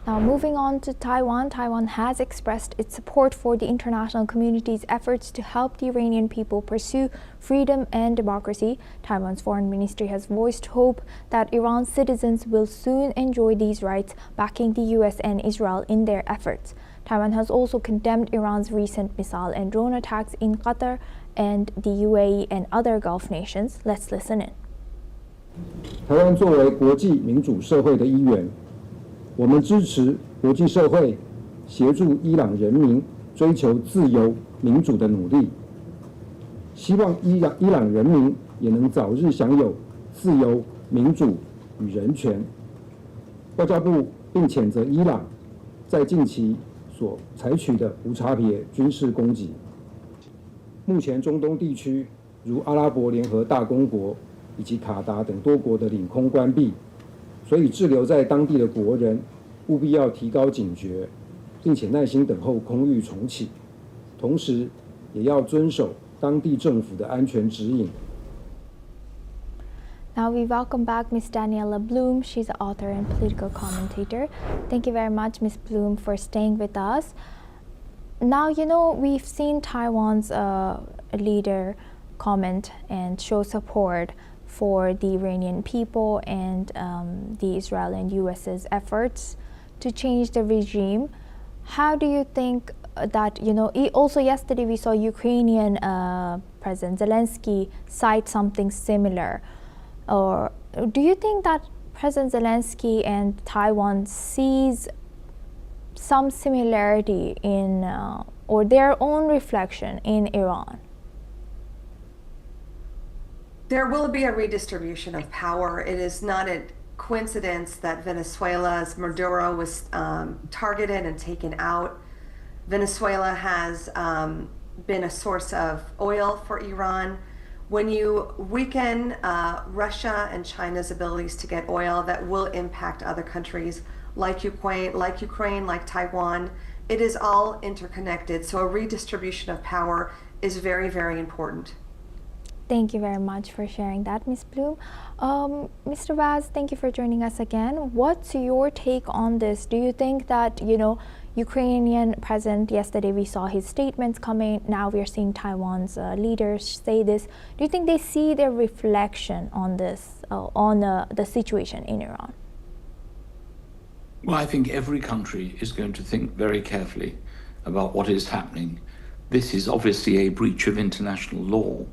Now, moving on to Taiwan. Taiwan has expressed its support for the international community's efforts to help the Iranian people pursue freedom and democracy. Taiwan's foreign ministry has voiced hope that Iran's citizens will soon enjoy these rights, backing the US and Israel in their efforts. Taiwan has also condemned Iran's recent missile and drone attacks in Qatar and the UAE and other Gulf nations. Let's listen in. 台湾作为国际民主社会的一员，我们支持国际社会协助伊朗人民追求自由民主的努力，希望伊朗人民也能早日享有自由民主与人权。外交部并谴责伊朗在近期所采取的无差别军事攻击。目前中东地区如阿拉伯联合大公国以及卡达等多国的领空关闭，所以滞留在当地的国人务必要提高警觉，并且耐心等候空域重启，同时也要遵守当地政府的安全指引。Now we welcome back Ms. Daniela Bloom. She's an author and political commentator. Thank you very much, Ms. Bloom, for staying with us. Now, you know, we've seen Taiwan's leader comment and show support for the Iranian people and the Israel and US's efforts to change the regime. How do you think that, you know, also yesterday we saw Ukrainian President Zelensky cite something similar? Or do you think that President Zelensky and Taiwan sees some similarity in or their own reflection in Iran? There will be a redistribution of power. It is not a coincidence that Venezuela's Maduro was targeted and taken out. Venezuela has been a source of oil for Iran. When you weaken Russia and China's abilities to get oil, that will impact other countries like Ukraine, like Taiwan. It is all interconnected. So a redistribution of power is very, very important. Thank you very much for sharing that, Ms. Bloom. Mr. Vaz, thank you for joining us again. What's your take on this? Do you think that, you know, Ukrainian president, yesterday we saw his statements coming, now we're seeing Taiwan's leaders say this. Do you think they see their reflection on this, on the situation in Iran? Well, I think every country is going to think very carefully about what is happening. This is obviously a breach of international law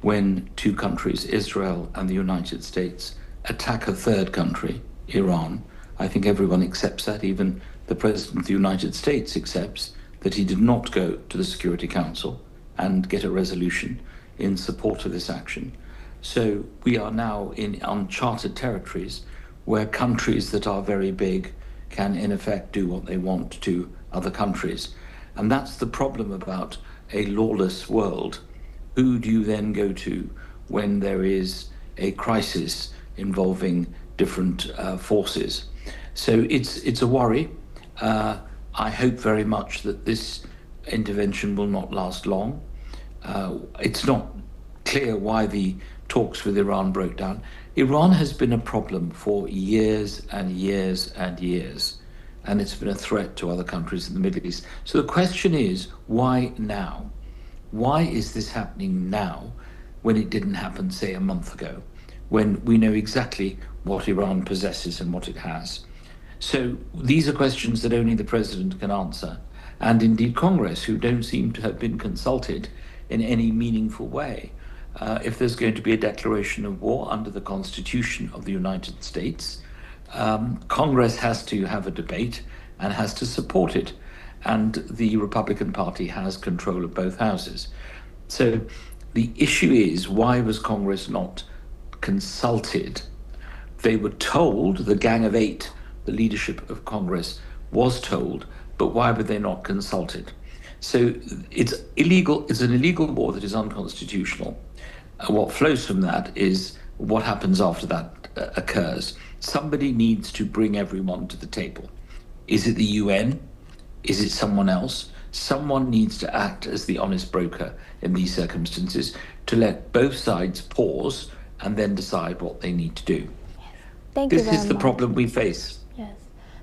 when two countries, Israel and the United States, attack a third country, Iran. I think everyone accepts that. Even the President of the United States accepts that he did not go to the Security Council and get a resolution in support of this action. So we are now in uncharted territories where countries that are very big can in effect do what they want to other countries. And that's the problem about a lawless world. Who do you then go to when there is a crisis involving different forces? So it's a worry. I hope very much that this intervention will not last long. It's not clear why the talks with Iran broke down. Iran has been a problem for years and years and years, and it's been a threat to other countries in the Middle East. So the question is, why now? Why is this happening now when it didn't happen, say, a month ago, when we know exactly what Iran possesses and what it has? So these are questions that only the president can answer, and indeed Congress, who don't seem to have been consulted in any meaningful way. If there's going to be a declaration of war under the Constitution of the United States, Congress has to have a debate and has to support it. And the Republican Party has control of both houses. So the issue is, why was Congress not consulted? They were told, the Gang of Eight, the leadership of Congress was told, but why were they not consulted? So it's illegal. It's an illegal war that is unconstitutional. What flows from that is what happens after that occurs. Somebody needs to bring everyone to the table. Is it the UN? Is it someone else? Someone needs to act as the honest broker in these circumstances to let both sides pause and then decide what they need to do. Thank you very much. This is the problem we face. Yes.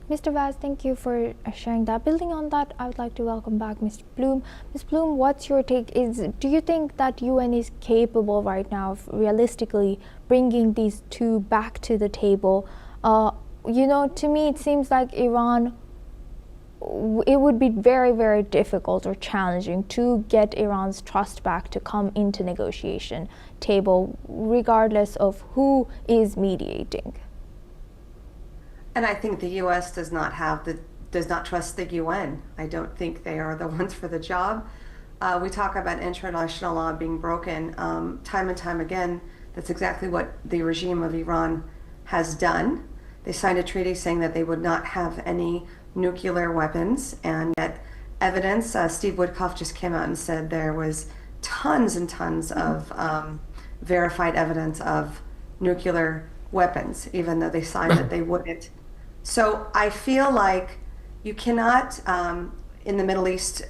Mr. Vaz, thank you for sharing that. Building on that, I would like to welcome back Mr. Bloom. Ms. Bloom, what's your take? Do you think that UN is capable right now of realistically bringing these two back to the table? To me, it seems like Iran, it would be very, very difficult or challenging to get Iran's trust back to come into negotiation table, regardless of who is mediating. And I think the U.S. does not trust the UN. I don't think they are the ones for the job. We talk about international law being broken time and time again. That's exactly what the regime of Iran has done. They signed a treaty saying that they would not have any nuclear weapons, and yet evidence, Steve Woodcock just came out and said there was tons and tons of verified evidence of nuclear weapons, even though they signed that they wouldn't. So I feel like you cannot, in the Middle East,